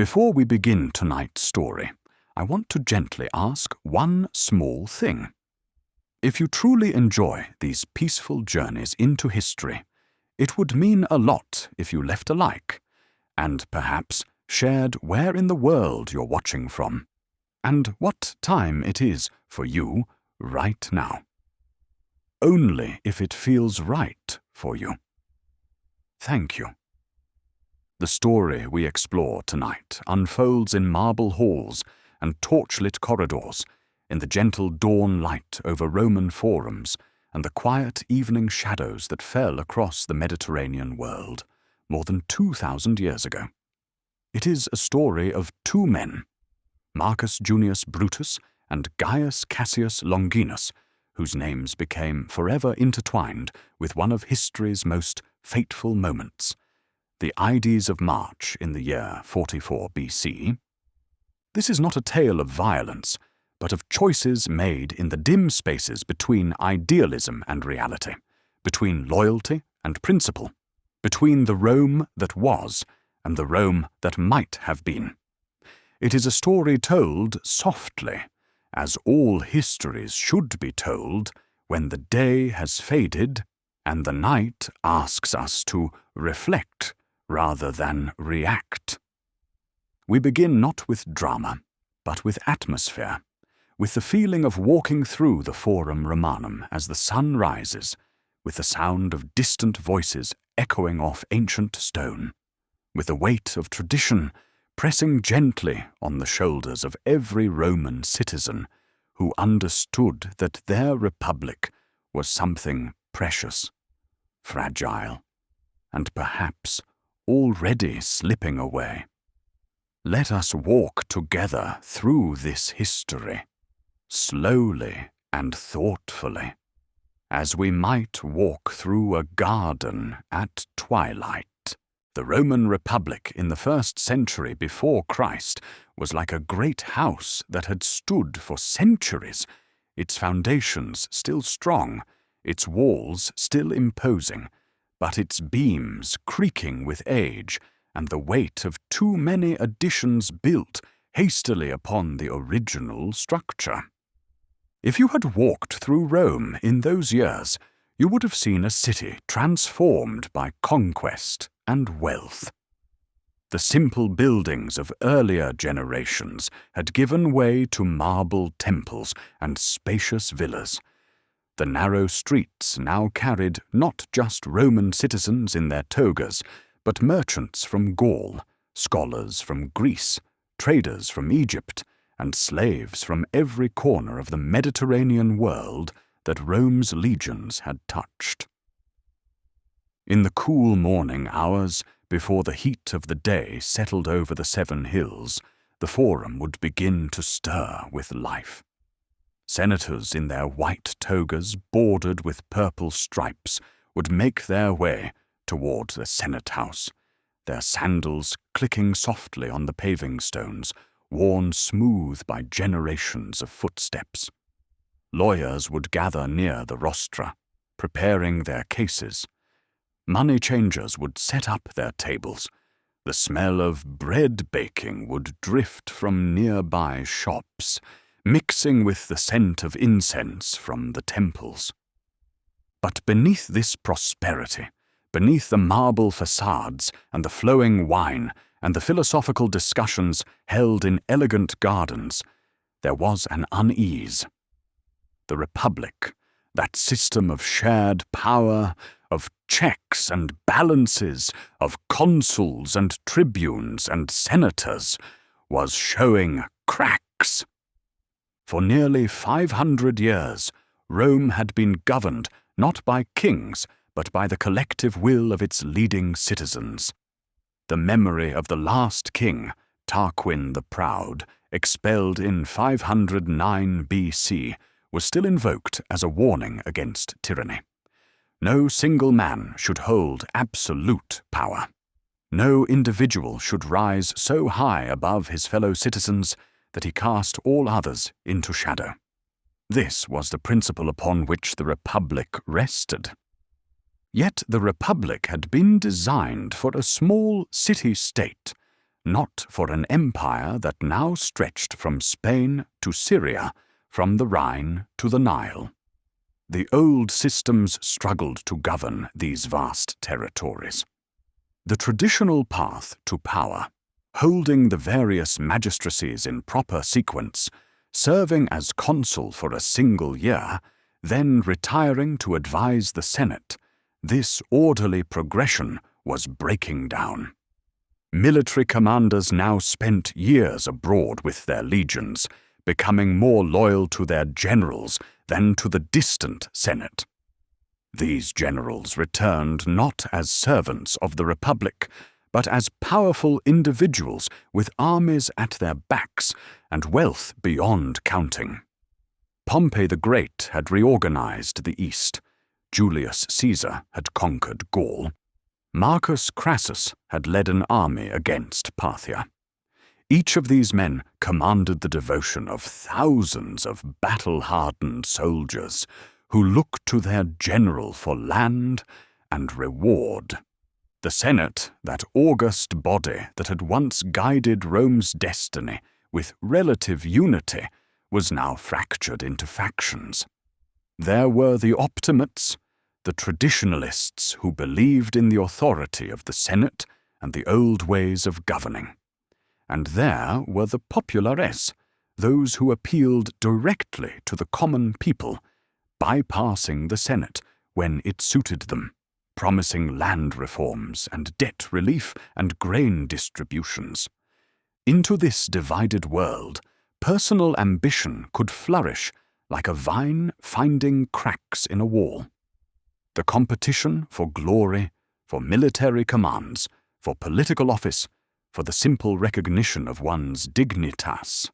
Before we begin tonight's story, I want to gently ask one small thing. If you truly enjoy these peaceful journeys into history, it would mean a lot if you left a like, and perhaps shared where in the world you're watching from, and what time it is for you right now. Only if it feels right for you. Thank you. The story we explore tonight unfolds in marble halls and torchlit corridors, in the gentle dawn light over Roman forums and the quiet evening shadows that fell across the Mediterranean world more than 2,000 years ago. It is a story of two men, Marcus Junius Brutus and Gaius Cassius Longinus, whose names became forever intertwined with one of history's most fateful moments, the Ides of March in the year 44 BC. This is not a tale of violence, but of choices made in the dim spaces between idealism and reality, between loyalty and principle, between the Rome that was and the Rome that might have been. It is a story told softly, as all histories should be told when the day has faded and the night asks us to reflect rather than react. We begin not with drama, but with atmosphere, with the feeling of walking through the Forum Romanum as the sun rises, with the sound of distant voices echoing off ancient stone, with the weight of tradition pressing gently on the shoulders of every Roman citizen who understood that their republic was something precious, fragile, and perhaps already slipping away. Let us walk together through this history, slowly and thoughtfully, as we might walk through a garden at twilight. The Roman Republic in the 1st century before Christ was like a great house that had stood for centuries, its foundations still strong, its walls still imposing, but its beams creaking with age and the weight of too many additions built hastily upon the original structure. If you had walked through Rome in those years, you would have seen a city transformed by conquest and wealth. The simple buildings of earlier generations had given way to marble temples and spacious villas. The narrow streets now carried not just Roman citizens in their togas, but merchants from Gaul, scholars from Greece, traders from Egypt, and slaves from every corner of the Mediterranean world that Rome's legions had touched. In the cool morning hours, before the heat of the day settled over the 7 hills, the Forum would begin to stir with life. Senators in their white togas bordered with purple stripes would make their way toward the Senate House, their sandals clicking softly on the paving stones, worn smooth by generations of footsteps. Lawyers would gather near the rostra, preparing their cases. Money changers would set up their tables. The smell of bread baking would drift from nearby shops, mixing with the scent of incense from the temples. But beneath this prosperity, beneath the marble facades and the flowing wine and the philosophical discussions held in elegant gardens, there was an unease. The Republic, that system of shared power, of checks and balances, of consuls and tribunes and senators, was showing cracks. For nearly 500 years, Rome had been governed not by kings, but by the collective will of its leading citizens. The memory of the last king, Tarquin the Proud, expelled in 509 BC, was still invoked as a warning against tyranny. No single man should hold absolute power. No individual should rise so high above his fellow citizens that he cast all others into shadow. This was the principle upon which the Republic rested. Yet the Republic had been designed for a small city-state, not for an empire that now stretched from Spain to Syria, from the Rhine to the Nile. The old systems struggled to govern these vast territories. The traditional path to power, holding the various magistracies in proper sequence, serving as consul for a single year, then retiring to advise the Senate, this orderly progression was breaking down. Military commanders now spent years abroad with their legions, becoming more loyal to their generals than to the distant Senate. These generals returned not as servants of the Republic, but as powerful individuals with armies at their backs and wealth beyond counting. Pompey the Great had reorganized the East. Julius Caesar had conquered Gaul. Marcus Crassus had led an army against Parthia. Each of these men commanded the devotion of thousands of battle-hardened soldiers who looked to their general for land and reward. The Senate, that august body that had once guided Rome's destiny with relative unity, was now fractured into factions. There were the Optimates, the traditionalists who believed in the authority of the Senate and the old ways of governing. And there were the Populares, those who appealed directly to the common people, bypassing the Senate when it suited them, promising land reforms and debt relief and grain distributions. Into this divided world, personal ambition could flourish like a vine finding cracks in a wall. The competition for glory, for military commands, for political office, for the simple recognition of one's dignitas,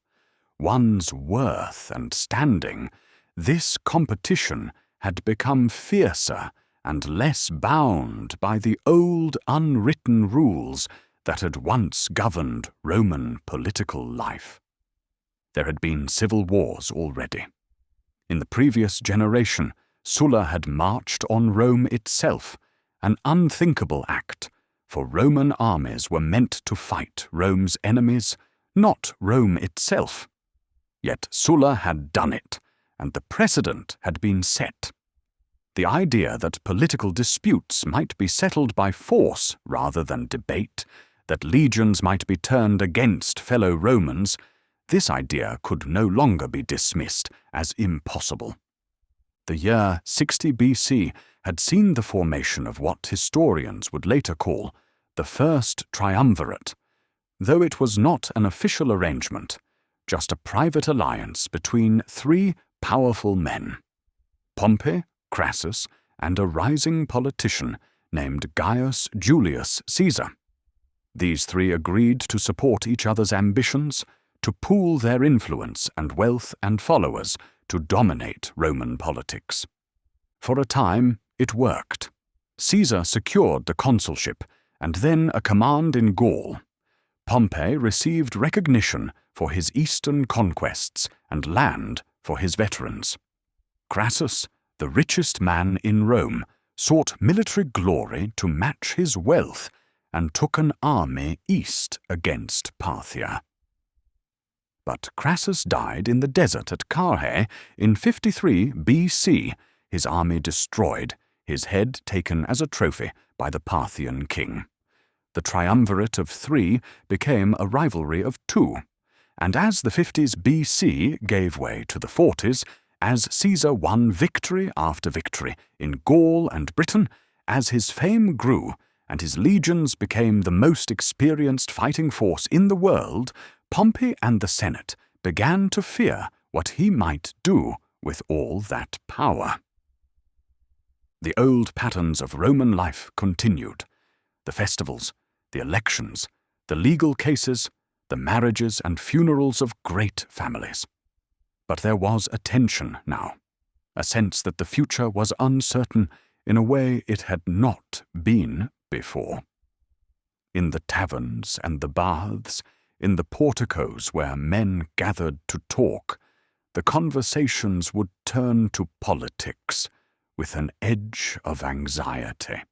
one's worth and standing, this competition had become fiercer and less bound by the old unwritten rules that had once governed Roman political life. There had been civil wars already. In the previous generation, Sulla had marched on Rome itself, an unthinkable act, for Roman armies were meant to fight Rome's enemies, not Rome itself. Yet Sulla had done it, and the precedent had been set. The idea that political disputes might be settled by force rather than debate, that legions might be turned against fellow Romans, this idea could no longer be dismissed as impossible. The year 60 BC had seen the formation of what historians would later call the First Triumvirate, though it was not an official arrangement, just a private alliance between three powerful men: Pompey, Crassus, and a rising politician named Gaius Julius Caesar. These three agreed to support each other's ambitions, to pool their influence and wealth and followers to dominate Roman politics. For a time, it worked. Caesar secured the consulship and then a command in Gaul. Pompey received recognition for his eastern conquests and land for his veterans. Crassus, the richest man in Rome, sought military glory to match his wealth and took an army east against Parthia. But Crassus died in the desert at Carrhae in 53 BC, his army destroyed, his head taken as a trophy by the Parthian king. The triumvirate of three became a rivalry of two, and as the 50s BC gave way to the 40s, as Caesar won victory after victory in Gaul and Britain, as his fame grew and his legions became the most experienced fighting force in the world, Pompey and the Senate began to fear what he might do with all that power. The old patterns of Roman life continued: the festivals, the elections, the legal cases, the marriages and funerals of great families. But there was a tension now, a sense that the future was uncertain in a way it had not been before. In the taverns and the baths, in the porticos where men gathered to talk, the conversations would turn to politics with an edge of anxiety.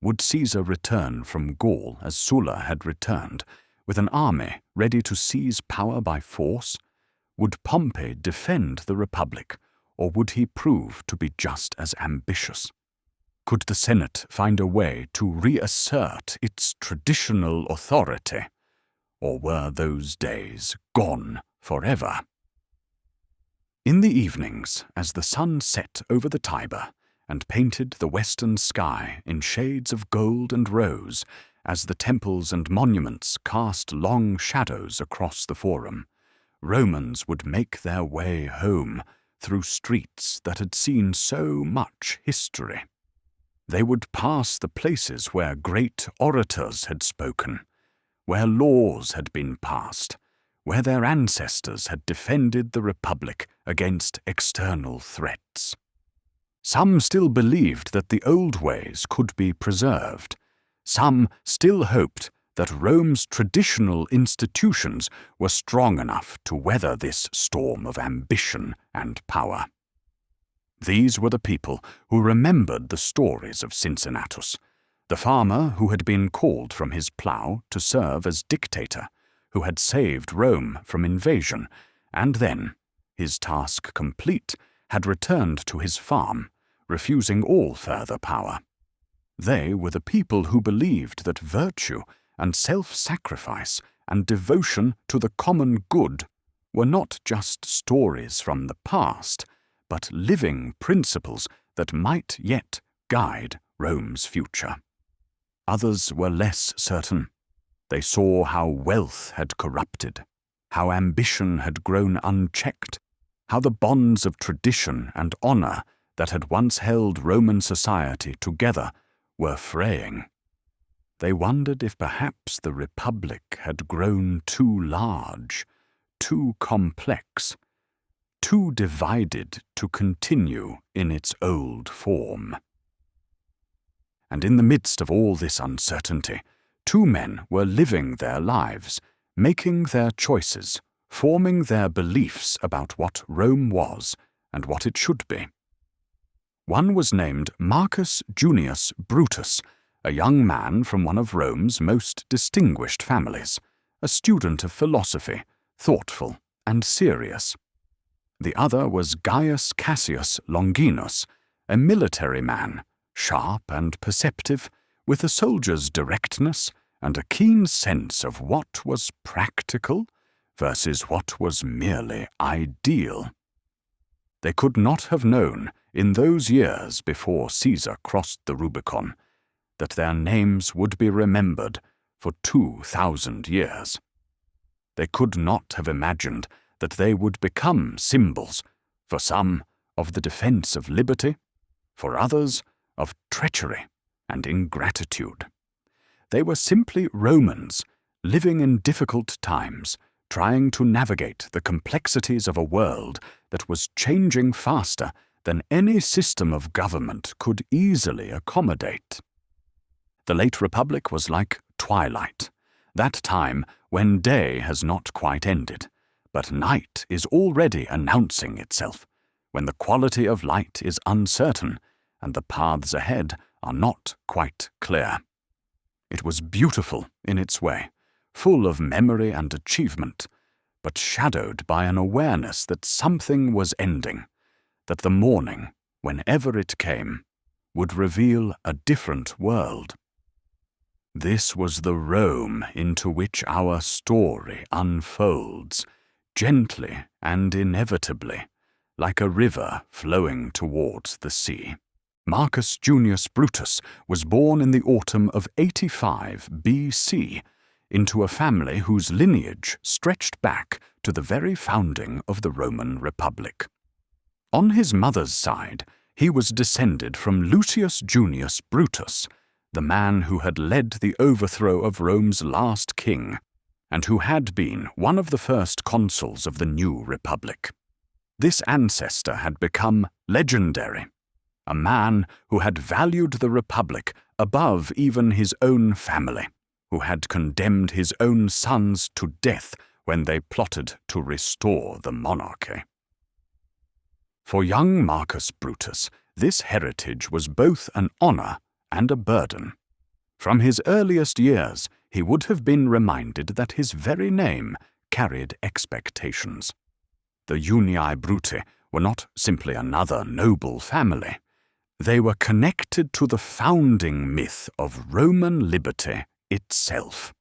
Would Caesar return from Gaul as Sulla had returned, with an army ready to seize power by force? Would Pompey defend the Republic, or would he prove to be just as ambitious? Could the Senate find a way to reassert its traditional authority, or were those days gone forever? In the evenings, as the sun set over the Tiber and painted the western sky in shades of gold and rose, as the temples and monuments cast long shadows across the Forum, Romans would make their way home through streets that had seen so much history. They would pass the places where great orators had spoken, where laws had been passed, where their ancestors had defended the Republic against external threats. Some still believed that the old ways could be preserved. Some still hoped that Rome's traditional institutions were strong enough to weather this storm of ambition and power. These were the people who remembered the stories of Cincinnatus, the farmer who had been called from his plough to serve as dictator, who had saved Rome from invasion, and then, his task complete, had returned to his farm, refusing all further power. They were the people who believed that virtue and self-sacrifice and devotion to the common good were not just stories from the past, but living principles that might yet guide Rome's future. Others were less certain. They saw how wealth had corrupted, how ambition had grown unchecked, how the bonds of tradition and honor that had once held Roman society together were fraying. They wondered if perhaps the Republic had grown too large, too complex, too divided to continue in its old form. And in the midst of all this uncertainty, two men were living their lives, making their choices, forming their beliefs about what Rome was and what it should be. One was named Marcus Junius Brutus, a young man from one of Rome's most distinguished families, a student of philosophy, thoughtful and serious. The other was Gaius Cassius Longinus, a military man, sharp and perceptive, with a soldier's directness and a keen sense of what was practical versus what was merely ideal. They could not have known, in those years before Caesar crossed the Rubicon, that their names would be remembered for 2,000 years. They could not have imagined that they would become symbols, for some, of the defense of liberty, for others, of treachery and ingratitude. They were simply Romans, living in difficult times, trying to navigate the complexities of a world that was changing faster than any system of government could easily accommodate. The late Republic was like twilight, that time when day has not quite ended, but night is already announcing itself, when the quality of light is uncertain and the paths ahead are not quite clear. It was beautiful in its way, full of memory and achievement, but shadowed by an awareness that something was ending, that the morning, whenever it came, would reveal a different world. This was the Rome into which our story unfolds, gently and inevitably, like a river flowing towards the sea. Marcus Junius Brutus was born in the autumn of 85 BC into a family whose lineage stretched back to the very founding of the Roman Republic. On his mother's side, he was descended from Lucius Junius Brutus, the man who had led the overthrow of Rome's last king, and who had been one of the first consuls of the new republic. This ancestor had become legendary, a man who had valued the republic above even his own family, who had condemned his own sons to death when they plotted to restore the monarchy. For young Marcus Brutus, this heritage was both an honor and a burden. From his earliest years, he would have been reminded that his very name carried expectations. The Junii Bruti were not simply another noble family. They were connected to the founding myth of Roman liberty itself.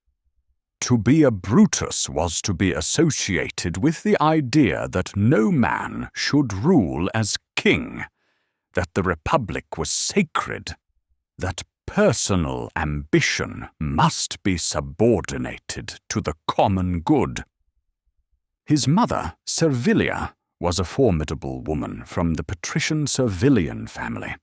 To be a Brutus was to be associated with the idea that no man should rule as king, that the republic was sacred, that personal ambition must be subordinated to the common good. His mother, Servilia, was a formidable woman from the patrician Servilian family.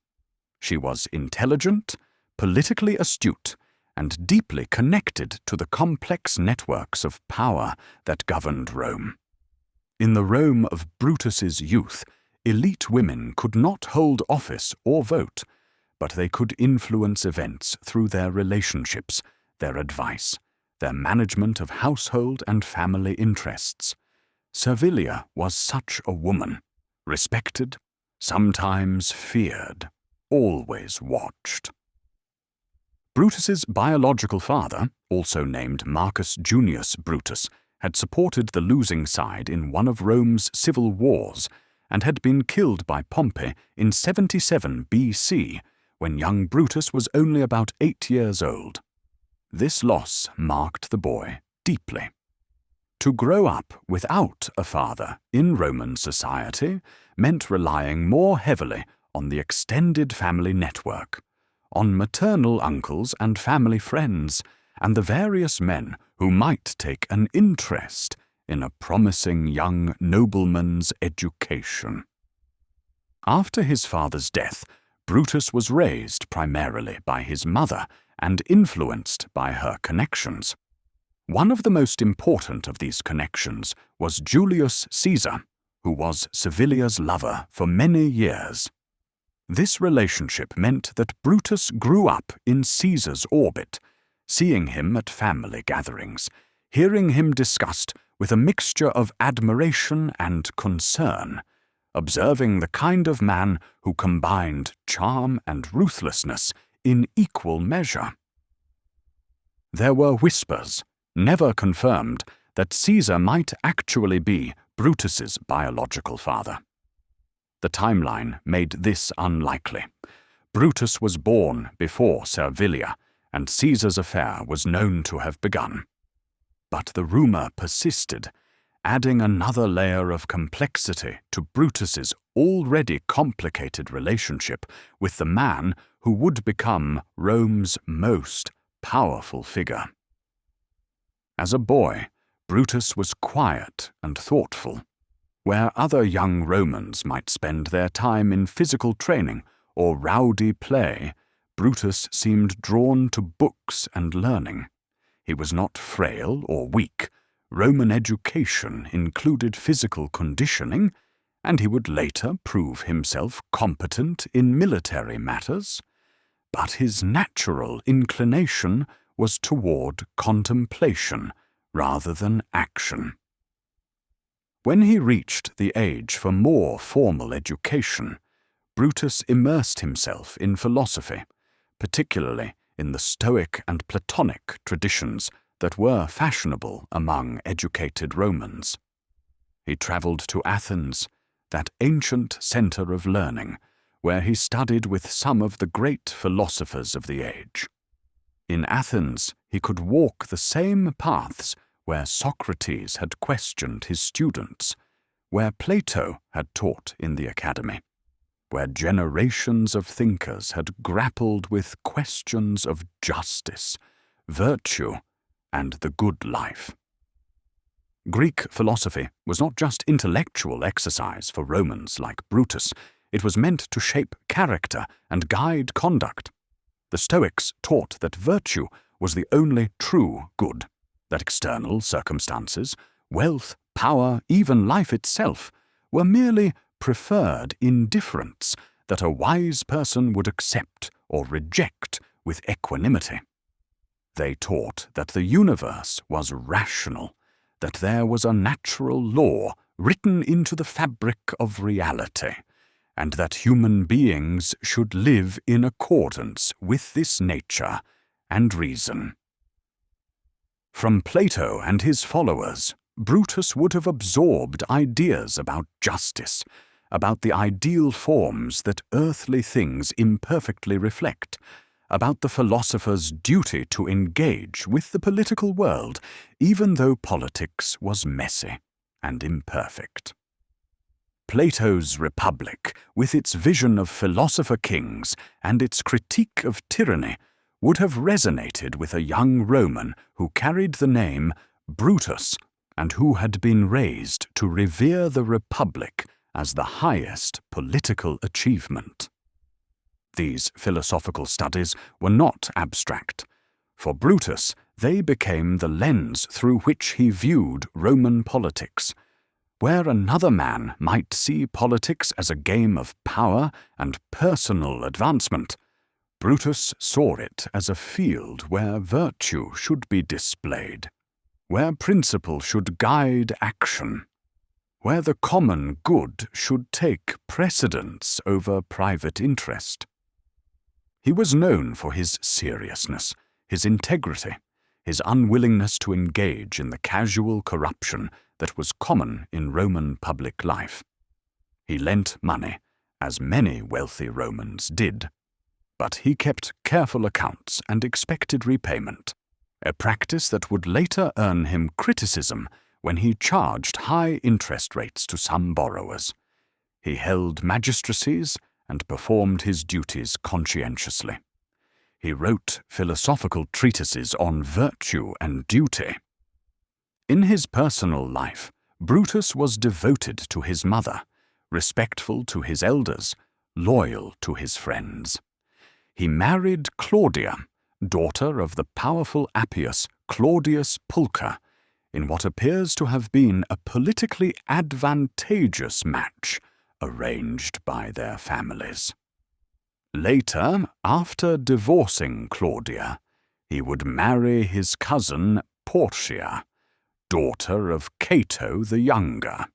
She was intelligent, politically astute, and deeply connected to the complex networks of power that governed Rome. In the Rome of Brutus's youth, elite women could not hold office or vote, but they could influence events through their relationships, their advice, their management of household and family interests. Servilia was such a woman, respected, sometimes feared, always watched. Brutus's biological father, also named Marcus Junius Brutus, had supported the losing side in one of Rome's civil wars and had been killed by Pompey in 77 BC, when young Brutus was only about 8 years old. This loss marked the boy deeply. To grow up without a father in Roman society meant relying more heavily on the extended family network, on maternal uncles and family friends, and the various men who might take an interest in a promising young nobleman's education. After his father's death, Brutus was raised primarily by his mother and influenced by her connections. One of the most important of these connections was Julius Caesar, who was Servilia's lover for many years. This relationship meant that Brutus grew up in Caesar's orbit, seeing him at family gatherings, hearing him discussed with a mixture of admiration and concern, observing the kind of man who combined charm and ruthlessness in equal measure. There were whispers, never confirmed, that Caesar might actually be Brutus's biological father. The timeline made this unlikely. Brutus was born before Servilia, and Caesar's affair was known to have begun. But the rumor persisted, adding another layer of complexity to Brutus's already complicated relationship with the man who would become Rome's most powerful figure. As a boy, Brutus was quiet and thoughtful. Where other young Romans might spend their time in physical training or rowdy play, Brutus seemed drawn to books and learning. He was not frail or weak. Roman education included physical conditioning, and he would later prove himself competent in military matters. But his natural inclination was toward contemplation rather than action. When he reached the age for more formal education, Brutus immersed himself in philosophy, particularly in the Stoic and Platonic traditions that were fashionable among educated Romans. He traveled to Athens, that ancient center of learning, where he studied with some of the great philosophers of the age. In Athens, he could walk the same paths where Socrates had questioned his students, where Plato had taught in the academy, where generations of thinkers had grappled with questions of justice, virtue, and the good life. Greek philosophy was not just intellectual exercise for Romans like Brutus, it was meant to shape character and guide conduct. The Stoics taught that virtue was the only true good, that external circumstances, wealth, power, even life itself, were merely preferred indifferents that a wise person would accept or reject with equanimity. They taught that the universe was rational, that there was a natural law written into the fabric of reality, and that human beings should live in accordance with this nature and reason. From Plato and his followers, Brutus would have absorbed ideas about justice, about the ideal forms that earthly things imperfectly reflect, about the philosopher's duty to engage with the political world, even though politics was messy and imperfect. Plato's Republic, with its vision of philosopher kings and its critique of tyranny, would have resonated with a young Roman who carried the name Brutus and who had been raised to revere the Republic as the highest political achievement. These philosophical studies were not abstract. For Brutus, they became the lens through which he viewed Roman politics. Where another man might see politics as a game of power and personal advancement, Brutus saw it as a field where virtue should be displayed, where principle should guide action, where the common good should take precedence over private interest. He was known for his seriousness, his integrity, his unwillingness to engage in the casual corruption that was common in Roman public life. He lent money, as many wealthy Romans did, but he kept careful accounts and expected repayment, a practice that would later earn him criticism when he charged high interest rates to some borrowers. He held magistracies and performed his duties conscientiously. He wrote philosophical treatises on virtue and duty. In his personal life, Brutus was devoted to his mother, respectful to his elders, loyal to his friends. He married Claudia, daughter of the powerful Appius Claudius Pulcher, in what appears to have been a politically advantageous match arranged by their families. Later, after divorcing Claudia, he would marry his cousin Portia, daughter of Cato the Younger.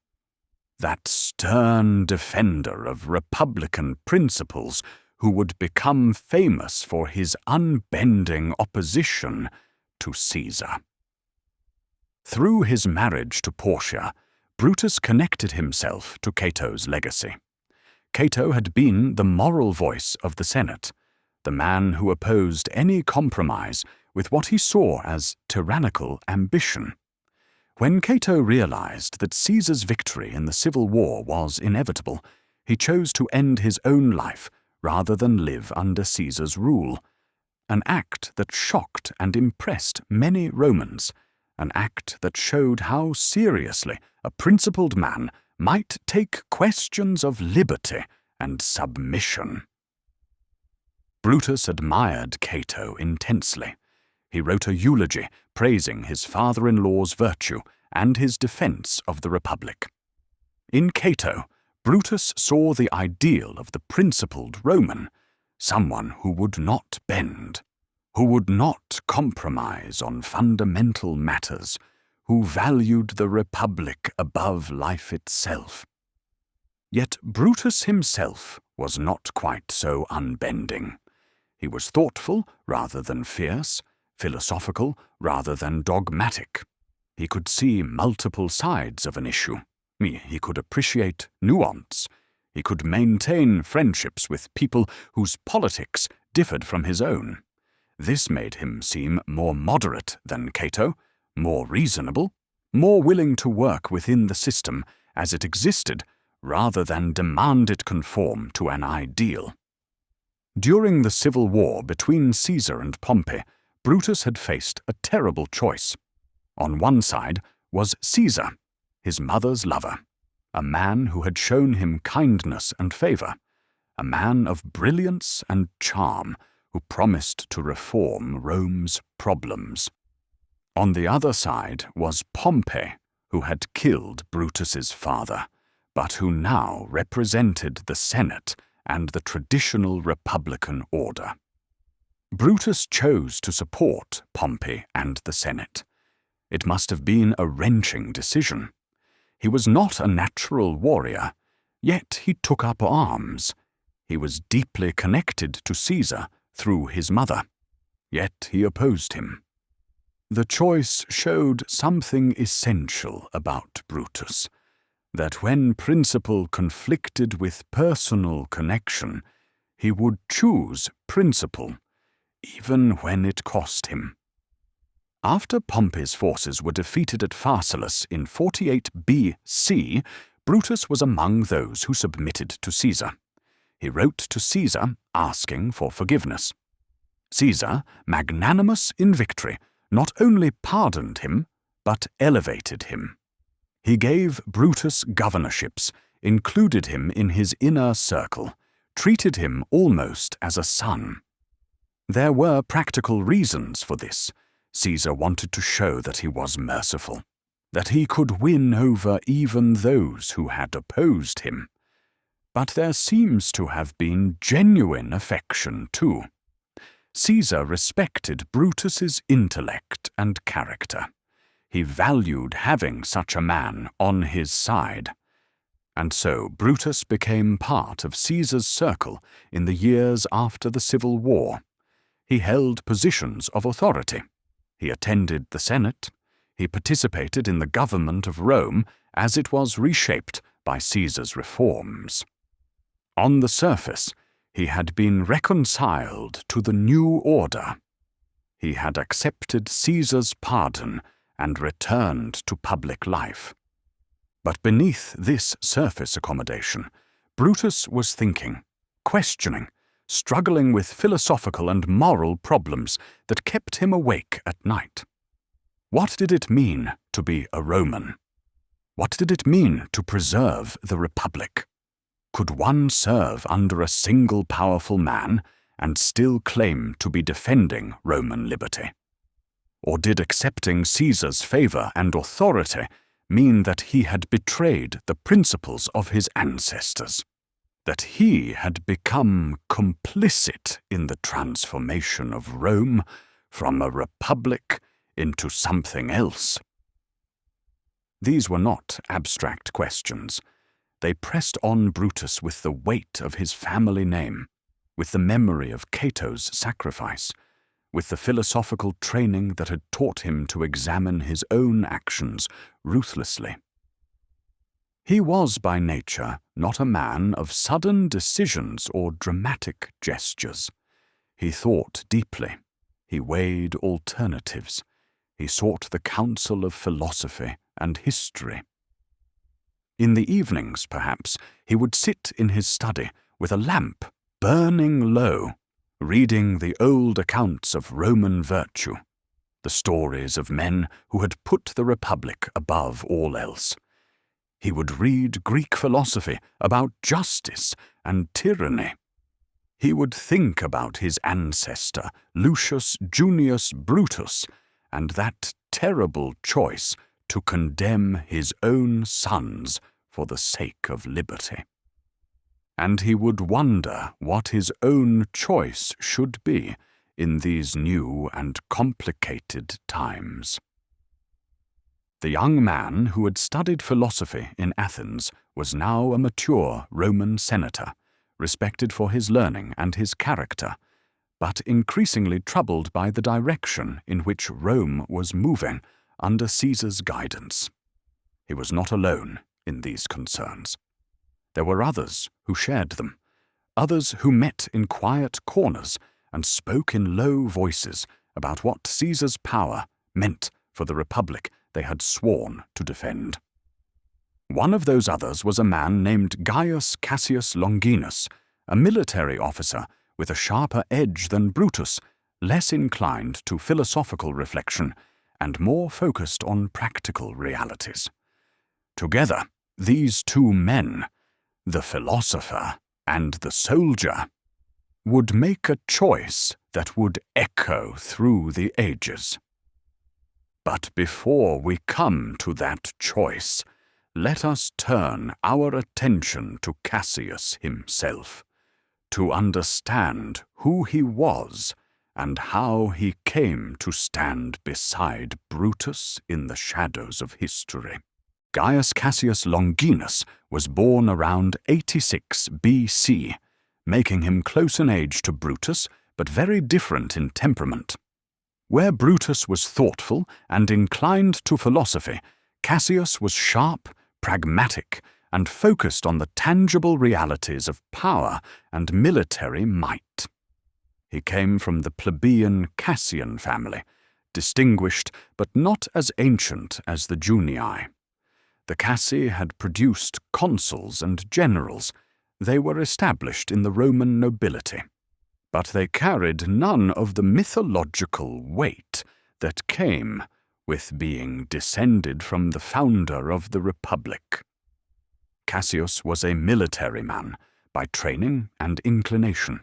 That stern defender of republican principles who would become famous for his unbending opposition to Caesar. Through his marriage to Portia, Brutus connected himself to Cato's legacy. Cato had been the moral voice of the Senate, the man who opposed any compromise with what he saw as tyrannical ambition. When Cato realized that Caesar's victory in the civil war was inevitable, he chose to end his own life rather than live under Caesar's rule, an act that shocked and impressed many Romans, an act that showed how seriously a principled man might take questions of liberty and submission. Brutus admired Cato intensely. He wrote a eulogy praising his father-in-law's virtue and his defense of the Republic. In Cato, Brutus saw the ideal of the principled Roman, someone who would not bend, who would not compromise on fundamental matters, who valued the Republic above life itself. Yet Brutus himself was not quite so unbending. He was thoughtful rather than fierce, philosophical rather than dogmatic. He could see multiple sides of an issue. He could appreciate nuance. He could maintain friendships with people whose politics differed from his own. This made him seem more moderate than Cato, more reasonable, more willing to work within the system as it existed rather than demand it conform to an ideal. During the civil war between Caesar and Pompey, Brutus had faced a terrible choice. On one side was Caesar, his mother's lover, a man who had shown him kindness and favor, a man of brilliance and charm who promised to reform Rome's problems. On the other side was Pompey, who had killed Brutus's father, but who now represented the Senate and the traditional republican order. Brutus chose to support Pompey and the Senate. It must have been a wrenching decision. He was not a natural warrior, yet he took up arms. He was deeply connected to Caesar through his mother. yet he opposed him. The choice showed something essential about Brutus, that when principle conflicted with personal connection, he would choose principle, even when it cost him. After Pompey's forces were defeated at Pharsalus in 48 BC, Brutus was among those who submitted to Caesar. He wrote to Caesar asking for forgiveness. Caesar, magnanimous in victory, not only pardoned him, but elevated him. He gave Brutus governorships, included him in his inner circle, treated him almost as a son. There were practical reasons for this. Caesar wanted to show that he was merciful, that he could win over even those who had opposed him. But there seems to have been genuine affection too. Caesar respected Brutus's intellect and character. He valued having such a man on his side. And so Brutus became part of Caesar's circle in the years after the Civil War. He held positions of authority. He attended the Senate. He participated in the government of Rome as it was reshaped by Caesar's reforms. On the surface, he had been reconciled to the new order. He had accepted Caesar's pardon and returned to public life. But beneath this surface accommodation, Brutus was thinking, questioning, struggling with philosophical and moral problems that kept him awake at night. What did it mean to be a Roman? What did it mean to preserve the Republic? Could one serve under a single powerful man and still claim to be defending Roman liberty? Or did accepting Caesar's favor and authority mean that he had betrayed the principles of his ancestors? That he had become complicit in the transformation of Rome from a republic into something else? These were not abstract questions. They pressed on Brutus with the weight of his family name, with the memory of Cato's sacrifice, with the philosophical training that had taught him to examine his own actions ruthlessly. He was by nature not a man of sudden decisions or dramatic gestures. He thought deeply. He weighed alternatives. He sought the counsel of philosophy and history. In the evenings, perhaps, he would sit in his study with a lamp burning low, reading the old accounts of Roman virtue, the stories of men who had put the Republic above all else. He would read Greek philosophy about justice and tyranny. He would think about his ancestor, Lucius Junius Brutus, and that terrible choice to condemn his own sons for the sake of liberty. And he would wonder what his own choice should be in these new and complicated times. The young man who had studied philosophy in Athens was now a mature Roman senator, respected for his learning and his character, but increasingly troubled by the direction in which Rome was moving under Caesar's guidance. He was not alone in these concerns. There were others who shared them, others who met in quiet corners and spoke in low voices about what Caesar's power meant for the Republic they had sworn to defend. One of those others was a man named Gaius Cassius Longinus, a military officer with a sharper edge than Brutus, less inclined to philosophical reflection and more focused on practical realities. Together, these two men, the philosopher and the soldier, would make a choice that would echo through the ages. But before we come to that choice, let us turn our attention to Cassius himself, to understand who he was and how he came to stand beside Brutus in the shadows of history. Gaius Cassius Longinus was born around 86 BC, making him close in age to Brutus, but very different in temperament. Where Brutus was thoughtful and inclined to philosophy, Cassius was sharp, pragmatic, and focused on the tangible realities of power and military might. He came from the plebeian Cassian family, distinguished but not as ancient as the Junii. The Cassi had produced consuls and generals. They were established in the Roman nobility, but they carried none of the mythological weight that came with being descended from the founder of the Republic. Cassius was a military man by training and inclination.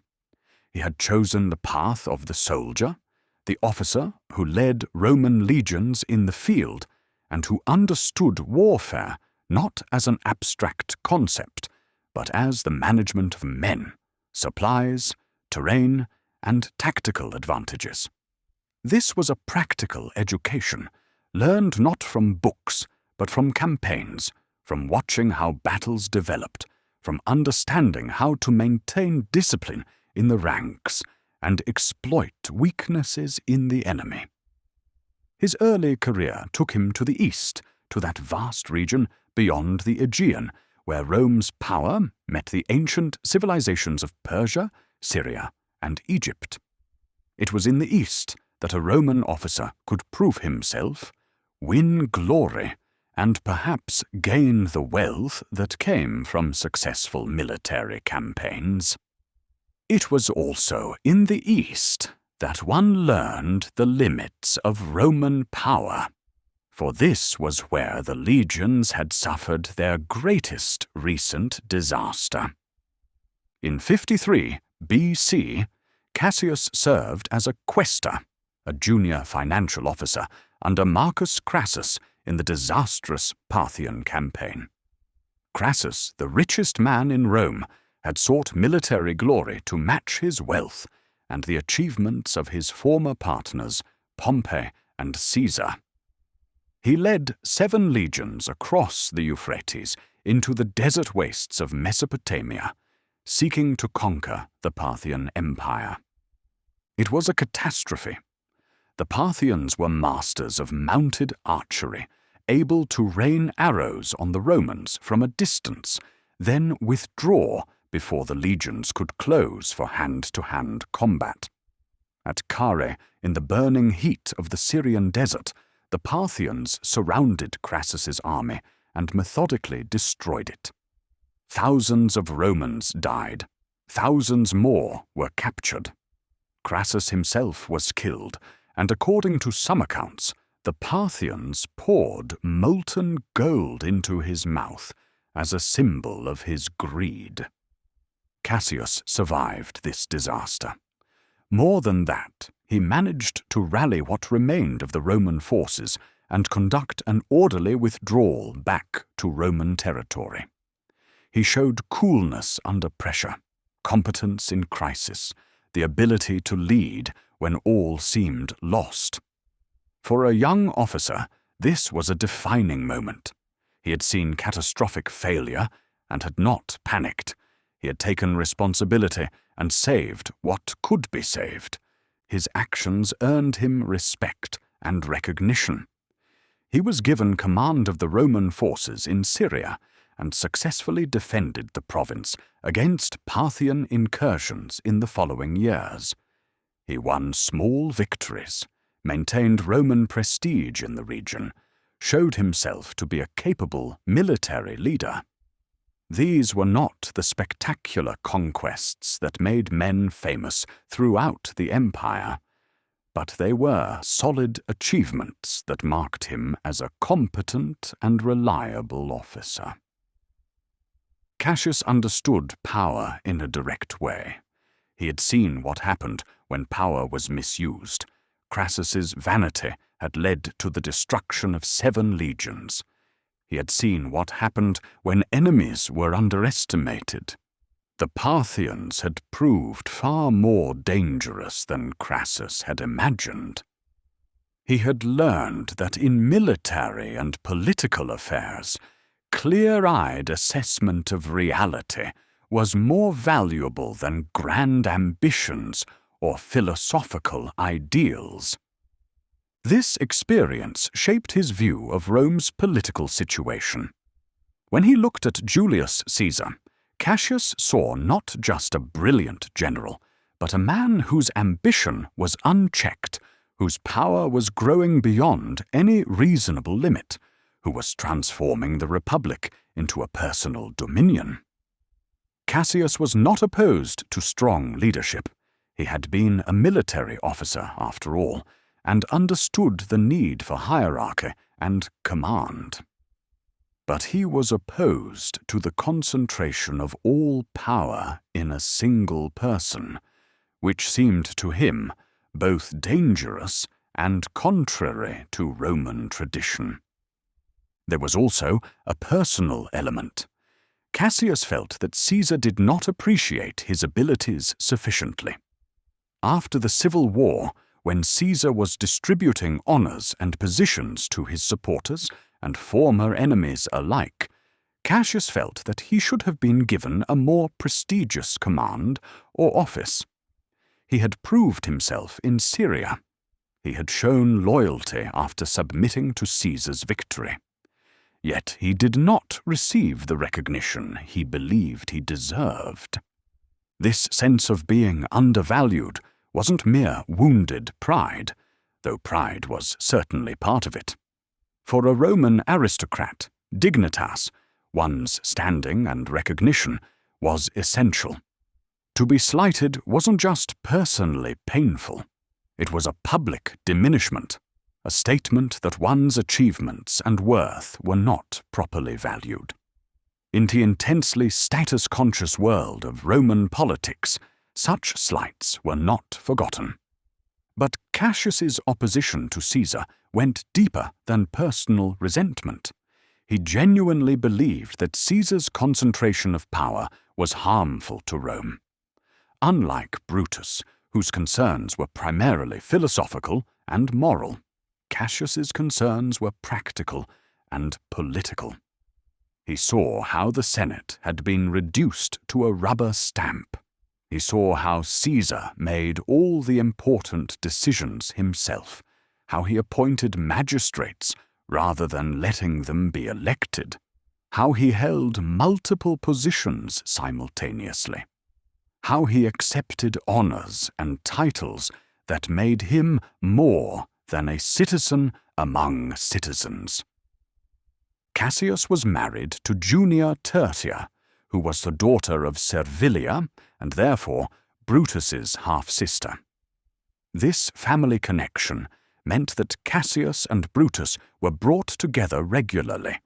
He had chosen the path of the soldier, the officer who led Roman legions in the field and who understood warfare not as an abstract concept, but as the management of men, supplies, terrain, and tactical advantages. This was a practical education, learned not from books, but from campaigns, from watching how battles developed, from understanding how to maintain discipline in the ranks and exploit weaknesses in the enemy. His early career took him to the east, to that vast region beyond the Aegean, where Rome's power met the ancient civilizations of Persia, Syria, and Egypt. It was in the east that a Roman officer could prove himself, win glory, and perhaps gain the wealth that came from successful military campaigns. It was also in the east that one learned the limits of Roman power, for this was where the legions had suffered their greatest recent disaster. In 53 BC, Cassius served as a quaestor, a junior financial officer, under Marcus Crassus in the disastrous Parthian campaign. Crassus, the richest man in Rome, had sought military glory to match his wealth and the achievements of his former partners, Pompey and Caesar. He led 7 legions across the Euphrates into the desert wastes of Mesopotamia, seeking to conquer the Parthian Empire. It was a catastrophe. The Parthians were masters of mounted archery, able to rain arrows on the Romans from a distance, then withdraw before the legions could close for hand-to-hand combat. At Carrhae, in the burning heat of the Syrian desert, the Parthians surrounded Crassus's army and methodically destroyed it. Thousands of Romans died. Thousands more were captured. Crassus himself was killed, and according to some accounts, the Parthians poured molten gold into his mouth as a symbol of his greed. Cassius survived this disaster. More than that, he managed to rally what remained of the Roman forces and conduct an orderly withdrawal back to Roman territory. He showed coolness under pressure, competence in crisis, the ability to lead when all seemed lost. For a young officer, this was a defining moment. He had seen catastrophic failure and had not panicked. He had taken responsibility and saved what could be saved. His actions earned him respect and recognition. He was given command of the Roman forces in Syria and successfully defended the province against Parthian incursions in the following years. He won small victories, maintained Roman prestige in the region, showed himself to be a capable military leader. These were not the spectacular conquests that made men famous throughout the empire, but they were solid achievements that marked him as a competent and reliable officer. Cassius understood power in a direct way. He had seen what happened when power was misused. Crassus's vanity had led to the destruction of 7 legions. He had seen what happened when enemies were underestimated. The Parthians had proved far more dangerous than Crassus had imagined. He had learned that in military and political affairs, clear-eyed assessment of reality was more valuable than grand ambitions or philosophical ideals. This experience shaped his view of Rome's political situation. When he looked at Julius Caesar, Cassius saw not just a brilliant general, but a man whose ambition was unchecked, whose power was growing beyond any reasonable limit, who was transforming the Republic into a personal dominion. Cassius was not opposed to strong leadership. He had been a military officer, after all, and understood the need for hierarchy and command. But he was opposed to the concentration of all power in a single person, which seemed to him both dangerous and contrary to Roman tradition. There was also a personal element. Cassius felt that Caesar did not appreciate his abilities sufficiently. After the Civil War, when Caesar was distributing honors and positions to his supporters and former enemies alike, Cassius felt that he should have been given a more prestigious command or office. He had proved himself in Syria. He had shown loyalty after submitting to Caesar's victory. Yet he did not receive the recognition he believed he deserved. This sense of being undervalued wasn't mere wounded pride, though pride was certainly part of it. For a Roman aristocrat, dignitas, one's standing and recognition, was essential. To be slighted wasn't just personally painful. It was a public diminishment, a statement that one's achievements and worth were not properly valued. In the intensely status-conscious world of Roman politics, such slights were not forgotten. But Cassius's opposition to Caesar went deeper than personal resentment. He genuinely believed that Caesar's concentration of power was harmful to Rome. Unlike Brutus, whose concerns were primarily philosophical and moral, Cassius's concerns were practical and political. He saw how the Senate had been reduced to a rubber stamp. He saw how Caesar made all the important decisions himself, how he appointed magistrates rather than letting them be elected, how he held multiple positions simultaneously, how he accepted honors and titles that made him more than a citizen among citizens. Cassius was married to Junia Tertia, who was the daughter of Servilia and therefore Brutus's half-sister. This family connection meant that Cassius and Brutus were brought together regularly,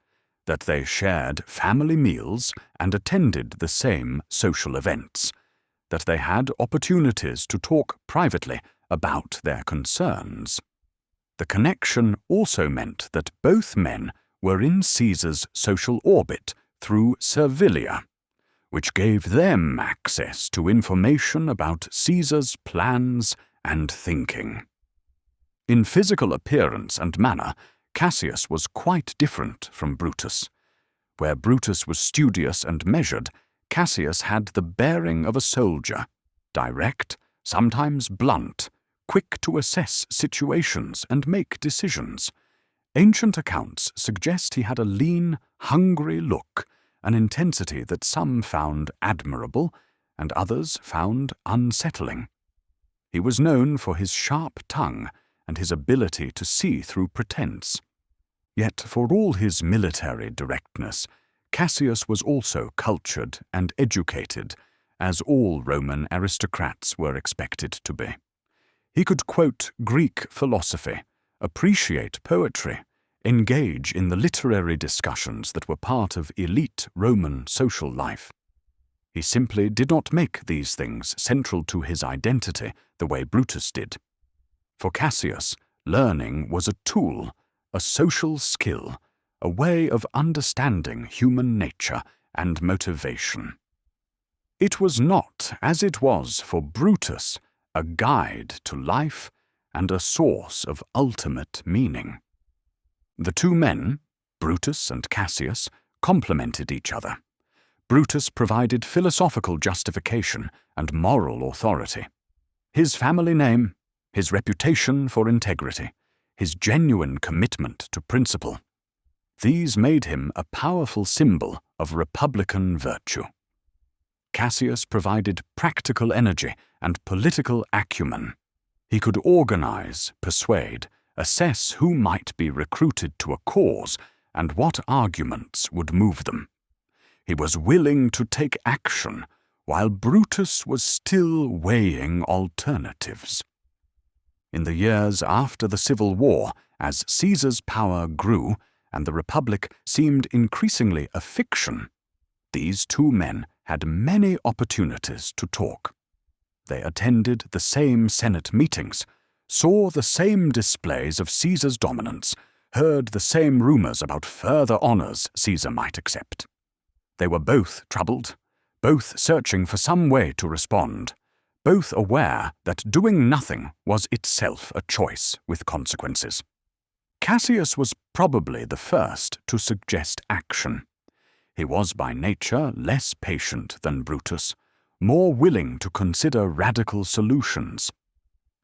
that they shared family meals and attended the same social events, that they had opportunities to talk privately about their concerns. The connection also meant that both men were in Caesar's social orbit through Servilia, which gave them access to information about Caesar's plans and thinking. In physical appearance and manner, Cassius was quite different from Brutus. Where Brutus was studious and measured, Cassius had the bearing of a soldier, direct, sometimes blunt, quick to assess situations and make decisions. Ancient accounts suggest he had a lean, hungry look, an intensity that some found admirable and others found unsettling. He was known for his sharp tongue and his ability to see through pretense. Yet for all his military directness, Cassius was also cultured and educated, as all Roman aristocrats were expected to be. He could quote Greek philosophy, appreciate poetry, engage in the literary discussions that were part of elite Roman social life. He simply did not make these things central to his identity the way Brutus did. For Cassius, learning was a tool, a social skill, a way of understanding human nature and motivation. It was not, as it was for Brutus, a guide to life and a source of ultimate meaning. The two men, Brutus and Cassius, complemented each other. Brutus provided philosophical justification and moral authority. His family name, his reputation for integrity, his genuine commitment to principle. These made him a powerful symbol of republican virtue. Cassius provided practical energy and political acumen. He could organize, persuade, assess who might be recruited to a cause and what arguments would move them. He was willing to take action, while Brutus was still weighing alternatives. In the years after the Civil War, as Caesar's power grew and the Republic seemed increasingly a fiction, these two men had many opportunities to talk. They attended the same Senate meetings, saw the same displays of Caesar's dominance, heard the same rumors about further honors Caesar might accept. They were both troubled, both searching for some way to respond, both aware that doing nothing was itself a choice with consequences. Cassius was probably the first to suggest action. He was by nature less patient than Brutus, more willing to consider radical solutions.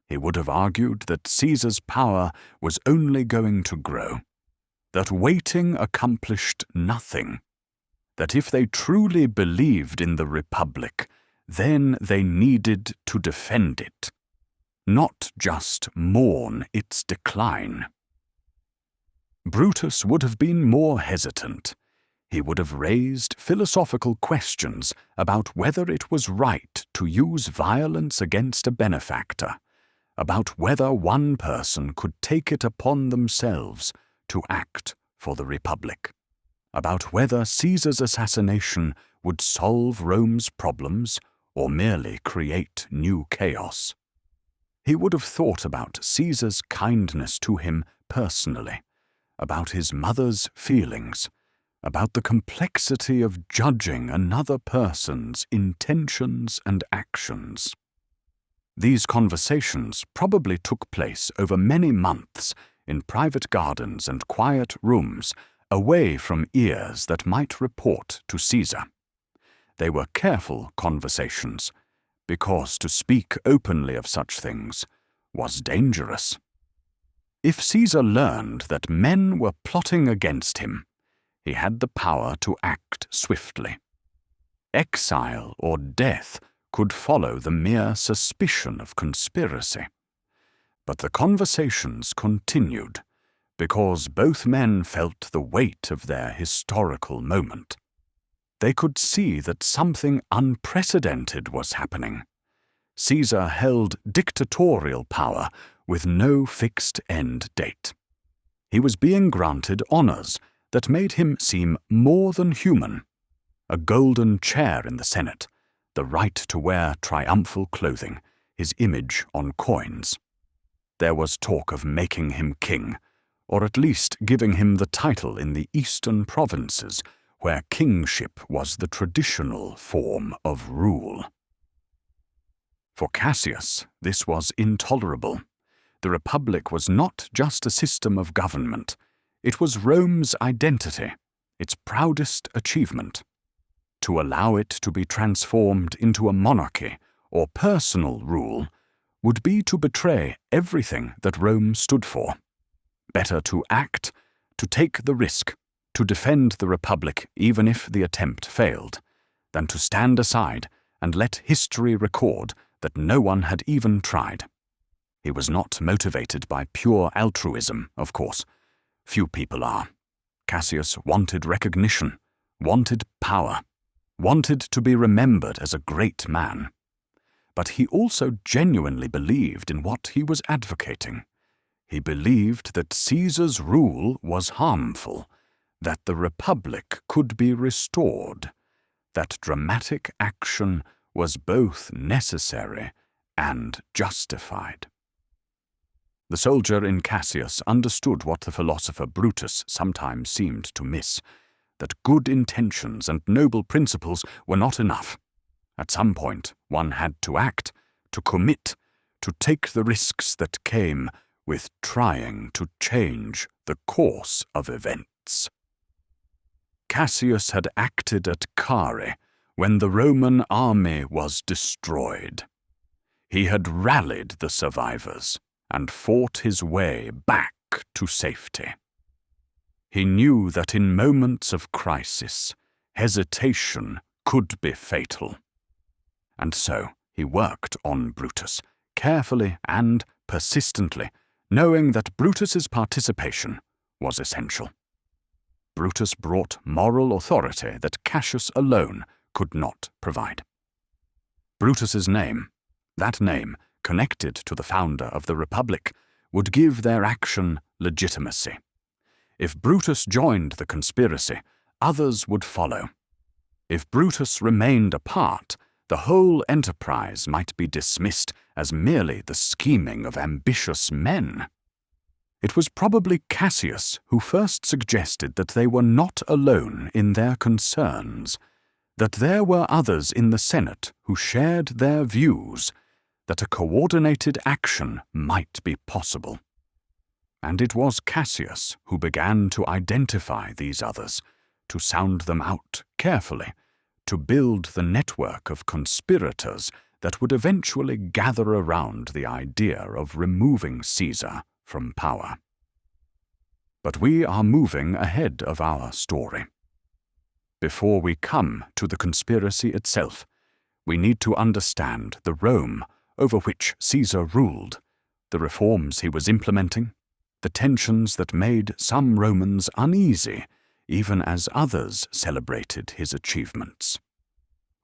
He would have argued that Caesar's power was only going to grow, that waiting accomplished nothing, that if they truly believed in the Republic, then they needed to defend it, not just mourn its decline. Brutus would have been more hesitant. He would have raised philosophical questions about whether it was right to use violence against a benefactor, about whether one person could take it upon themselves to act for the Republic, about whether Caesar's assassination would solve Rome's problems or merely create new chaos. He would have thought about Caesar's kindness to him personally, about his mother's feelings, about the complexity of judging another person's intentions and actions. These conversations probably took place over many months in private gardens and quiet rooms, away from ears that might report to Caesar. They were careful conversations, because to speak openly of such things was dangerous. If Caesar learned that men were plotting against him, he had the power to act swiftly. Exile or death could follow the mere suspicion of conspiracy. But the conversations continued, because both men felt the weight of their historical moment. They could see that something unprecedented was happening. Caesar held dictatorial power with no fixed end date. He was being granted honors that made him seem more than human. A golden chair in the Senate, the right to wear triumphal clothing, his image on coins. There was talk of making him king, or at least giving him the title in the eastern provinces, where kingship was the traditional form of rule. For Cassius, this was intolerable. The Republic was not just a system of government. It was Rome's identity, its proudest achievement. To allow it to be transformed into a monarchy or personal rule would be to betray everything that Rome stood for. Better to act, to take the risk, to defend the Republic even if the attempt failed, than to stand aside and let history record that no one had even tried. He was not motivated by pure altruism, of course. Few people are. Cassius wanted recognition, wanted power, wanted to be remembered as a great man. But he also genuinely believed in what he was advocating. He believed that Caesar's rule was harmful, that the Republic could be restored, that dramatic action was both necessary and justified. The soldier in Cassius understood what the philosopher Brutus sometimes seemed to miss, that good intentions and noble principles were not enough. At some point, one had to act, to commit, to take the risks that came with trying to change the course of events. Cassius had acted at Carrhae when the Roman army was destroyed. He had rallied the survivors and fought his way back to safety. He knew that in moments of crisis, hesitation could be fatal. And so he worked on Brutus, carefully and persistently, knowing that Brutus's participation was essential. Brutus brought moral authority that Cassius alone could not provide. Brutus's name, that name connected to the founder of the Republic, would give their action legitimacy. If Brutus joined the conspiracy, others would follow. If Brutus remained apart, the whole enterprise might be dismissed as merely the scheming of ambitious men. It was probably Cassius who first suggested that they were not alone in their concerns, that there were others in the Senate who shared their views, that a coordinated action might be possible. And it was Cassius who began to identify these others, to sound them out carefully, to build the network of conspirators that would eventually gather around the idea of removing Caesar from power. But we are moving ahead of our story. Before we come to the conspiracy itself, we need to understand the Rome over which Caesar ruled, the reforms he was implementing, the tensions that made some Romans uneasy, even as others celebrated his achievements.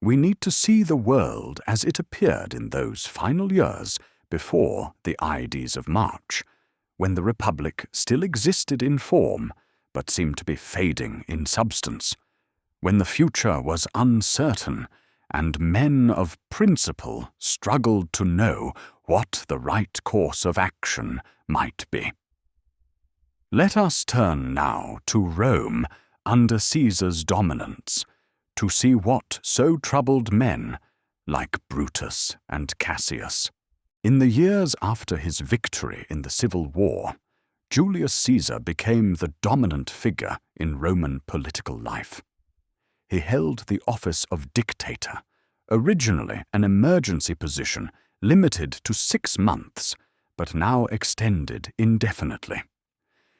We need to see the world as it appeared in those final years before the Ides of March, when the Republic still existed in form but seemed to be fading in substance, when the future was uncertain and men of principle struggled to know what the right course of action might be. Let us turn now to Rome under Caesar's dominance, to see what so troubled men, like Brutus and Cassius. In the years after his victory in the Civil War, Julius Caesar became the dominant figure in Roman political life. He held the office of dictator, originally an emergency position limited to 6 months, but now extended indefinitely.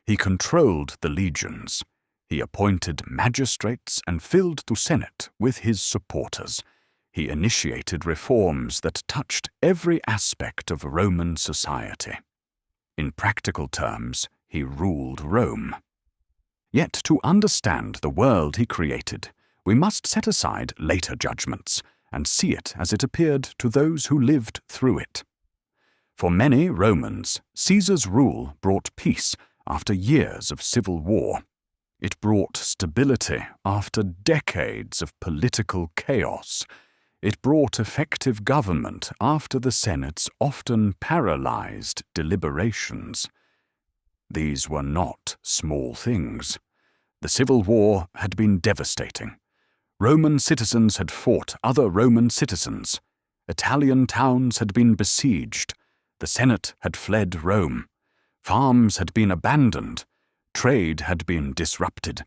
He controlled the legions. He appointed magistrates and filled the Senate with his supporters. He initiated reforms that touched every aspect of Roman society. In practical terms, he ruled Rome. Yet to understand the world he created, we must set aside later judgments and see it as it appeared to those who lived through it. For many Romans, Caesar's rule brought peace after years of civil war. It brought stability after decades of political chaos. It brought effective government after the Senate's often paralyzed deliberations. These were not small things. The Civil War had been devastating. Roman citizens had fought other Roman citizens. Italian towns had been besieged. The Senate had fled Rome. Farms had been abandoned. Trade had been disrupted.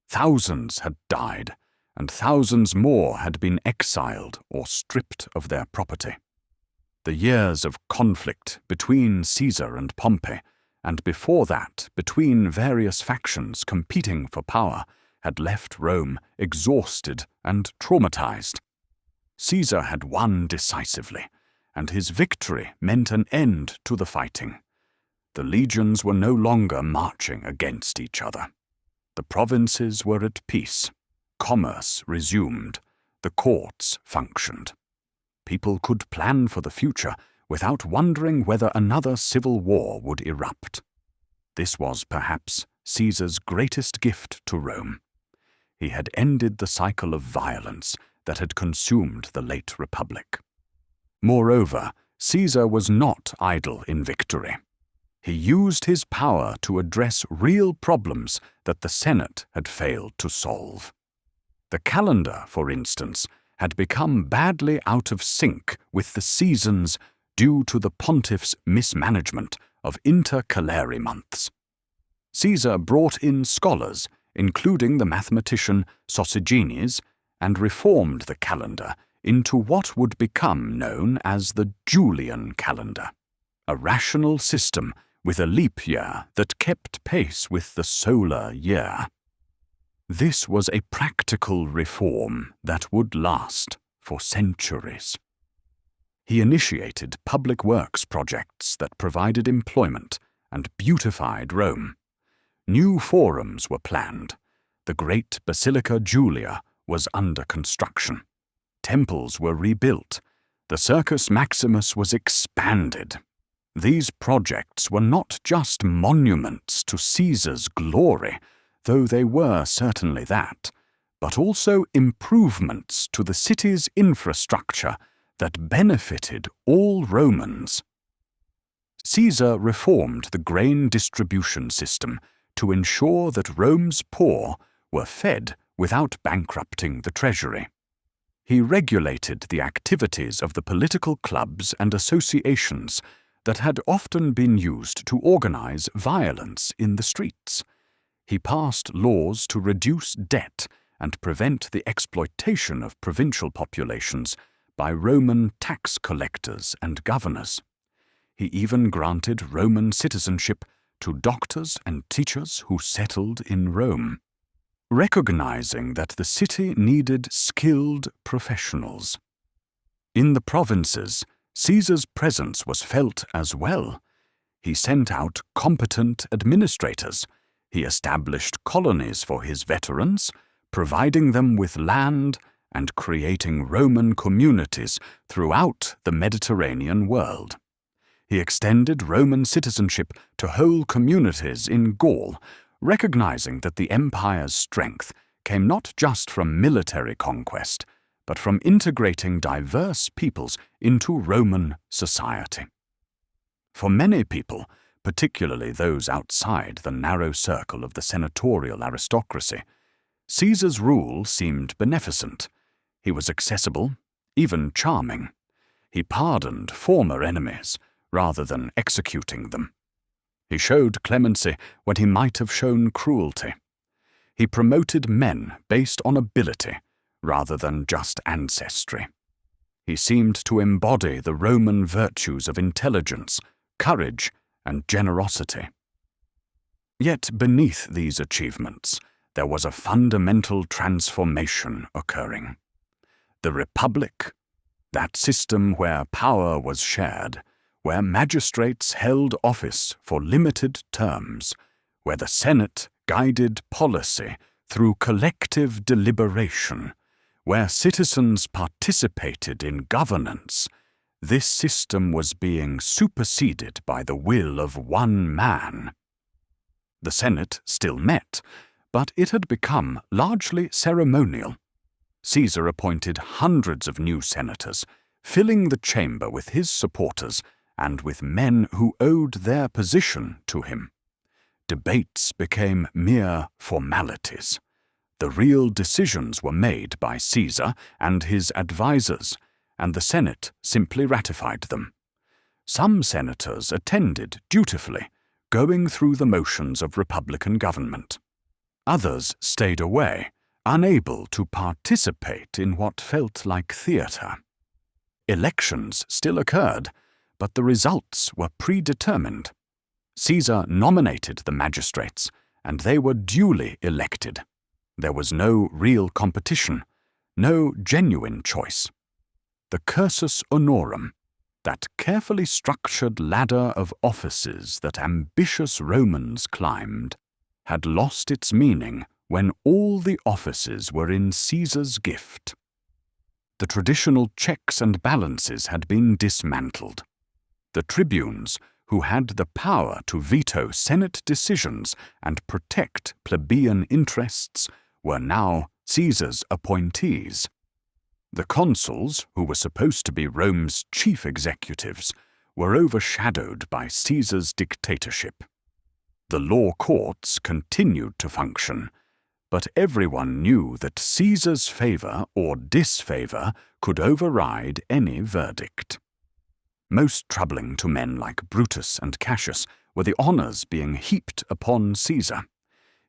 Thousands had died, and thousands more had been exiled or stripped of their property. The years of conflict between Caesar and Pompey, and before that between various factions competing for power, had left Rome exhausted and traumatized. Caesar had won decisively, and his victory meant an end to the fighting. The legions were no longer marching against each other. The provinces were at peace. Commerce resumed. The courts functioned. People could plan for the future without wondering whether another civil war would erupt. This was perhaps Caesar's greatest gift to Rome. He had ended the cycle of violence that had consumed the late Republic. Moreover, Caesar was not idle in victory. He used his power to address real problems that the Senate had failed to solve. The calendar, for instance, had become badly out of sync with the seasons due to the pontiff's mismanagement of intercalary months. Caesar brought in scholars, including the mathematician Sosigenes, and reformed the calendar into what would become known as the Julian calendar, a rational system with a leap year that kept pace with the solar year. This was a practical reform that would last for centuries. He initiated public works projects that provided employment and beautified Rome. New forums were planned. The great Basilica Julia was under construction. Temples were rebuilt. The Circus Maximus was expanded. These projects were not just monuments to Caesar's glory, though they were certainly that, but also improvements to the city's infrastructure that benefited all Romans. Caesar reformed the grain distribution system to ensure that Rome's poor were fed without bankrupting the treasury. He regulated the activities of the political clubs and associations that had often been used to organize violence in the streets. He passed laws to reduce debt and prevent the exploitation of provincial populations by Roman tax collectors and governors. He even granted Roman citizenship to doctors and teachers who settled in Rome, recognizing that the city needed skilled professionals. In the provinces, Caesar's presence was felt as well. He sent out competent administrators. He established colonies for his veterans, providing them with land and creating Roman communities throughout the Mediterranean world. He extended Roman citizenship to whole communities in Gaul, recognizing that the empire's strength came not just from military conquest, but from integrating diverse peoples into Roman society. For many people, particularly those outside the narrow circle of the senatorial aristocracy, Caesar's rule seemed beneficent. He was accessible, even charming. He pardoned former enemies rather than executing them. He showed clemency when he might have shown cruelty. He promoted men based on ability rather than just ancestry. He seemed to embody the Roman virtues of intelligence, courage, and generosity. Yet beneath these achievements, there was a fundamental transformation occurring. The Republic, that system where power was shared, where magistrates held office for limited terms, where the Senate guided policy through collective deliberation, where citizens participated in governance, this system was being superseded by the will of one man. The Senate still met, but it had become largely ceremonial. Caesar appointed hundreds of new senators, filling the chamber with his supporters and with men who owed their position to him. Debates became mere formalities. The real decisions were made by Caesar and his advisers, and the Senate simply ratified them. Some senators attended dutifully, going through the motions of republican government. Others stayed away, unable to participate in what felt like theater. Elections still occurred, but the results were predetermined. Caesar nominated the magistrates, and they were duly elected. There was no real competition, no genuine choice. The cursus honorum, that carefully structured ladder of offices that ambitious Romans climbed, had lost its meaning when all the offices were in Caesar's gift. The traditional checks and balances had been dismantled. The tribunes, who had the power to veto Senate decisions and protect plebeian interests, were now Caesar's appointees. The consuls, who were supposed to be Rome's chief executives, were overshadowed by Caesar's dictatorship. The law courts continued to function, but everyone knew that Caesar's favor or disfavor could override any verdict. Most troubling to men like Brutus and Cassius were the honors being heaped upon Caesar.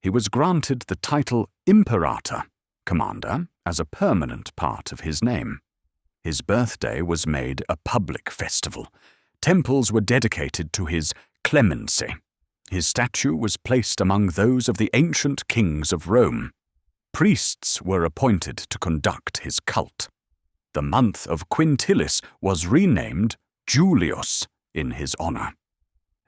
He was granted the title Imperator, commander, as a permanent part of his name. His birthday was made a public festival. Temples were dedicated to his clemency. His statue was placed among those of the ancient kings of Rome. Priests were appointed to conduct his cult. The month of Quintilis was renamed Julius in his honor.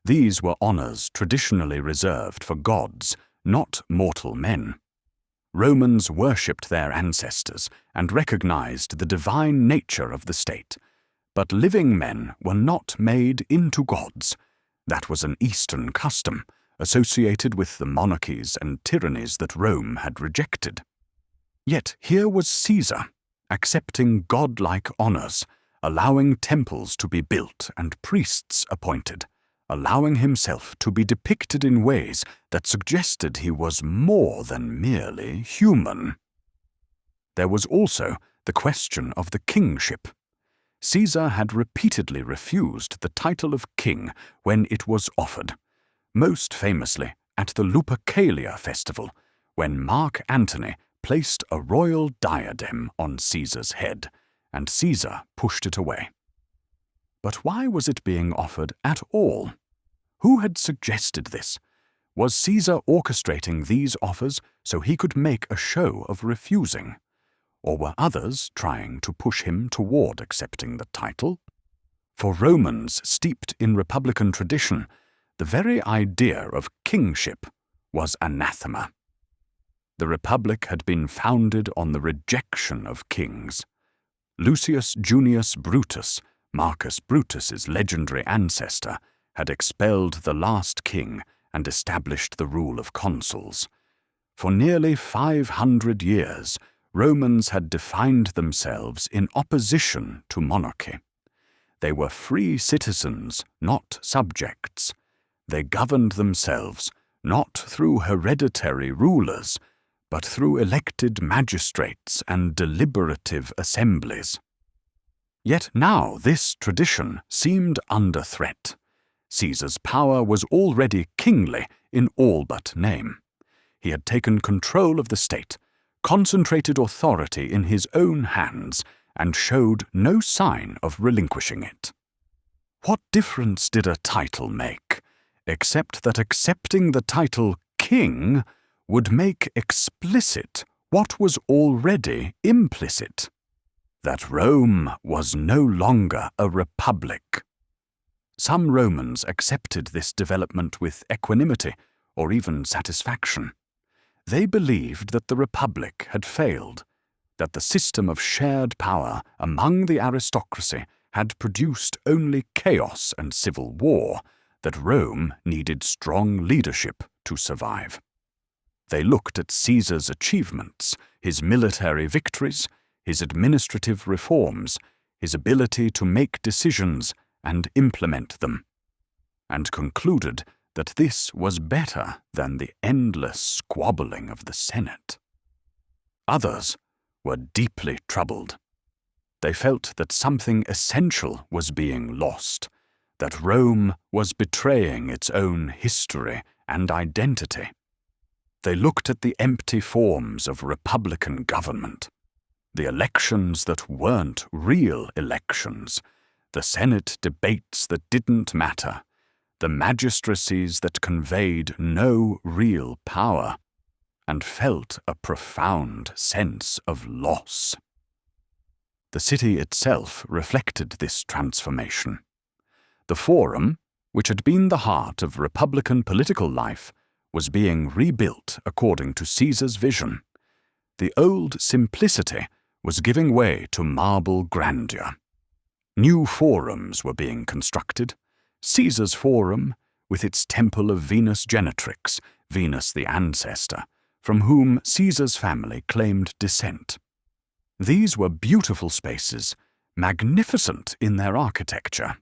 These were honors traditionally reserved for gods, not mortal men. Romans worshipped their ancestors and recognized the divine nature of the state, but living men were not made into gods. That was an Eastern custom, associated with the monarchies and tyrannies that Rome had rejected. Yet here was Caesar, accepting godlike honors, allowing temples to be built and priests appointed, allowing himself to be depicted in ways that suggested he was more than merely human. There was also the question of the kingship. Caesar had repeatedly refused the title of king when it was offered, most famously at the Lupercalia festival, when Mark Antony placed a royal diadem on Caesar's head, and Caesar pushed it away. But why was it being offered at all? Who had suggested this? Was Caesar orchestrating these offers so he could make a show of refusing? Or were others trying to push him toward accepting the title? For Romans steeped in republican tradition, the very idea of kingship was anathema. The republic had been founded on the rejection of kings. Lucius Junius Brutus, Marcus Brutus's legendary ancestor, had expelled the last king and established the rule of consuls. For nearly 500 years, Romans had defined themselves in opposition to monarchy. They were free citizens, not subjects. They governed themselves not through hereditary rulers, but through elected magistrates and deliberative assemblies. Yet now this tradition seemed under threat. Caesar's power was already kingly in all but name. He had taken control of the state, concentrated authority in his own hands, and showed no sign of relinquishing it. What difference did a title make, except that accepting the title king would make explicit what was already implicit: that Rome was no longer a republic. Some Romans accepted this development with equanimity or even satisfaction. They believed that the republic had failed, that the system of shared power among the aristocracy had produced only chaos and civil war, that Rome needed strong leadership to survive. They looked at Caesar's achievements, his military victories, his administrative reforms, his ability to make decisions and implement them, and concluded that this was better than the endless squabbling of the Senate. Others were deeply troubled. They felt that something essential was being lost, that Rome was betraying its own history and identity. They looked at the empty forms of republican government, the elections that weren't real elections, the Senate debates that didn't matter, the magistracies that conveyed no real power, and felt a profound sense of loss. The city itself reflected this transformation. The Forum, which had been the heart of republican political life, was being rebuilt according to Caesar's vision. The old simplicity was giving way to marble grandeur. New forums were being constructed. Caesar's Forum, with its temple of Venus Genetrix, Venus the ancestor, from whom Caesar's family claimed descent. These were beautiful spaces, magnificent in their architecture.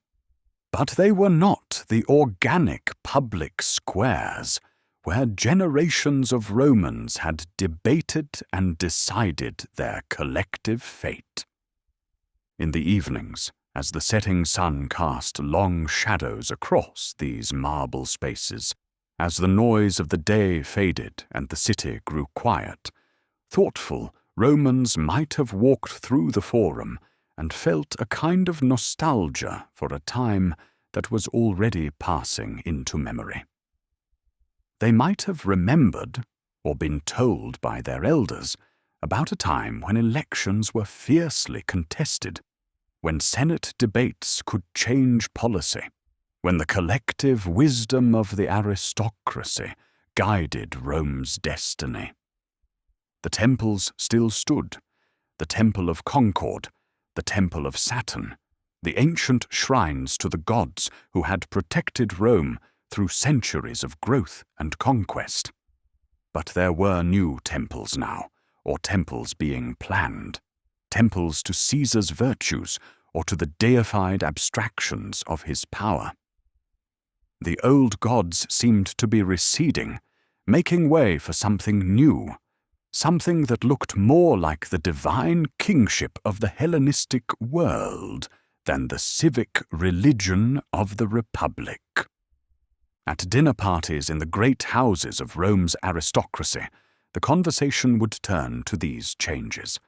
But they were not the organic public squares where generations of Romans had debated and decided their collective fate. In the evenings, as the setting sun cast long shadows across these marble spaces, as the noise of the day faded and the city grew quiet, thoughtful Romans might have walked through the Forum and felt a kind of nostalgia for a time that was already passing into memory. They might have remembered, or been told by their elders, about a time when elections were fiercely contested, when Senate debates could change policy, when the collective wisdom of the aristocracy guided Rome's destiny. The temples still stood, the Temple of Concord, the Temple of Saturn, the ancient shrines to the gods who had protected Rome through centuries of growth and conquest. But there were new temples now, or temples being planned, temples to Caesar's virtues or to the deified abstractions of his power. The old gods seemed to be receding, making way for something new, something that looked more like the divine kingship of the Hellenistic world than the civic religion of the Republic. At dinner parties in the great houses of Rome's aristocracy, the conversation would turn to these changes.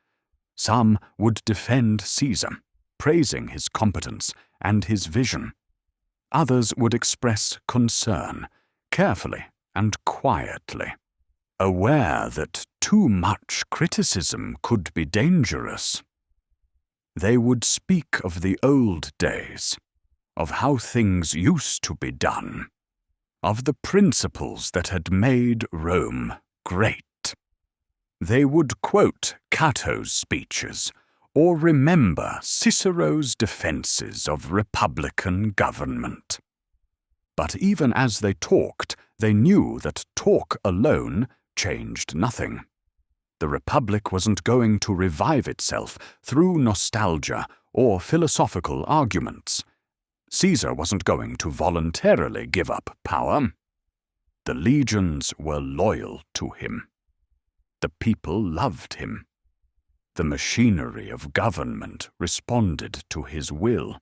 Some would defend Caesar, praising his competence and his vision. Others would express concern, carefully and quietly, aware that too much criticism could be dangerous. They would speak of the old days, of how things used to be done, of the principles that had made Rome great. They would quote Cato's speeches or remember Cicero's defenses of republican government. But even as they talked, they knew that talk alone changed nothing. The Republic wasn't going to revive itself through nostalgia or philosophical arguments. Caesar wasn't going to voluntarily give up power. The legions were loyal to him. The people loved him. The machinery of government responded to his will.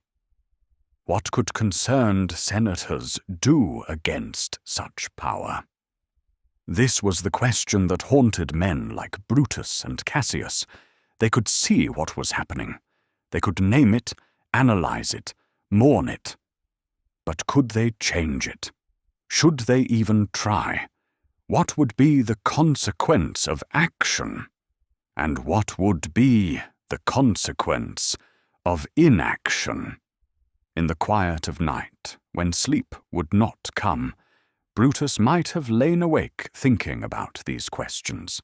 What could concerned senators do against such power? This was the question that haunted men like Brutus and Cassius. They could see what was happening. They could name it, analyze it, mourn it. But could they change it? Should they even try? What would be the consequence of action? And what would be the consequence of inaction? In the quiet of night, when sleep would not come, Brutus might have lain awake thinking about these questions.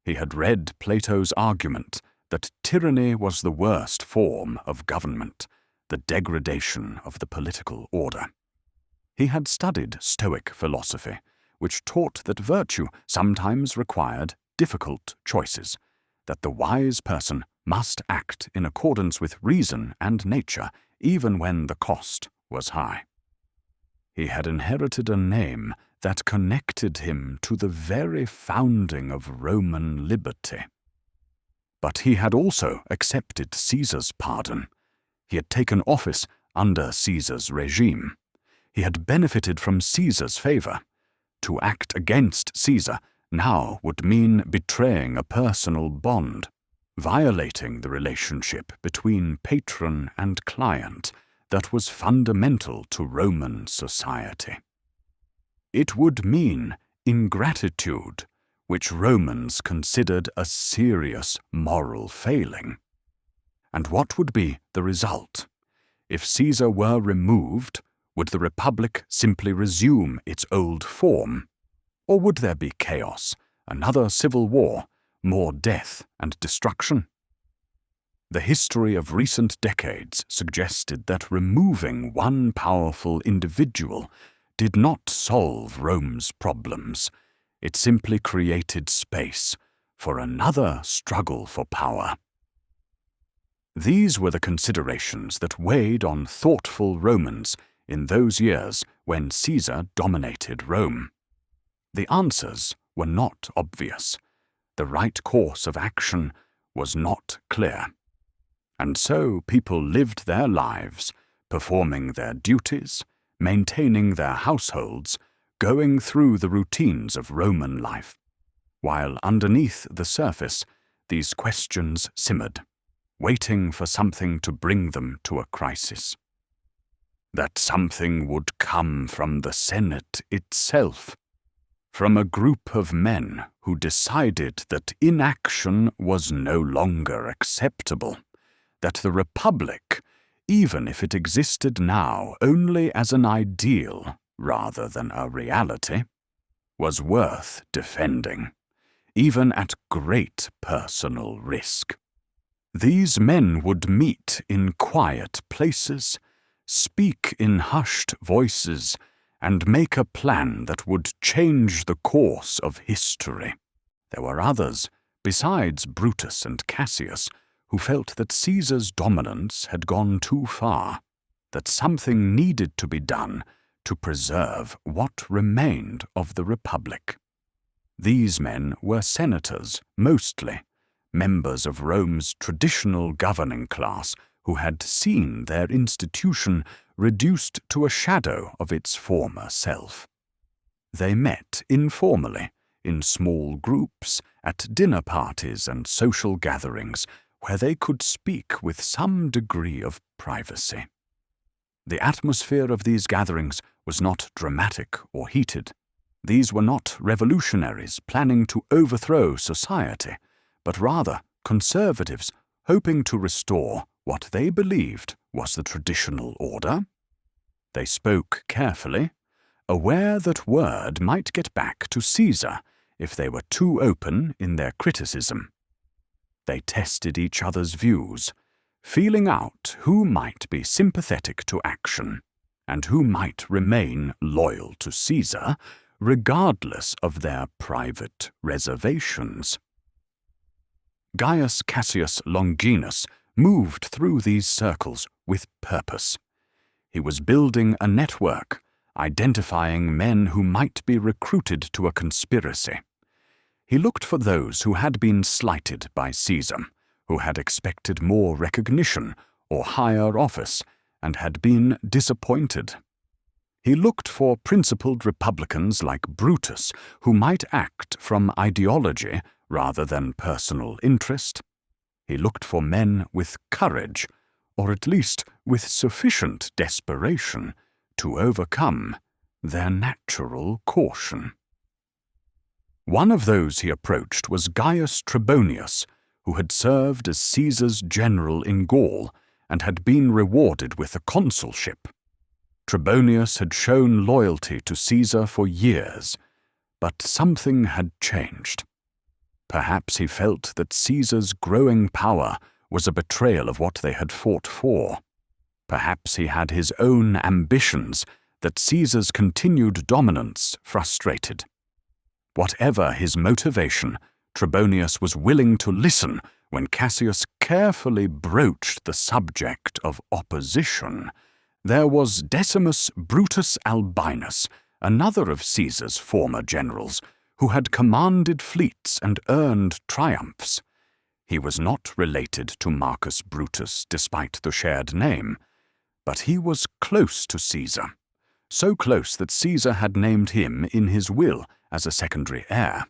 He had read Plato's argument that tyranny was the worst form of government, the degradation of the political order. He had studied Stoic philosophy, which taught that virtue sometimes required difficult choices, that the wise person must act in accordance with reason and nature, even when the cost was high. He had inherited a name that connected him to the very founding of Roman liberty. But he had also accepted Caesar's pardon. He had taken office under Caesar's regime. He had benefited from Caesar's favor. To act against Caesar now would mean betraying a personal bond, violating the relationship between patron and client that was fundamental to Roman society. It would mean ingratitude, which Romans considered a serious moral failing. And what would be the result? If Caesar were removed, would the Republic simply resume its old form? Or would there be chaos, another civil war, more death and destruction? The history of recent decades suggested that removing one powerful individual did not solve Rome's problems. It simply created space for another struggle for power. These were the considerations that weighed on thoughtful Romans in those years when Caesar dominated Rome. The answers were not obvious. The right course of action was not clear. And so people lived their lives, performing their duties, maintaining their households, going through the routines of Roman life, while underneath the surface these questions simmered, waiting for something to bring them to a crisis. that something would come from the Senate itself, from a group of men who decided that inaction was no longer acceptable, that the Republic, even if it existed now only as an ideal rather than a reality, was worth defending, even at great personal risk. These men would meet in quiet places, speak in hushed voices, and make a plan that would change the course of history. There were others, besides Brutus and Cassius, who felt that Caesar's dominance had gone too far, that something needed to be done to preserve what remained of the Republic. These men were senators, mostly, members of Rome's traditional governing class who had seen their institution reduced to a shadow of its former self. They met informally, in small groups, at dinner parties and social gatherings, where they could speak with some degree of privacy. The atmosphere of these gatherings was not dramatic or heated. These were not revolutionaries planning to overthrow society, but rather conservatives hoping to restore what they believed was the traditional order. They spoke carefully, aware that word might get back to Caesar if they were too open in their criticism. They tested each other's views, feeling out who might be sympathetic to action and who might remain loyal to Caesar, regardless of their private reservations. Gaius Cassius Longinus moved through these circles with purpose. He was building a network, identifying men who might be recruited to a conspiracy. He looked for those who had been slighted by Caesar, who had expected more recognition or higher office, and had been disappointed. He looked for principled republicans like Brutus, who might act from ideology rather than personal interest. He looked for men with courage, or at least with sufficient desperation, to overcome their natural caution. One of those he approached was Gaius Trebonius, who had served as Caesar's general in Gaul and had been rewarded with a consulship. Trebonius had shown loyalty to Caesar for years, but something had changed. Perhaps he felt that Caesar's growing power was a betrayal of what they had fought for. Perhaps he had his own ambitions that Caesar's continued dominance frustrated. Whatever his motivation, Trebonius was willing to listen when Cassius carefully broached the subject of opposition. There was Decimus Brutus Albinus, another of Caesar's former generals, who had commanded fleets and earned triumphs. He was not related to Marcus Brutus despite the shared name, but he was close to Caesar, so close that Caesar had named him in his will as a secondary heir.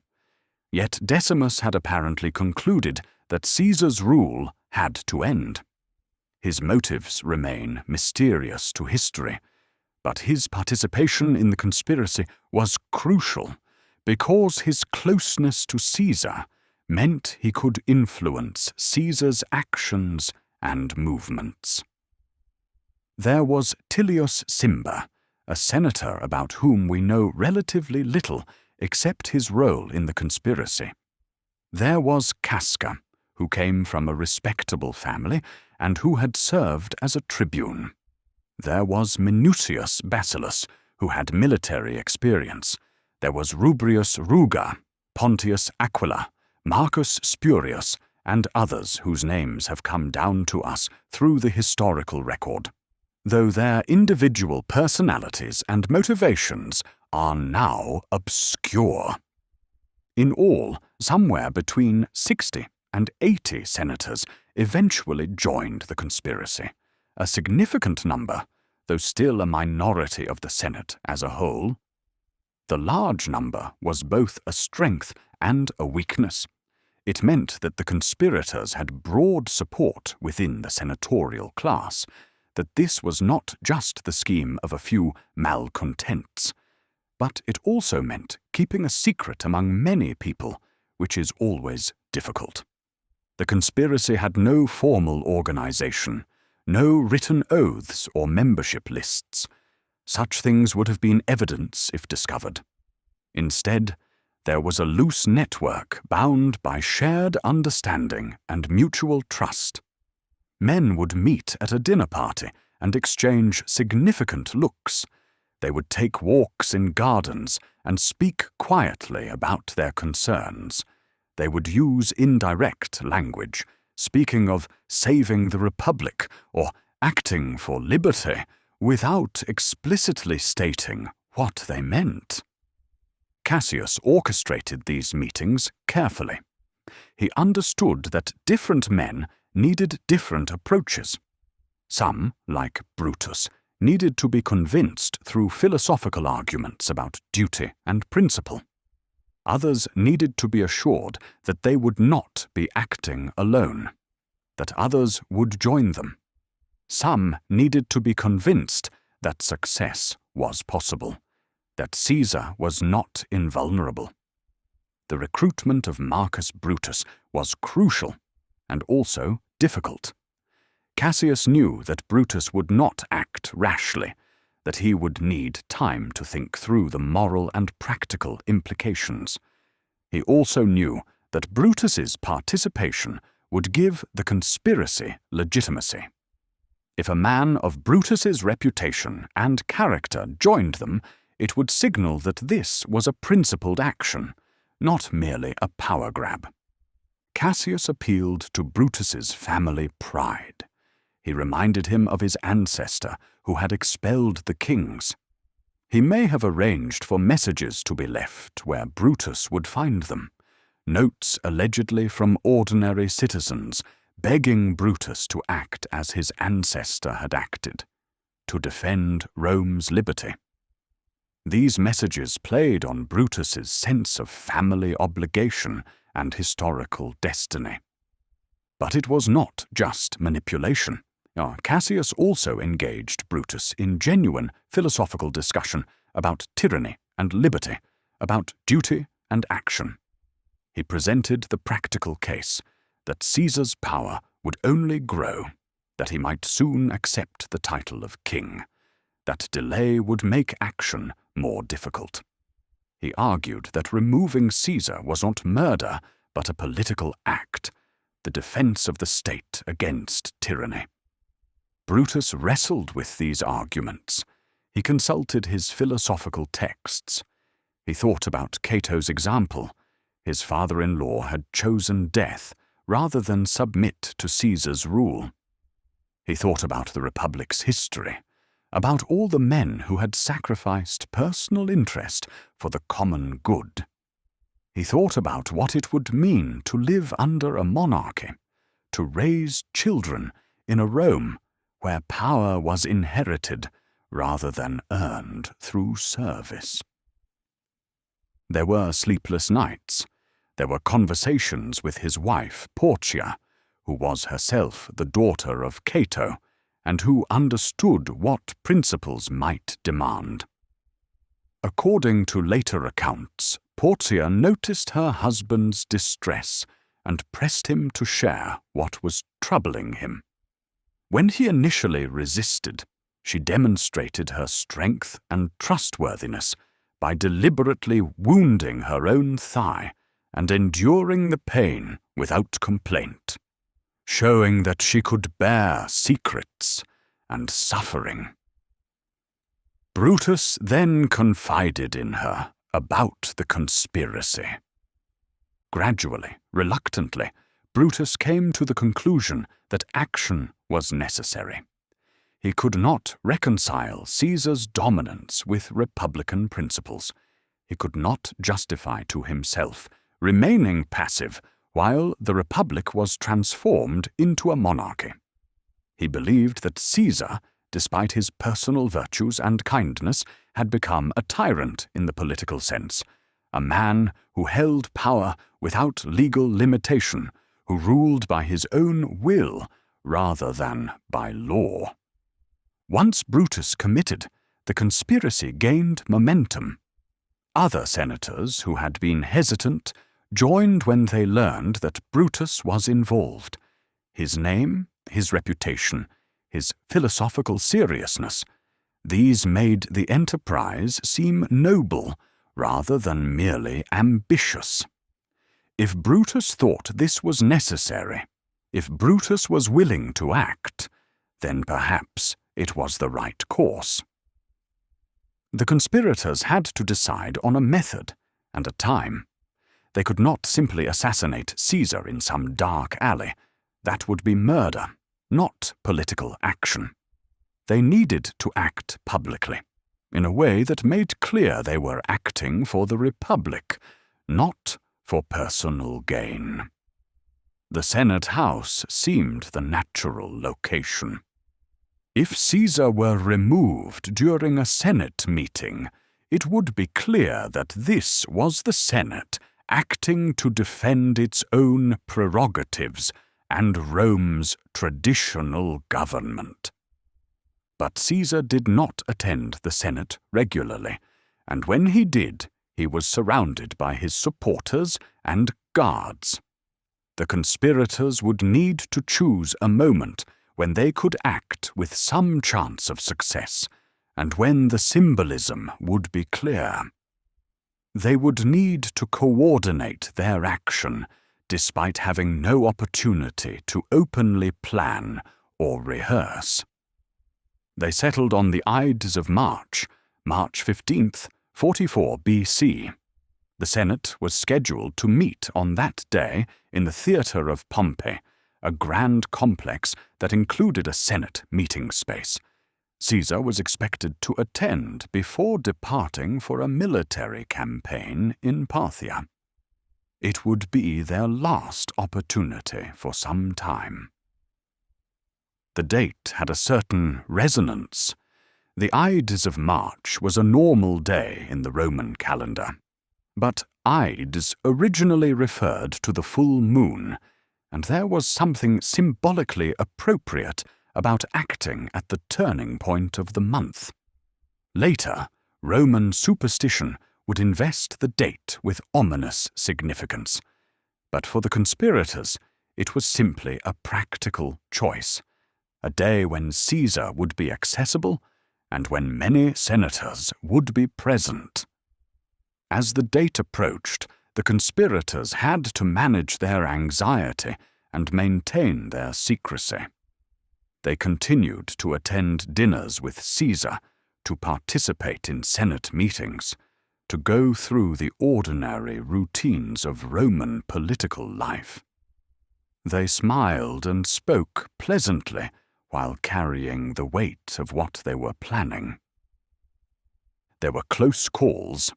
Yet Decimus had apparently concluded that Caesar's rule had to end. His motives remain mysterious to history, but his participation in the conspiracy was crucial because his closeness to Caesar meant he could influence Caesar's actions and movements. There was Tullius Cimber, a senator about whom we know relatively little except his role in the conspiracy. There was Casca, who came from a respectable family and who had served as a tribune. There was Minucius Bacillus, who had military experience. There was Rubrius Ruga, Pontius Aquila, Marcus Spurius, and others whose names have come down to us through the historical record, though their individual personalities and motivations are now obscure. In all, somewhere between 60 and 80 senators eventually joined the conspiracy, a significant number, though still a minority of the Senate as a whole. The large number was both a strength and a weakness. It meant that the conspirators had broad support within the senatorial class, that this was not just the scheme of a few malcontents, but it also meant keeping a secret among many people, which is always difficult. The conspiracy had no formal organization, no written oaths or membership lists. Such things would have been evidence if discovered. Instead, there was a loose network bound by shared understanding and mutual trust. Men would meet at a dinner party and exchange significant looks. They would take walks in gardens and speak quietly about their concerns. They would use indirect language, speaking of saving the Republic or acting for liberty, without explicitly stating what they meant. Cassius orchestrated these meetings carefully. He understood that different men needed different approaches. Some, like Brutus, needed to be convinced through philosophical arguments about duty and principle. Others needed to be assured that they would not be acting alone, that others would join them. Some needed to be convinced that success was possible, that Caesar was not invulnerable. The recruitment of Marcus Brutus was crucial and also difficult. Cassius knew that Brutus would not act rashly, that he would need time to think through the moral and practical implications. He also knew that Brutus's participation would give the conspiracy legitimacy. If a man of Brutus's reputation and character joined them, it would signal that this was a principled action, not merely a power grab. Cassius appealed to Brutus's family pride. He reminded him of his ancestor who had expelled the kings. He may have arranged for messages to be left where Brutus would find them, notes allegedly from ordinary citizens begging Brutus to act as his ancestor had acted, to defend Rome's liberty. These messages played on Brutus's sense of family obligation and historical destiny. But it was not just manipulation. Cassius also engaged Brutus in genuine philosophical discussion about tyranny and liberty, about duty and action. He presented the practical case that Caesar's power would only grow, that he might soon accept the title of king, that delay would make action more difficult. He argued that removing Caesar was not murder, but a political act, the defense of the state against tyranny. Brutus wrestled with these arguments. He consulted his philosophical texts. He thought about Cato's example. His father-in-law had chosen death rather than submit to Caesar's rule. He thought about the Republic's history, about all the men who had sacrificed personal interest for the common good. He thought about what it would mean to live under a monarchy, to raise children in a Rome where power was inherited rather than earned through service. There were sleepless nights. There were conversations with his wife, Portia, who was herself the daughter of Cato, and who understood what principles might demand. According to later accounts, Portia noticed her husband's distress and pressed him to share what was troubling him. When he initially resisted, she demonstrated her strength and trustworthiness by deliberately wounding her own thigh and enduring the pain without complaint, showing that she could bear secrets and suffering. Brutus then confided in her about the conspiracy. Gradually, reluctantly, Brutus came to the conclusion that action was necessary. He could not reconcile Caesar's dominance with republican principles. He could not justify to himself remaining passive while the Republic was transformed into a monarchy. He believed that Caesar, despite his personal virtues and kindness, had become a tyrant in the political sense, a man who held power without legal limitation, who ruled by his own will rather than by law. Once Brutus committed, the conspiracy gained momentum. Other senators who had been hesitant joined when they learned that Brutus was involved. His name, his reputation, his philosophical seriousness, these made the enterprise seem noble rather than merely ambitious. If Brutus thought this was necessary, if Brutus was willing to act, then perhaps it was the right course. The conspirators had to decide on a method and a time. They could not simply assassinate Caesar in some dark alley. That would be murder, not political action. They needed to act publicly, in a way that made clear they were acting for the Republic, not for personal gain. The Senate House seemed the natural location. If Caesar were removed during a Senate meeting, it would be clear that this was the Senate acting to defend its own prerogatives and Rome's traditional government. But Caesar did not attend the Senate regularly, and when he did, he was surrounded by his supporters and guards. The conspirators would need to choose a moment when they could act with some chance of success, and when the symbolism would be clear. They would need to coordinate their action, despite having no opportunity to openly plan or rehearse. They settled on the Ides of March, March 15th, 44 BC. The Senate was scheduled to meet on that day in the Theatre of Pompey, a grand complex that included a Senate meeting space. Caesar was expected to attend before departing for a military campaign in Parthia. It would be their last opportunity for some time. The date had a certain resonance. The Ides of March was a normal day in the Roman calendar. But Ides originally referred to the full moon, and there was something symbolically appropriate about acting at the turning point of the month. Later, Roman superstition would invest the date with ominous significance. But for the conspirators, it was simply a practical choice, a day when Caesar would be accessible and when many senators would be present. As the date approached, the conspirators had to manage their anxiety and maintain their secrecy. They continued to attend dinners with Caesar, to participate in Senate meetings, to go through the ordinary routines of Roman political life. They smiled and spoke pleasantly while carrying the weight of what they were planning. There were close calls.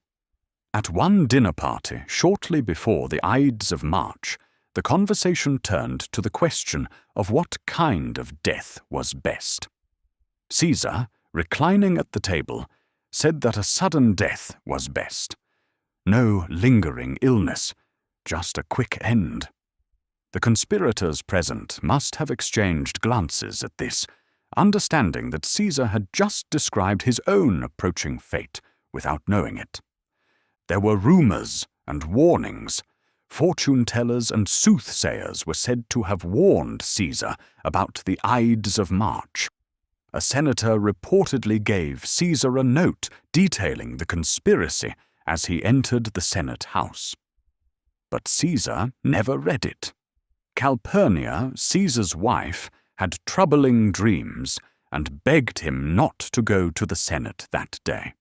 At one dinner party shortly before the Ides of March, the conversation turned to the question of what kind of death was best. Caesar, reclining at the table, said that a sudden death was best. No lingering illness, just a quick end. The conspirators present must have exchanged glances at this, understanding that Caesar had just described his own approaching fate without knowing it. There were rumors and warnings. Fortune-tellers and soothsayers were said to have warned Caesar about the Ides of March. A senator reportedly gave Caesar a note detailing the conspiracy as he entered the Senate house. But Caesar never read it. Calpurnia, Caesar's wife, had troubling dreams and begged him not to go to the Senate that day.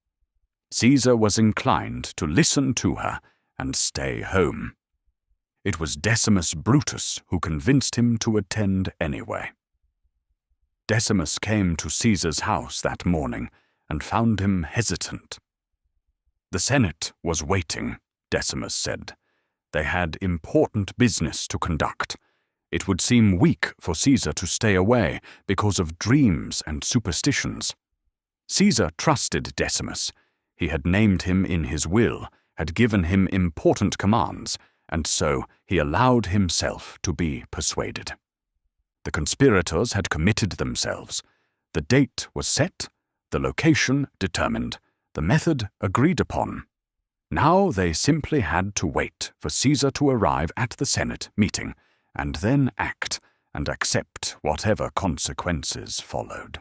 Caesar was inclined to listen to her and stay home. It was Decimus Brutus who convinced him to attend anyway. Decimus came to Caesar's house that morning and found him hesitant. The Senate was waiting, Decimus said. They had important business to conduct. It would seem weak for Caesar to stay away because of dreams and superstitions. Caesar trusted Decimus. He had named him in his will, had given him important commands, and so he allowed himself to be persuaded. The conspirators had committed themselves. The date was set, the location determined, the method agreed upon. Now they simply had to wait for Caesar to arrive at the Senate meeting, and then act and accept whatever consequences followed.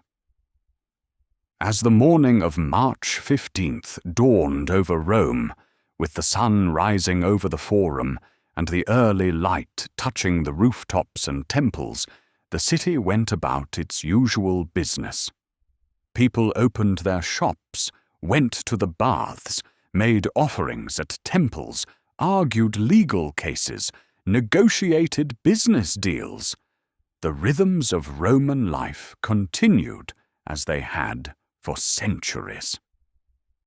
As the morning of March 15th dawned over Rome, with the sun rising over the Forum and the early light touching the rooftops and temples, the city went about its usual business. People opened their shops, went to the baths, made offerings at temples, argued legal cases, negotiated business deals. The rhythms of Roman life continued as they had for centuries.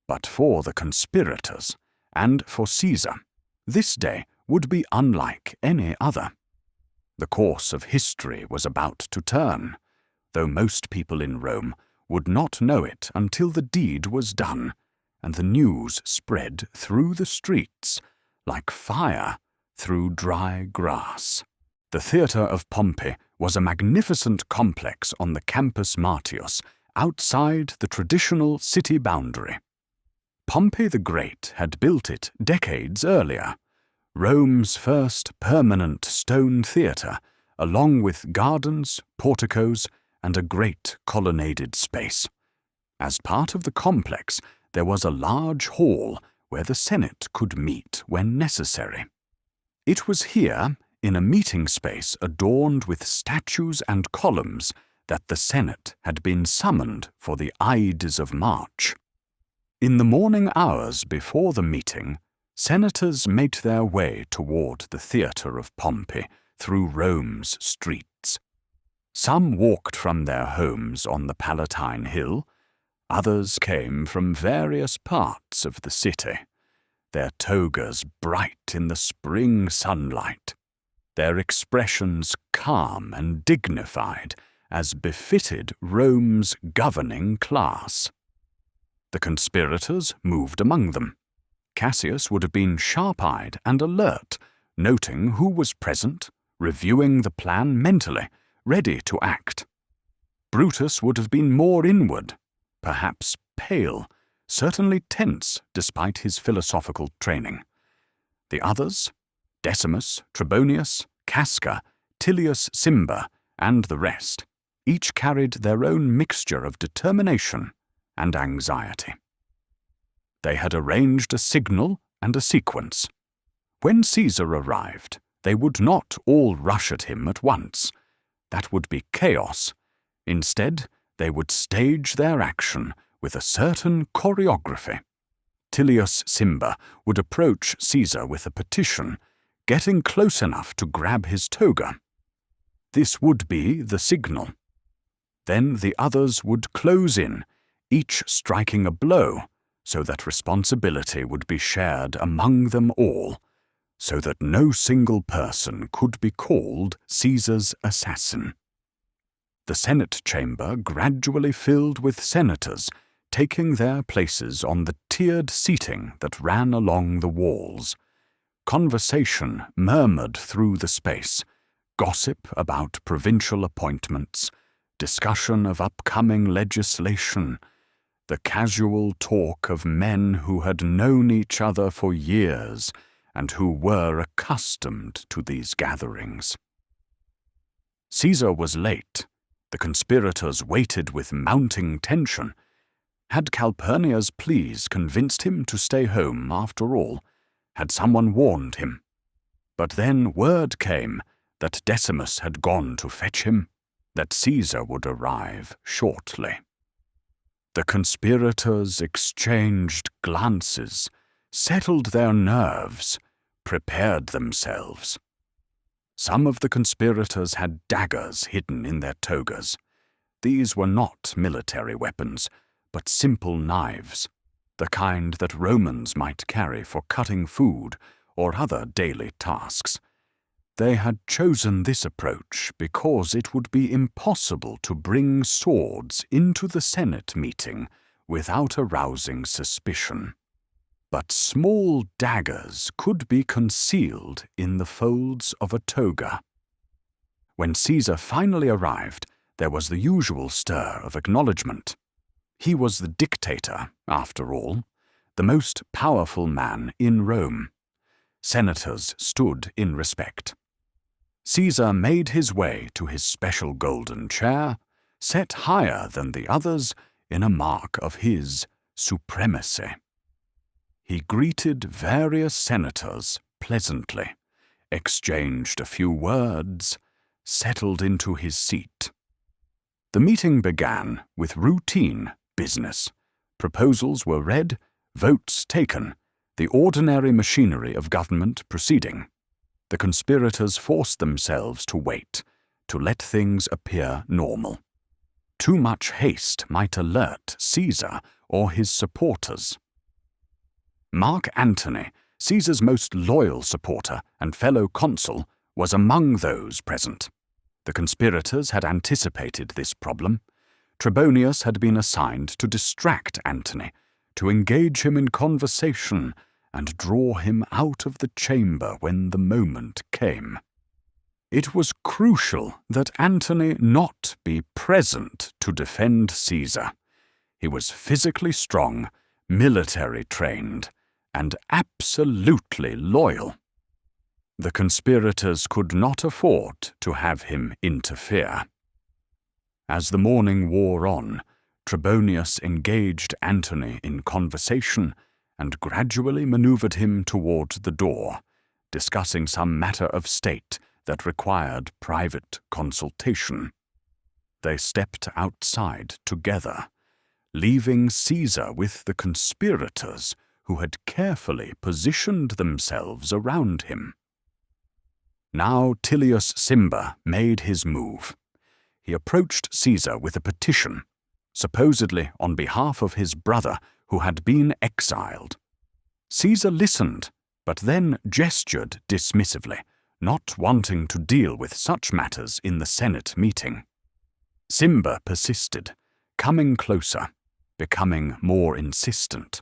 But for the conspirators, and for Caesar, this day would be unlike any other. The course of history was about to turn, though most people in Rome would not know it until the deed was done, and the news spread through the streets like fire through dry grass. The theatre of Pompey was a magnificent complex on the Campus Martius, outside the traditional city boundary. Pompey the Great had built it decades earlier, Rome's first permanent stone theatre, along with gardens, porticos, and a great colonnaded space. As part of the complex, there was a large hall where the Senate could meet when necessary. It was here, in a meeting space adorned with statues and columns, that the Senate had been summoned for the Ides of March. In the morning hours before the meeting, senators made their way toward the theatre of Pompey through Rome's streets. Some walked from their homes on the Palatine Hill, others came from various parts of the city, their togas bright in the spring sunlight, their expressions calm and dignified as befitted Rome's governing class. The conspirators moved among them. Cassius would have been sharp-eyed and alert, noting who was present, reviewing the plan mentally, ready to act. Brutus would have been more inward, perhaps pale, certainly tense despite his philosophical training. The others, Decimus, Trebonius, Casca, Tullius Cimber, and the rest, each carried their own mixture of determination and anxiety. They had arranged a signal and a sequence. When Caesar arrived, they would not all rush at him at once. That would be chaos. Instead, they would stage their action with a certain choreography. Tullius Cimber would approach Caesar with a petition, getting close enough to grab his toga. This would be the signal. Then the others would close in, each striking a blow, so that responsibility would be shared among them all, so that no single person could be called Caesar's assassin. The Senate chamber gradually filled with senators, taking their places on the tiered seating that ran along the walls. Conversation murmured through the space, gossip about provincial appointments, discussion of upcoming legislation, the casual talk of men who had known each other for years and who were accustomed to these gatherings. Caesar was late. The conspirators waited with mounting tension. Had Calpurnia's pleas convinced him to stay home after all? Had someone warned him? But then word came that Decimus had gone to fetch him, that Caesar would arrive shortly. The conspirators exchanged glances, settled their nerves, prepared themselves. Some of the conspirators had daggers hidden in their togas. These were not military weapons, but simple knives, the kind that Romans might carry for cutting food or other daily tasks. They had chosen this approach because it would be impossible to bring swords into the Senate meeting without arousing suspicion. But small daggers could be concealed in the folds of a toga. When Caesar finally arrived, there was the usual stir of acknowledgement. He was the dictator, after all, the most powerful man in Rome. Senators stood in respect. Caesar made his way to his special golden chair, set higher than the others in a mark of his supremacy. He greeted various senators pleasantly, exchanged a few words, settled into his seat. The meeting began with routine business. Proposals were read, votes taken, the ordinary machinery of government proceeding. The conspirators forced themselves to wait, to let things appear normal. Too much haste might alert Caesar or his supporters. Mark Antony, Caesar's most loyal supporter and fellow consul, was among those present. The conspirators had anticipated this problem. Trebonius had been assigned to distract Antony, to engage him in conversation and draw him out of the chamber when the moment came. It was crucial that Antony not be present to defend Caesar. He was physically strong, military trained, and absolutely loyal. The conspirators could not afford to have him interfere. As the morning wore on, Trebonius engaged Antony in conversation and gradually maneuvered him toward the door, discussing some matter of state that required private consultation. They stepped outside together, leaving Caesar with the conspirators who had carefully positioned themselves around him. Now Tullius Cimber made his move. He approached Caesar with a petition, supposedly on behalf of his brother who had been exiled. Caesar listened, but then gestured dismissively, not wanting to deal with such matters in the Senate meeting. Cimber persisted, coming closer, becoming more insistent.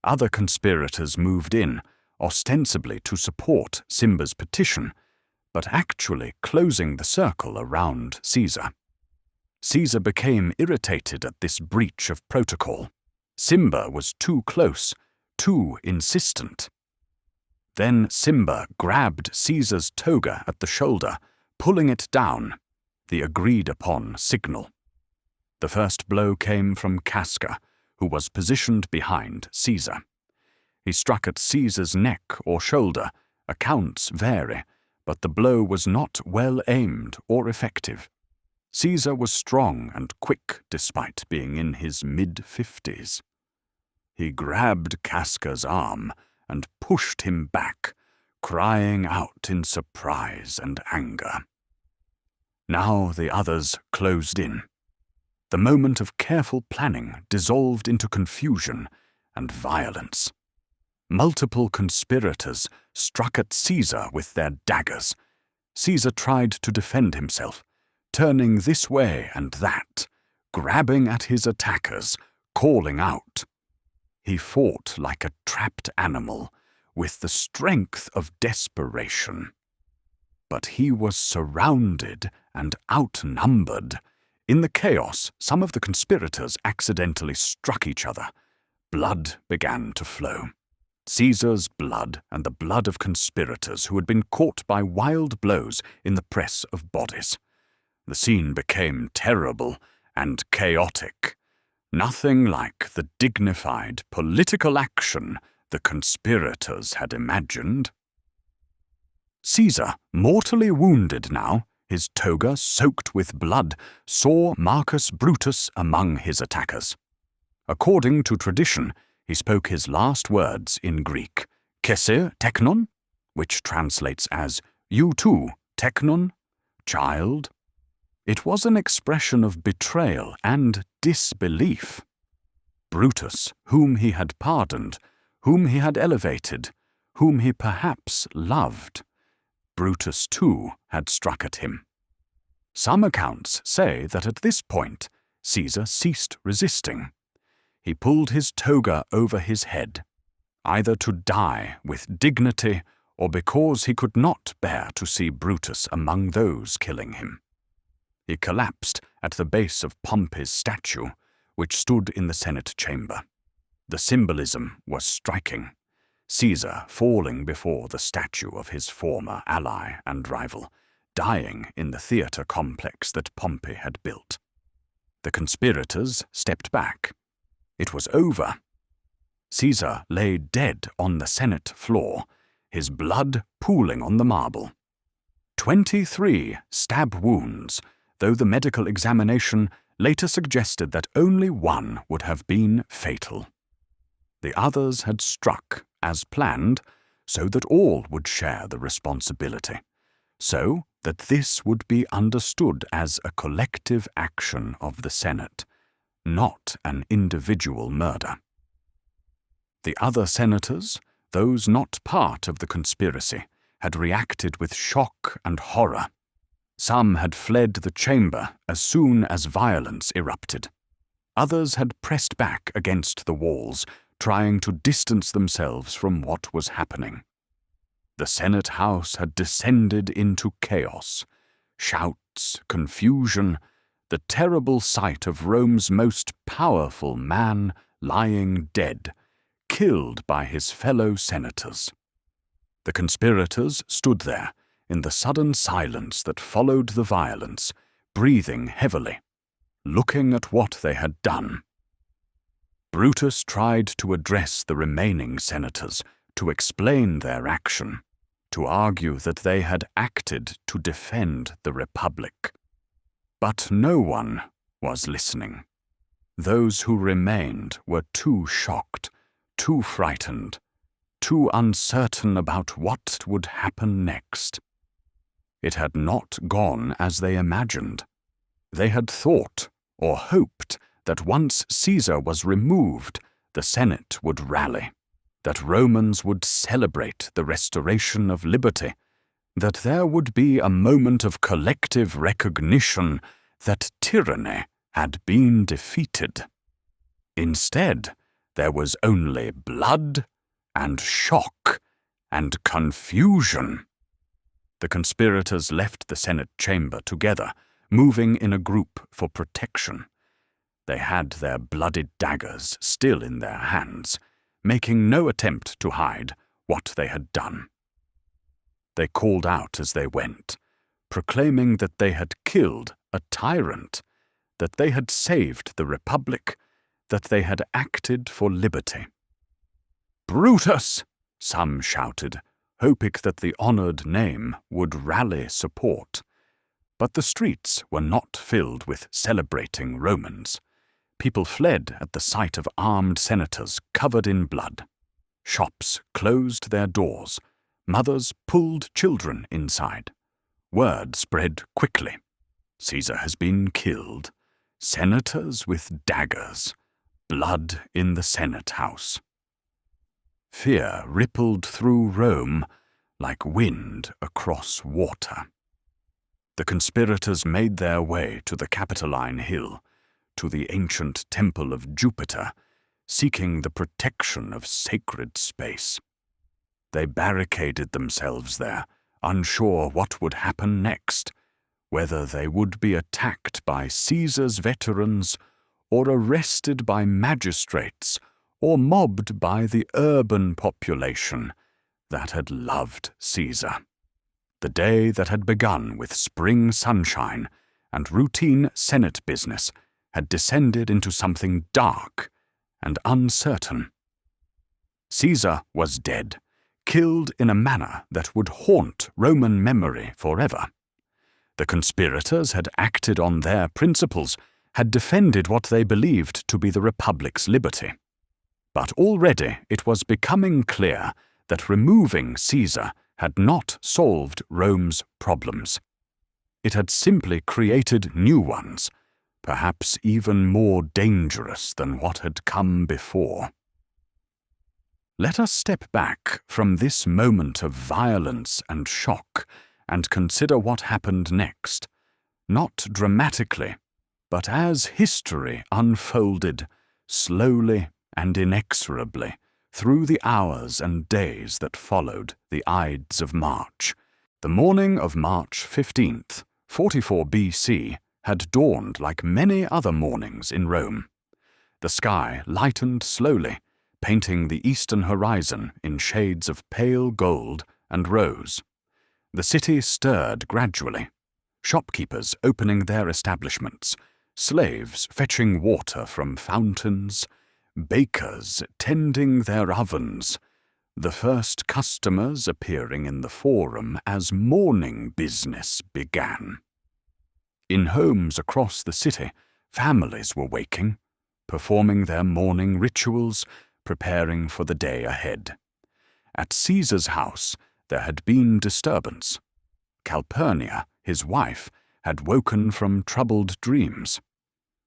Other conspirators moved in, ostensibly to support Cimber's petition, but actually closing the circle around Caesar. Caesar became irritated at this breach of protocol. Cimber was too close, too insistent. Then Cimber grabbed Caesar's toga at the shoulder, pulling it down, the agreed-upon signal. The first blow came from Casca, who was positioned behind Caesar. He struck at Caesar's neck or shoulder. Accounts vary, but the blow was not well aimed or effective. Caesar was strong and quick despite being in his mid-50s. He grabbed Casca's arm and pushed him back, crying out in surprise and anger. Now the others closed in. The moment of careful planning dissolved into confusion and violence. Multiple conspirators struck at Caesar with their daggers. Caesar tried to defend himself, turning this way and that, grabbing at his attackers, calling out. He fought like a trapped animal, with the strength of desperation. But he was surrounded and outnumbered. In the chaos, some of the conspirators accidentally struck each other. Blood began to flow. Caesar's blood and the blood of conspirators who had been caught by wild blows in the press of bodies. The scene became terrible and chaotic. Nothing like the dignified political action the conspirators had imagined. Caesar, mortally wounded now, his toga soaked with blood, saw Marcus Brutus among his attackers. According to tradition, he spoke his last words in Greek, "Kese teknon," which translates as, "You too, teknon, child." It was an expression of betrayal and disbelief. Brutus, whom he had pardoned, whom he had elevated, whom he perhaps loved, Brutus too had struck at him. Some accounts say that at this point Caesar ceased resisting. He pulled his toga over his head, either to die with dignity or because he could not bear to see Brutus among those killing him. He collapsed at the base of Pompey's statue, which stood in the Senate chamber. The symbolism was striking. Caesar falling before the statue of his former ally and rival, dying in the theatre complex that Pompey had built. The conspirators stepped back. It was over. Caesar lay dead on the Senate floor, his blood pooling on the marble. 23 stab wounds, though the medical examination later suggested that only one would have been fatal. The others had struck as planned, so that all would share the responsibility, so that this would be understood as a collective action of the Senate, not an individual murder. The other senators, those not part of the conspiracy, had reacted with shock and horror. Some had fled the chamber as soon as violence erupted. Others had pressed back against the walls, trying to distance themselves from what was happening. The Senate House had descended into chaos. Shouts, confusion, the terrible sight of Rome's most powerful man lying dead, killed by his fellow senators. The conspirators stood there, in the sudden silence that followed the violence, breathing heavily, looking at what they had done. Brutus tried to address the remaining senators, to explain their action, to argue that they had acted to defend the Republic. But no one was listening. Those who remained were too shocked, too frightened, too uncertain about what would happen next. It had not gone as they imagined. They had thought, or hoped, that once Caesar was removed, the Senate would rally, that Romans would celebrate the restoration of liberty, that there would be a moment of collective recognition that tyranny had been defeated. Instead, there was only blood and shock and confusion. The conspirators left the Senate chamber together, moving in a group for protection. They had their blooded daggers still in their hands, making no attempt to hide what they had done. They called out as they went, proclaiming that they had killed a tyrant, that they had saved the Republic, that they had acted for liberty. "Brutus!" some shouted, hoping that the honored name would rally support. But the streets were not filled with celebrating Romans. People fled at the sight of armed senators covered in blood. Shops closed their doors. Mothers pulled children inside. Word spread quickly. Caesar has been killed. Senators with daggers. Blood in the Senate House. Fear rippled through Rome like wind across water. The conspirators made their way to the Capitoline Hill, to the ancient temple of Jupiter, seeking the protection of sacred space. They barricaded themselves there, unsure what would happen next, whether they would be attacked by Caesar's veterans or arrested by magistrates or mobbed by the urban population that had loved Caesar. The day that had begun with spring sunshine and routine Senate business had descended into something dark and uncertain. Caesar was dead, killed in a manner that would haunt Roman memory forever. The conspirators had acted on their principles, had defended what they believed to be the Republic's liberty. But already it was becoming clear that removing Caesar had not solved Rome's problems. It had simply created new ones, perhaps even more dangerous than what had come before. Let us step back from this moment of violence and shock and consider what happened next, not dramatically, but as history unfolded, slowly and inexorably, through the hours and days that followed the Ides of March. The morning of March 15th, 44 BC, had dawned like many other mornings in Rome. The sky lightened slowly, painting the eastern horizon in shades of pale gold and rose. The city stirred gradually, shopkeepers opening their establishments, slaves fetching water from fountains, bakers tending their ovens, the first customers appearing in the forum as morning business began. In homes across the city, families were waking, performing their morning rituals, preparing for the day ahead. At Caesar's house there had been disturbance. Calpurnia, his wife, had woken from troubled dreams.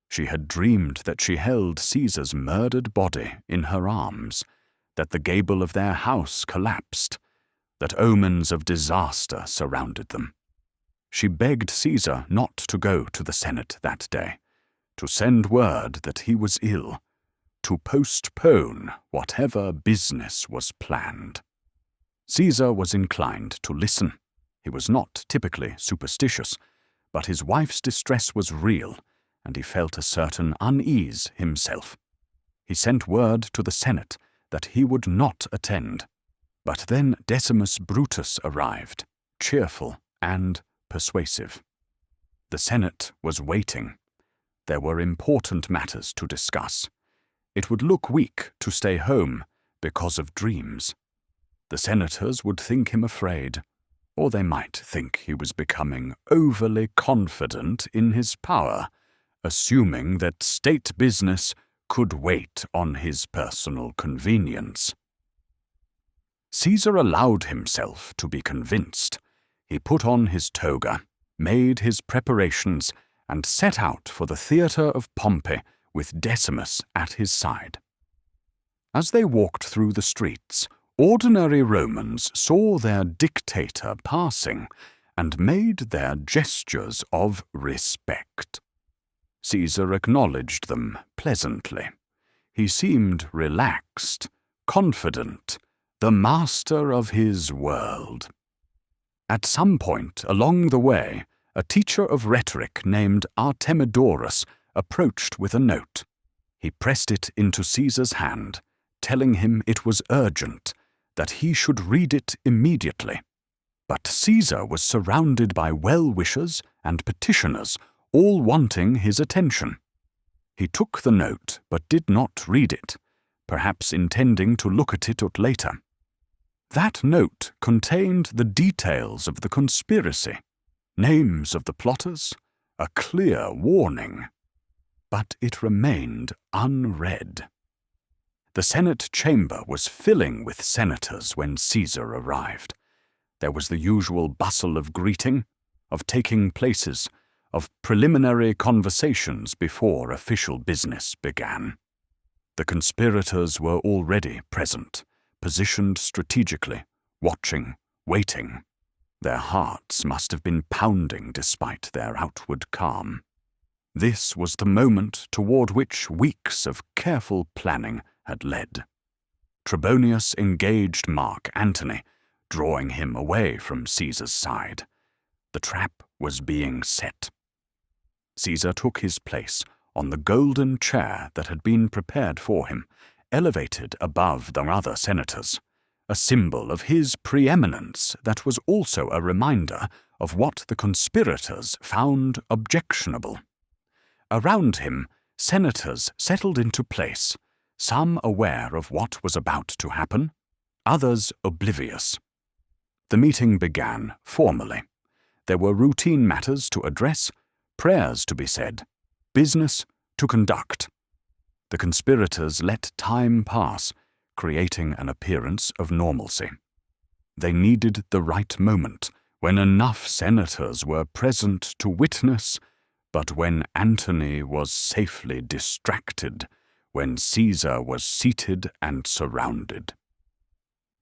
She had dreamed that she held Caesar's murdered body in her arms, that the gable of their house collapsed, that omens of disaster surrounded them. She begged Caesar not to go to the Senate that day, to send word that he was ill, to postpone whatever business was planned. Caesar was inclined to listen. He was not typically superstitious, but his wife's distress was real, and he felt a certain unease himself. He sent word to the Senate that he would not attend. But then Decimus Brutus arrived, cheerful and persuasive. The Senate was waiting. There were important matters to discuss. It would look weak to stay home because of dreams. The senators would think him afraid, or they might think he was becoming overly confident in his power, assuming that state business could wait on his personal convenience. Caesar allowed himself to be convinced. He put on his toga, made his preparations, and set out for the theatre of Pompey with Decimus at his side. As they walked through the streets, ordinary Romans saw their dictator passing and made their gestures of respect. Caesar acknowledged them pleasantly. He seemed relaxed, confident, the master of his world. At some point along the way, a teacher of rhetoric named Artemidorus approached with a note. He pressed it into Caesar's hand, telling him it was urgent, that he should read it immediately. But Caesar was surrounded by well-wishers and petitioners, all wanting his attention. He took the note but did not read it, perhaps intending to look at it later. That note contained the details of the conspiracy, names of the plotters, a clear warning. But it remained unread. The Senate chamber was filling with senators when Caesar arrived. There was the usual bustle of greeting, of taking places, of preliminary conversations before official business began. The conspirators were already present, positioned strategically, watching, waiting. Their hearts must have been pounding despite their outward calm. This was the moment toward which weeks of careful planning had led. Trebonius engaged Mark Antony, drawing him away from Caesar's side. The trap was being set. Caesar took his place on the golden chair that had been prepared for him, elevated above the other senators, a symbol of his preeminence that was also a reminder of what the conspirators found objectionable. Around him, senators settled into place, some aware of what was about to happen, others oblivious. The meeting began formally. There were routine matters to address, prayers to be said, business to conduct. The conspirators let time pass, creating an appearance of normalcy. They needed the right moment, when enough senators were present to witness, but when Antony was safely distracted, when Caesar was seated and surrounded.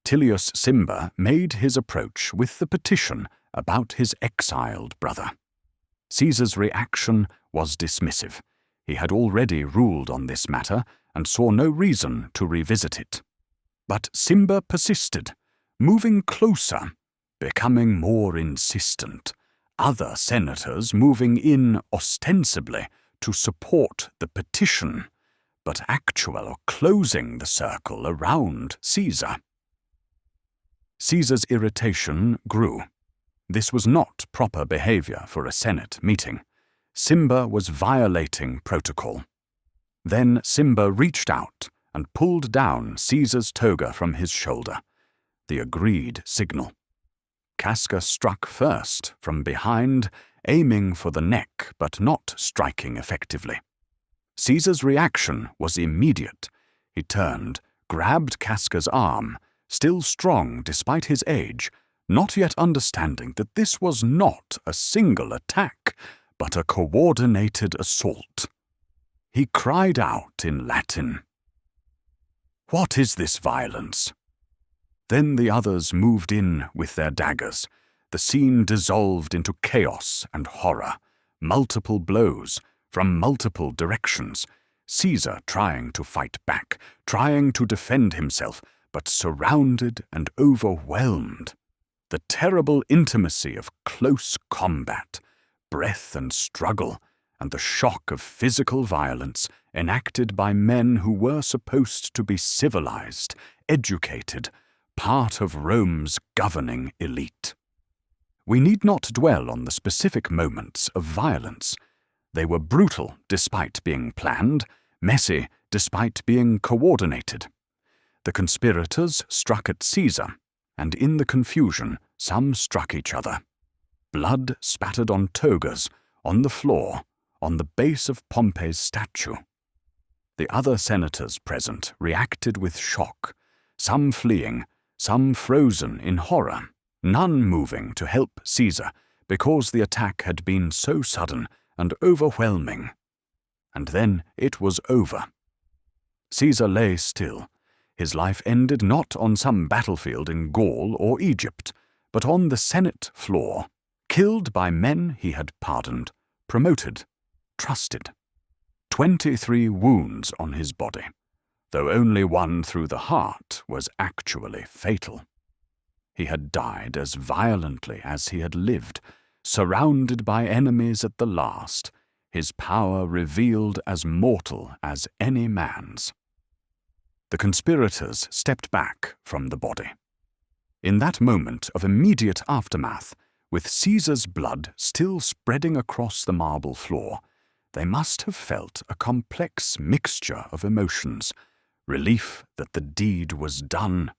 Tilius Cimber made his approach with the petition about his exiled brother. Caesar's reaction was dismissive. He had already ruled on this matter and saw no reason to revisit it. But Cimber persisted, moving closer, becoming more insistent, other senators moving in ostensibly to support the petition, but actually closing the circle around Caesar. Caesar's irritation grew. This was not proper behavior for a Senate meeting. Simba was violating protocol. Then Simba reached out and pulled down Caesar's toga from his shoulder, the agreed signal. Casca struck first from behind, aiming for the neck but not striking effectively. Caesar's reaction was immediate. He turned, grabbed Casca's arm, still strong despite his age, not yet understanding that this was not a single attack, but a coordinated assault. He cried out in Latin, "What is this violence?" Then the others moved in with their daggers. The scene dissolved into chaos and horror, multiple blows from multiple directions, Caesar trying to fight back, trying to defend himself, but surrounded and overwhelmed. The terrible intimacy of close combat, breath and struggle, and the shock of physical violence enacted by men who were supposed to be civilized, educated, part of Rome's governing elite. We need not dwell on the specific moments of violence. They were brutal despite being planned, messy despite being coordinated. The conspirators struck at Caesar, and in the confusion, some struck each other. Blood spattered on togas, on the floor, on the base of Pompey's statue. The other senators present reacted with shock, some fleeing, some frozen in horror, none moving to help Caesar because the attack had been so sudden and overwhelming. And then it was over. Caesar lay still. His life ended not on some battlefield in Gaul or Egypt, but on the Senate floor, killed by men he had pardoned, promoted, trusted. 23 wounds on his body, though only one through the heart was actually fatal. He had died as violently as he had lived, surrounded by enemies at the last, his power revealed as mortal as any man's. The conspirators stepped back from the body. In that moment of immediate aftermath, with Caesar's blood still spreading across the marble floor, they must have felt a complex mixture of emotions: relief that the deed was done,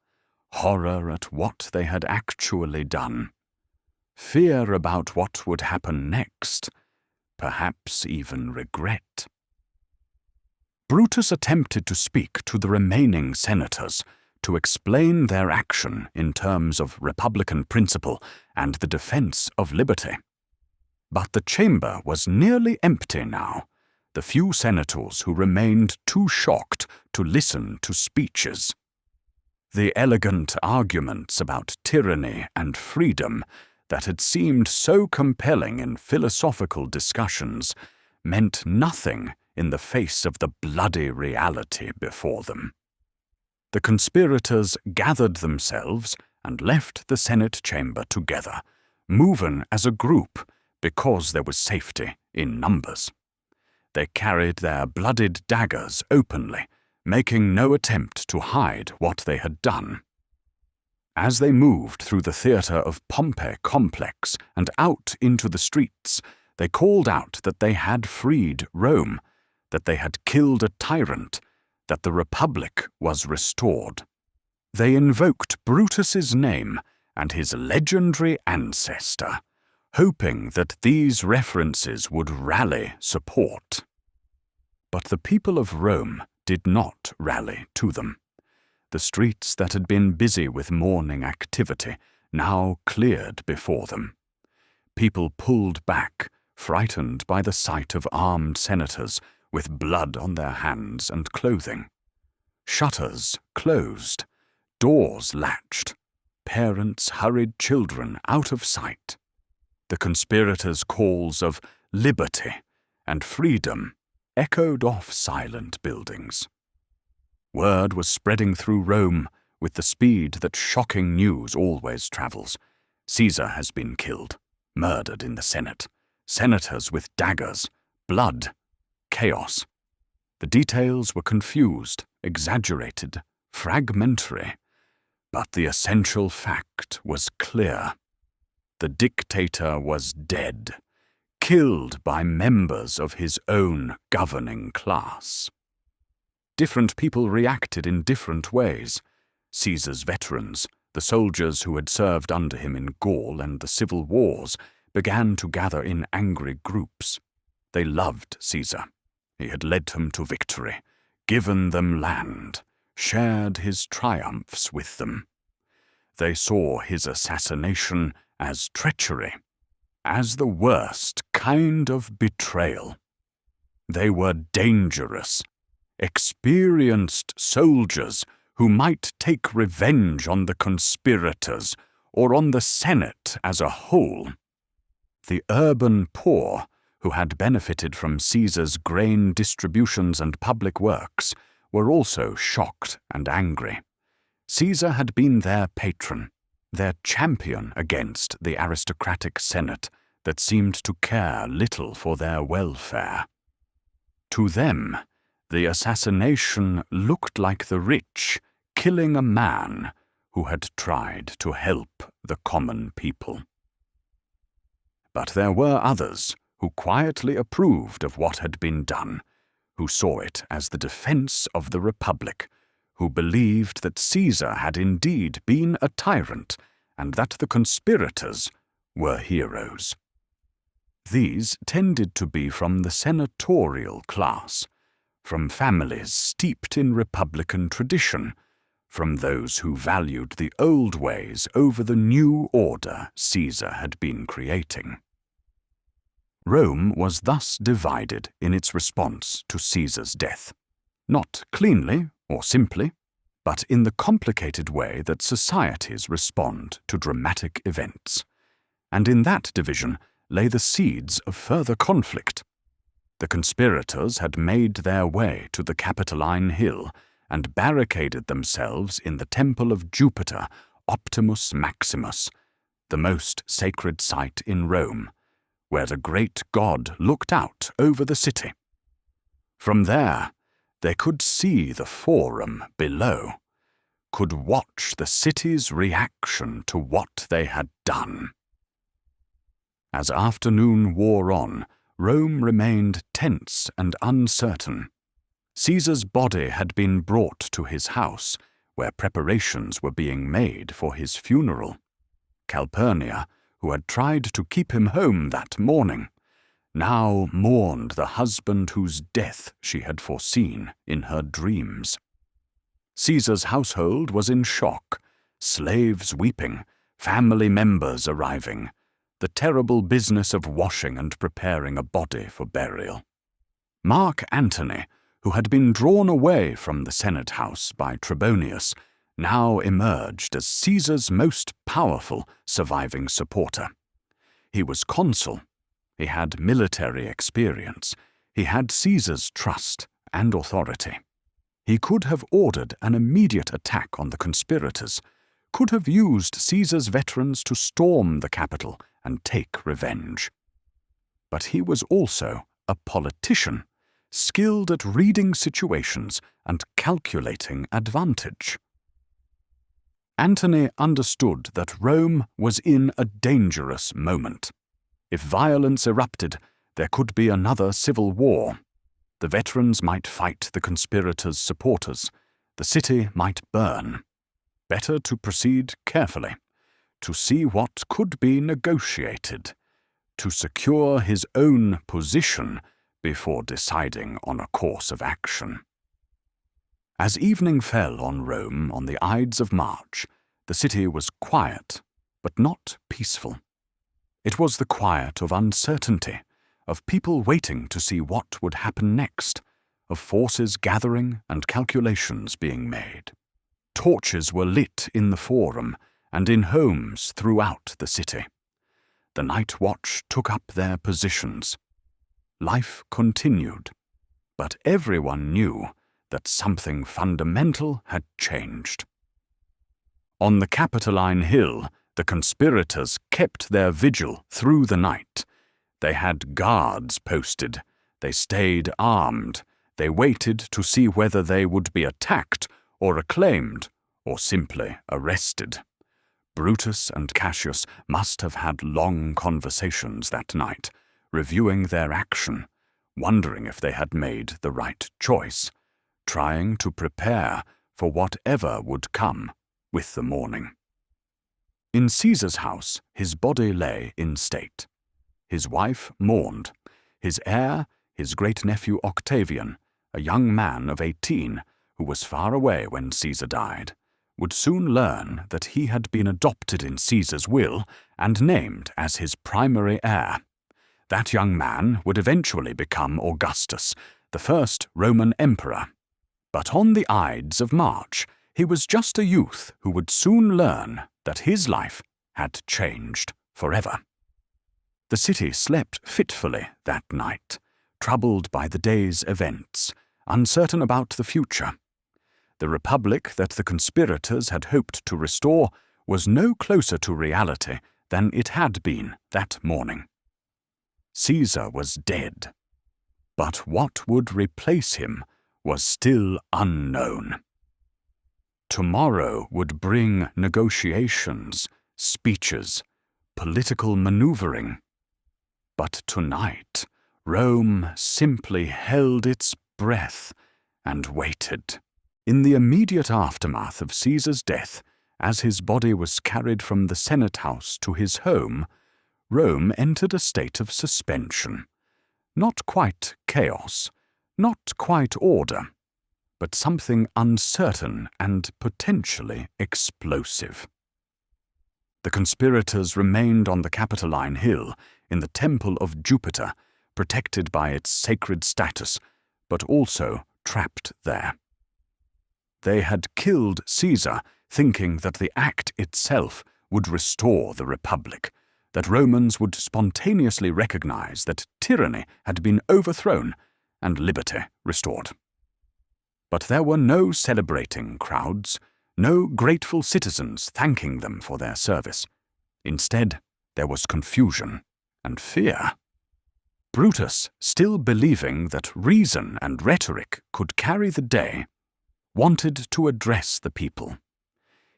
horror at what they had actually done, fear about what would happen next, perhaps even regret. Brutus attempted to speak to the remaining senators, to explain their action in terms of republican principle and the defense of liberty. But the chamber was nearly empty now, the few senators who remained too shocked to listen to speeches. The elegant arguments about tyranny and freedom that had seemed so compelling in philosophical discussions meant nothing in the face of the bloody reality before them. The conspirators gathered themselves and left the Senate chamber together, moving as a group because there was safety in numbers. They carried their blooded daggers openly, making no attempt to hide what they had done. As they moved through the theatre of Pompey complex and out into the streets, they called out that they had freed Rome, that they had killed a tyrant, that the Republic was restored. They invoked Brutus's name and his legendary ancestor, hoping that these references would rally support. But the people of Rome did not rally to them. The streets that had been busy with mourning activity now cleared before them. People pulled back, frightened by the sight of armed senators with blood on their hands and clothing. Shutters closed, doors latched. Parents hurried children out of sight. The conspirators' calls of liberty and freedom echoed off silent buildings. Word was spreading through Rome with the speed that shocking news always travels. Caesar has been killed. murdered in the Senate, senators with daggers, blood, chaos. The details were confused, exaggerated, fragmentary, but the essential fact was clear. The dictator was dead, killed by members of his own governing class. Different people reacted in different ways. Caesar's veterans, the soldiers who had served under him in Gaul and the civil wars, began to gather in angry groups. They loved Caesar. He had led them to victory, given them land, shared his triumphs with them. They saw his assassination as treachery, as the worst kind of betrayal. They were dangerous, experienced soldiers who might take revenge on the conspirators or on the Senate as a whole. The urban poor, who had benefited from Caesar's grain distributions and public works, were also shocked and angry. Caesar had been their patron, their champion against the aristocratic Senate that seemed to care little for their welfare. To them, the assassination looked like the rich killing a man who had tried to help the common people. But there were others who quietly approved of what had been done, who saw it as the defense of the Republic, who believed that Caesar had indeed been a tyrant and that the conspirators were heroes. These tended to be from the senatorial class, from families steeped in republican tradition, from those who valued the old ways over the new order Caesar had been creating. Rome was thus divided in its response to Caesar's death, not cleanly or simply, but in the complicated way that societies respond to dramatic events. And in that division lay the seeds of further conflict. The conspirators had made their way to the Capitoline Hill and barricaded themselves in the temple of Jupiter, Optimus Maximus, the most sacred site in Rome, where the great god looked out over the city. From there, they could see the forum below, could watch the city's reaction to what they had done. As afternoon wore on, Rome remained tense and uncertain. Caesar's body had been brought to his house, where preparations were being made for his funeral. Calpurnia, who had tried to keep him home that morning, now mourned the husband whose death she had foreseen in her dreams. Caesar's household was in shock, slaves weeping, family members arriving, the terrible business of washing and preparing a body for burial. Mark Antony, who had been drawn away from the Senate house by Trebonius, now emerged as Caesar's most powerful surviving supporter. He was consul. He had military experience. He had Caesar's trust and authority. He could have ordered an immediate attack on the conspirators, could have used Caesar's veterans to storm the capital and take revenge. But he was also a politician, skilled at reading situations and calculating advantage. Antony understood that Rome was in a dangerous moment. If violence erupted, there could be another civil war. The veterans might fight the conspirators' supporters. The city might burn. Better to proceed carefully, to see what could be negotiated, to secure his own position before deciding on a course of action. As evening fell on Rome on the Ides of March, the city was quiet, but not peaceful. It was the quiet of uncertainty, of people waiting to see what would happen next, of forces gathering and calculations being made. Torches were lit in the forum and in homes throughout the city. The night watch took up their positions. Life continued, but everyone knew that something fundamental had changed. On the Capitoline Hill, The conspirators kept their vigil through the night. They had guards posted. They stayed armed. They waited to see whether they would be attacked or acclaimed or simply arrested. Brutus and Cassius must have had long conversations that night, reviewing their action, wondering if they had made the right choice, trying to prepare for whatever would come with the morning. In Caesar's house, his body lay in state. His wife mourned. His heir, his great-nephew Octavian, a young man of 18, who was far away when Caesar died, would soon learn that he had been adopted in Caesar's will and named as his primary heir. That young man would eventually become Augustus, the first Roman emperor. But on the Ides of March, he was just a youth who would soon learn that his life had changed forever. The city slept fitfully that night, troubled by the day's events, uncertain about the future. The republic that the conspirators had hoped to restore was no closer to reality than it had been that morning. Caesar was dead, but what would replace him was still unknown. Tomorrow would bring negotiations, speeches, political maneuvering. But tonight, Rome simply held its breath and waited. In the immediate aftermath of Caesar's death, as his body was carried from the Senate house to his home, Rome entered a state of suspension. Not quite chaos, not quite order, but something uncertain and potentially explosive. The conspirators remained on the Capitoline Hill in the Temple of Jupiter, protected by its sacred status, but also trapped there. They had killed Caesar, thinking that the act itself would restore the Republic, that Romans would spontaneously recognize that tyranny had been overthrown and liberty restored. But there were no celebrating crowds, no grateful citizens thanking them for their service. Instead, there was confusion and fear. Brutus, still believing that reason and rhetoric could carry the day, wanted to address the people.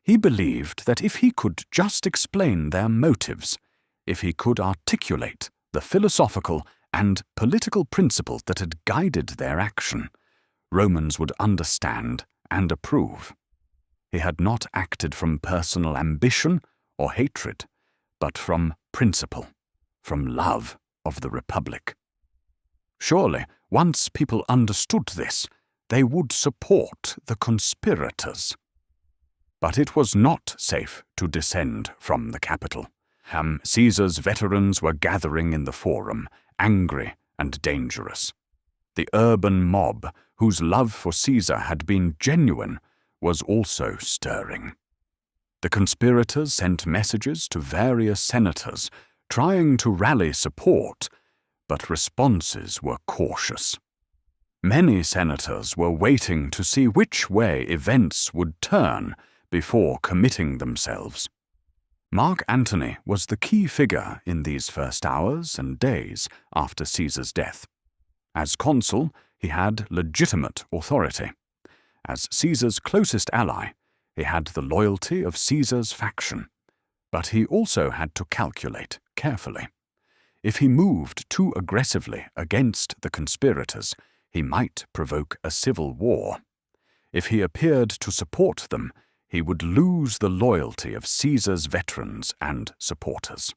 He believed that if he could just explain their motives, if he could articulate the philosophical and political principles that had guided their action, Romans would understand and approve. He had not acted from personal ambition or hatred, but from principle, from love of the Republic. Surely, once people understood this, they would support the conspirators. But it was not safe to descend from the Capitol. Caesar's veterans were gathering in the Forum, angry and dangerous. The urban mob, whose love for Caesar had been genuine, was also stirring. The conspirators sent messages to various senators, trying to rally support, but responses were cautious. Many senators were waiting to see which way events would turn before committing themselves. Mark Antony was the key figure in these first hours and days after Caesar's death. As consul, he had legitimate authority. As Caesar's closest ally, he had the loyalty of Caesar's faction. But he also had to calculate carefully. If he moved too aggressively against the conspirators, he might provoke a civil war. If he appeared to support them, he would lose the loyalty of Caesar's veterans and supporters.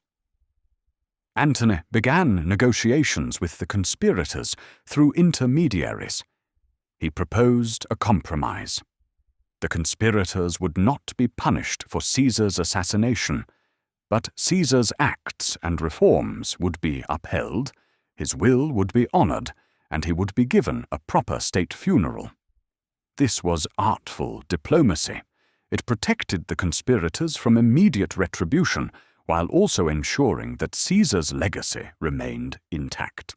Antony began negotiations with the conspirators through intermediaries. He proposed a compromise. The conspirators would not be punished for Caesar's assassination, but Caesar's acts and reforms would be upheld, his will would be honored, and he would be given a proper state funeral. This was artful diplomacy. It protected the conspirators from immediate retribution, while also ensuring that Caesar's legacy remained intact.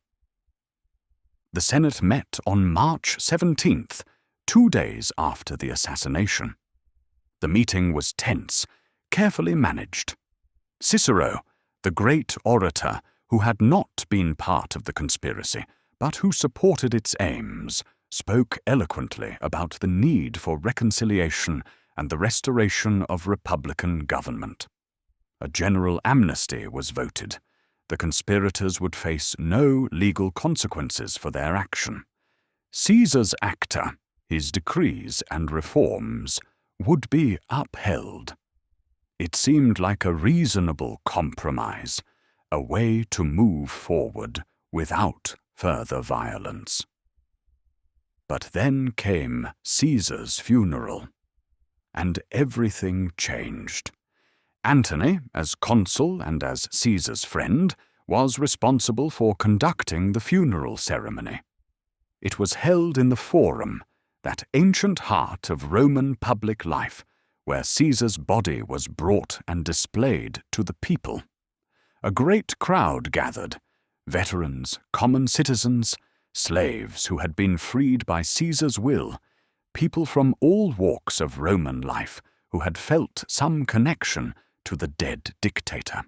The Senate met on March 17th, 2 days after the assassination. The meeting was tense, carefully managed. Cicero, the great orator who had not been part of the conspiracy, but who supported its aims, spoke eloquently about the need for reconciliation and the restoration of republican government. A general amnesty was voted. The conspirators would face no legal consequences for their action. Caesar's acta, his decrees and reforms, would be upheld. It seemed like a reasonable compromise, a way to move forward without further violence. But then came Caesar's funeral, and everything changed. Antony, as consul and as Caesar's friend, was responsible for conducting the funeral ceremony. It was held in the Forum, that ancient heart of Roman public life, where Caesar's body was brought and displayed to the people. A great crowd gathered, veterans, common citizens, slaves who had been freed by Caesar's will, people from all walks of Roman life who had felt some connection to the dead dictator.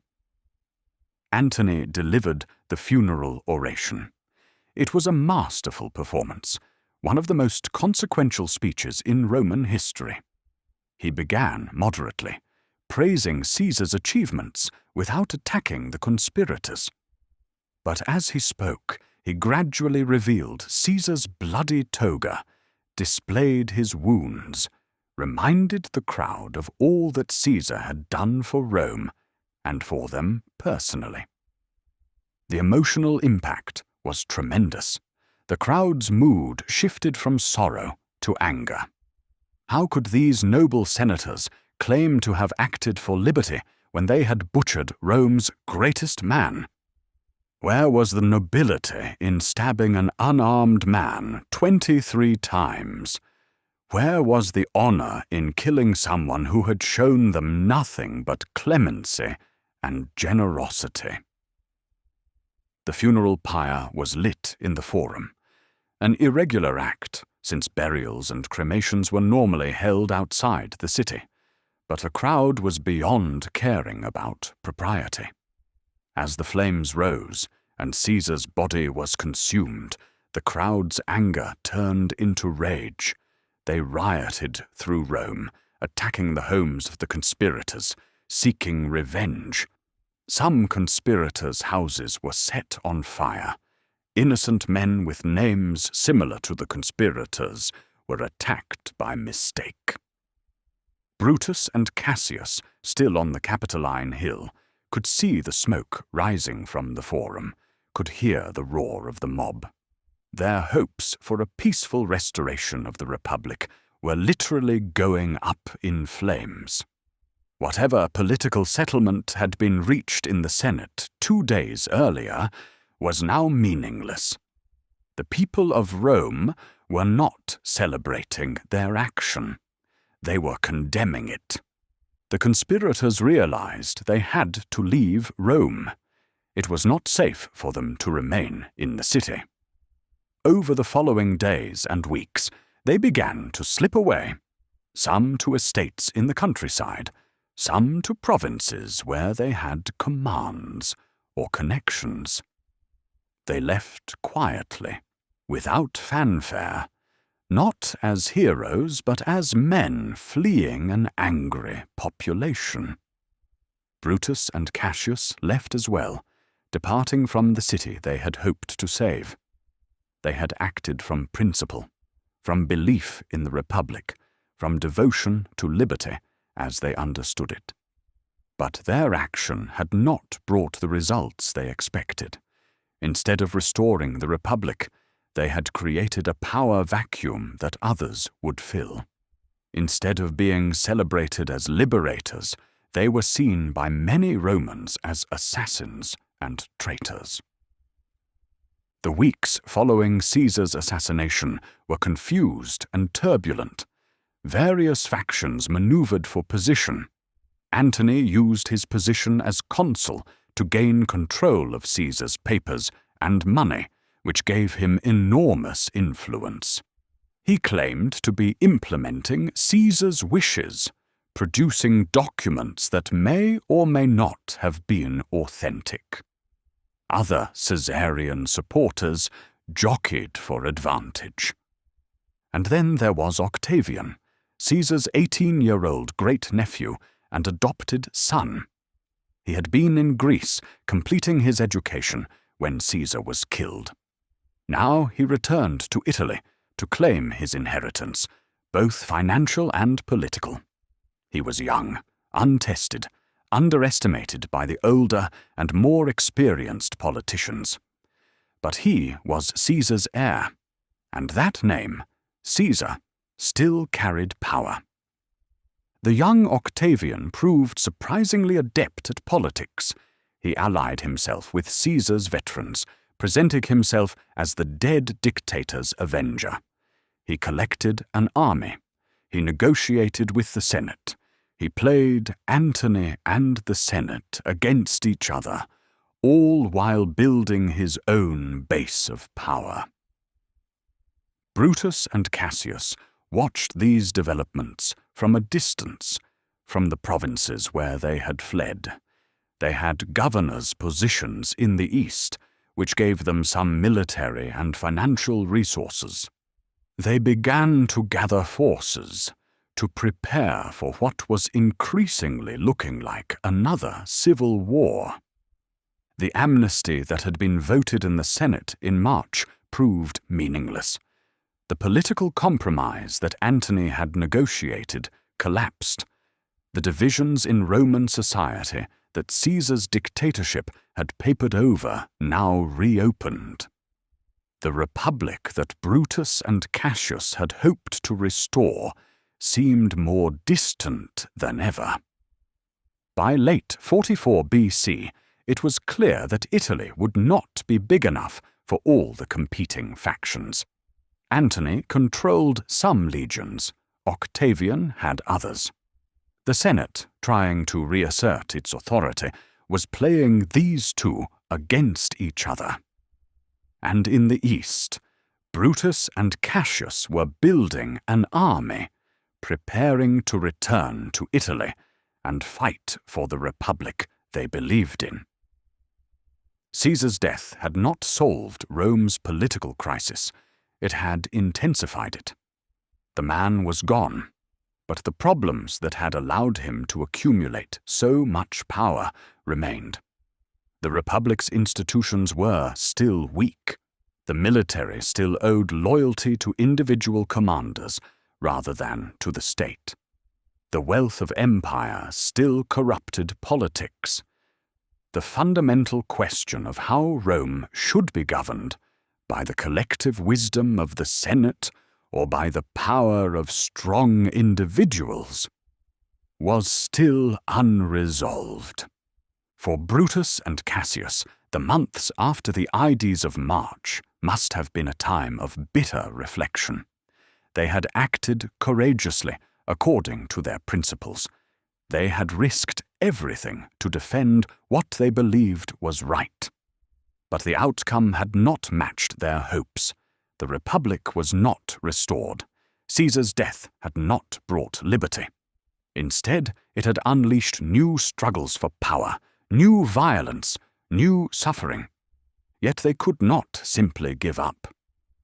Antony delivered the funeral oration. It was a masterful performance, one of the most consequential speeches in Roman history. He began moderately, praising Caesar's achievements without attacking the conspirators. But as he spoke, he gradually revealed Caesar's bloody toga, displayed his wounds, reminded the crowd of all that Caesar had done for Rome and for them personally. The emotional impact was tremendous. The crowd's mood shifted from sorrow to anger. How could these noble senators claim to have acted for liberty when they had butchered Rome's greatest man? Where was the nobility in stabbing an unarmed man 23 times? Where was the honor in killing someone who had shown them nothing but clemency and generosity? The funeral pyre was lit in the Forum, an irregular act, since burials and cremations were normally held outside the city, but a crowd was beyond caring about propriety. As the flames rose and Caesar's body was consumed, the crowd's anger turned into rage. They rioted through Rome, attacking the homes of the conspirators, seeking revenge. Some conspirators' houses were set on fire. Innocent men with names similar to the conspirators were attacked by mistake. Brutus and Cassius, still on the Capitoline Hill, could see the smoke rising from the Forum, could hear the roar of the mob. Their hopes for a peaceful restoration of the Republic were literally going up in flames. Whatever political settlement had been reached in the Senate 2 days earlier was now meaningless. The people of Rome were not celebrating their action. They were condemning it. The conspirators realized they had to leave Rome. It was not safe for them to remain in the city. Over the following days and weeks, they began to slip away, some to estates in the countryside, some to provinces where they had commands or connections. They left quietly, without fanfare, not as heroes but as men fleeing an angry population. Brutus and Cassius left as well, departing from the city they had hoped to save. They had acted from principle, from belief in the Republic, from devotion to liberty as they understood it. But their action had not brought the results they expected. Instead of restoring the Republic, they had created a power vacuum that others would fill. Instead of being celebrated as liberators, they were seen by many Romans as assassins and traitors. The weeks following Caesar's assassination were confused and turbulent. Various factions maneuvered for position. Antony used his position as consul to gain control of Caesar's papers and money, which gave him enormous influence. He claimed to be implementing Caesar's wishes, producing documents that may or may not have been authentic. Other Caesarian supporters jockeyed for advantage. And then there was Octavian, Caesar's 18-year-old great-nephew and adopted son. He had been in Greece, completing his education, when Caesar was killed. Now he returned to Italy to claim his inheritance, both financial and political. He was young, untested, underestimated by the older and more experienced politicians. But he was Caesar's heir, and that name, Caesar, still carried power. The young Octavian proved surprisingly adept at politics. He allied himself with Caesar's veterans, presenting himself as the dead dictator's avenger. He collected an army. He negotiated with the Senate. He played Antony and the Senate against each other, all while building his own base of power. Brutus and Cassius watched these developments from a distance, from the provinces where they had fled. They had governors' positions in the east, which gave them some military and financial resources. They began to gather forces, to prepare for what was increasingly looking like another civil war. The amnesty that had been voted in the Senate in March proved meaningless. The political compromise that Antony had negotiated collapsed. The divisions in Roman society that Caesar's dictatorship had papered over now reopened. The republic that Brutus and Cassius had hoped to restore seemed more distant than ever. By late 44 BC, it was clear that Italy would not be big enough for all the competing factions. Antony controlled some legions, Octavian had others. The Senate, trying to reassert its authority, was playing these two against each other. And in the east, Brutus and Cassius were building an army, preparing to return to Italy and fight for the republic they believed in. Caesar's death had not solved Rome's political crisis. It had intensified it. The man was gone, but the problems that had allowed him to accumulate so much power remained. The Republic's institutions were still weak. The military still owed loyalty to individual commanders rather than to the state. The wealth of empire still corrupted politics. The fundamental question of how Rome should be governed, by the collective wisdom of the Senate or by the power of strong individuals, was still unresolved. For Brutus and Cassius, the months after the Ides of March must have been a time of bitter reflection. They had acted courageously according to their principles. They had risked everything to defend what they believed was right. But the outcome had not matched their hopes. The Republic was not restored. Caesar's death had not brought liberty. Instead, it had unleashed new struggles for power, new violence, new suffering. Yet they could not simply give up.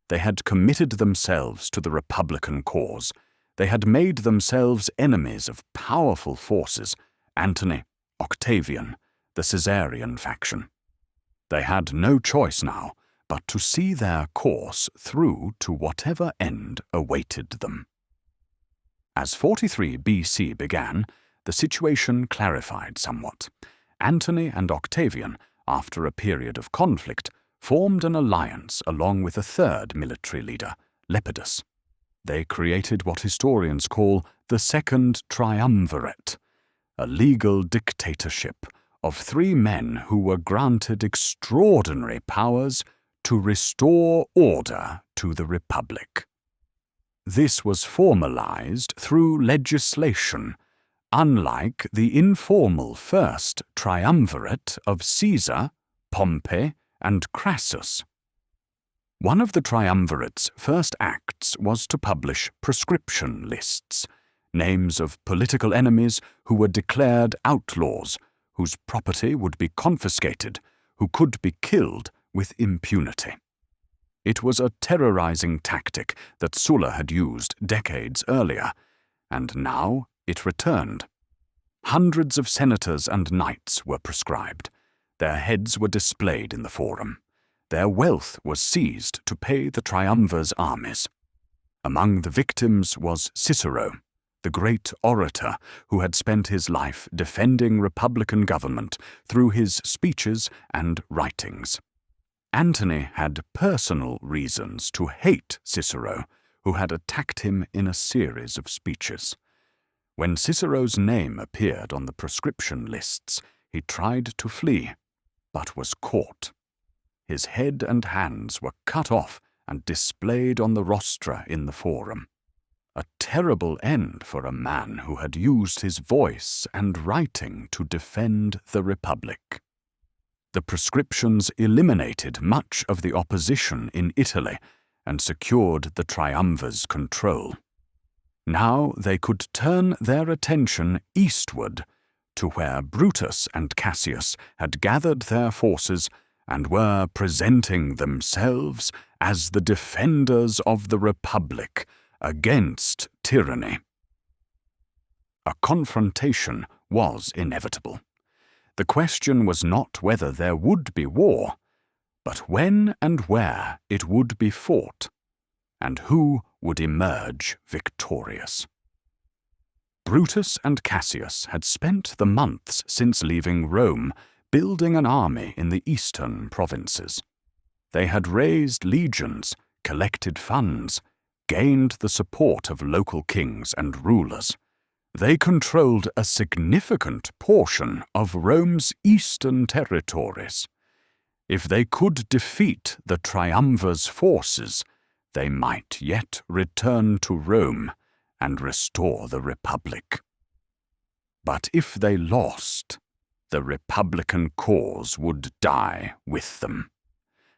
They had committed themselves to the Republican cause. They had made themselves enemies of powerful forces, Antony, Octavian, the Caesarian faction. They had no choice now but to see their course through to whatever end awaited them. As 43 BC began, the situation clarified somewhat. Antony and Octavian, after a period of conflict, formed an alliance along with a third military leader, Lepidus. They created what historians call the Second Triumvirate, a legal dictatorship of three men who were granted extraordinary powers to restore order to the Republic. This was formalized through legislation, unlike the informal First Triumvirate of Caesar, Pompey, and Crassus. One of the triumvirate's first acts was to publish proscription lists, names of political enemies who were declared outlaws, whose property would be confiscated, who could be killed with impunity. It was a terrorizing tactic that Sulla had used decades earlier, and now it returned. Hundreds of senators and knights were proscribed. Their heads were displayed in the forum. Their wealth was seized to pay the triumvir's armies. Among the victims was Cicero, the great orator who had spent his life defending republican government through his speeches and writings. Antony had personal reasons to hate Cicero, who had attacked him in a series of speeches. When Cicero's name appeared on the proscription lists, he tried to flee, but was caught. His head and hands were cut off and displayed on the rostra in the forum. A terrible end for a man who had used his voice and writing to defend the Republic. The proscriptions eliminated much of the opposition in Italy and secured the triumvir's control. Now they could turn their attention eastward to where Brutus and Cassius had gathered their forces and were presenting themselves as the defenders of the Republic against tyranny. A confrontation was inevitable. The question was not whether there would be war, but when and where it would be fought, and who would emerge victorious. Brutus and Cassius had spent the months since leaving Rome building an army in the eastern provinces. They had raised legions, collected funds, gained the support of local kings and rulers. They controlled a significant portion of Rome's eastern territories. If they could defeat the triumvir's forces, they might yet return to Rome and restore the Republic. But if they lost, the Republican cause would die with them,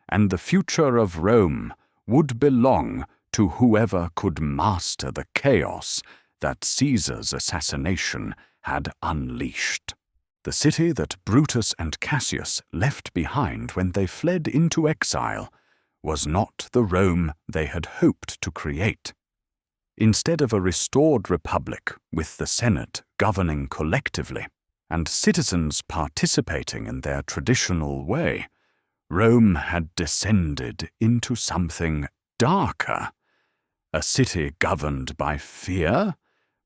and the future of Rome would belong to whoever could master the chaos that Caesar's assassination had unleashed. The city that Brutus and Cassius left behind when they fled into exile was not the Rome they had hoped to create. Instead of a restored republic with the Senate governing collectively and citizens participating in their traditional way, Rome had descended into something darker, a city governed by fear,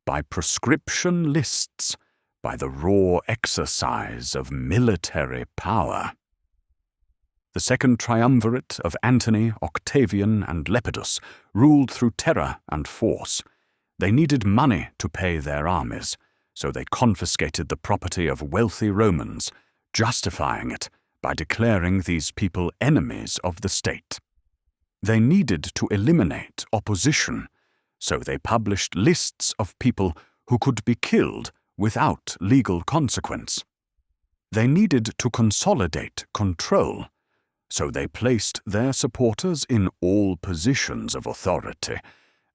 by proscription lists, by the raw exercise of military power. The second triumvirate of Antony, Octavian, and Lepidus ruled through terror and force. They needed money to pay their armies, so they confiscated the property of wealthy Romans, justifying it by declaring these people enemies of the state. They needed to eliminate opposition, so they published lists of people who could be killed without legal consequence. They needed to consolidate control, so they placed their supporters in all positions of authority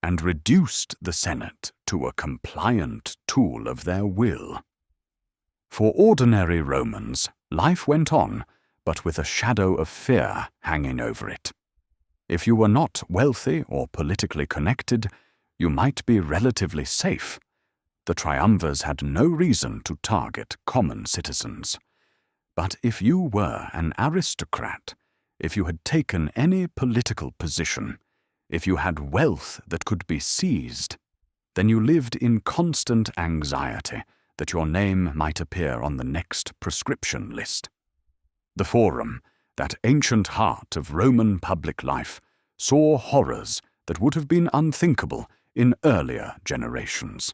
and reduced the Senate to a compliant tool of their will. For ordinary Romans, life went on, but with a shadow of fear hanging over it. If you were not wealthy or politically connected, you might be relatively safe. The triumvirs had no reason to target common citizens. But if you were an aristocrat, if you had taken any political position, if you had wealth that could be seized, then you lived in constant anxiety that your name might appear on the next proscription list. The Forum, that ancient heart of Roman public life, saw horrors that would have been unthinkable in earlier generations.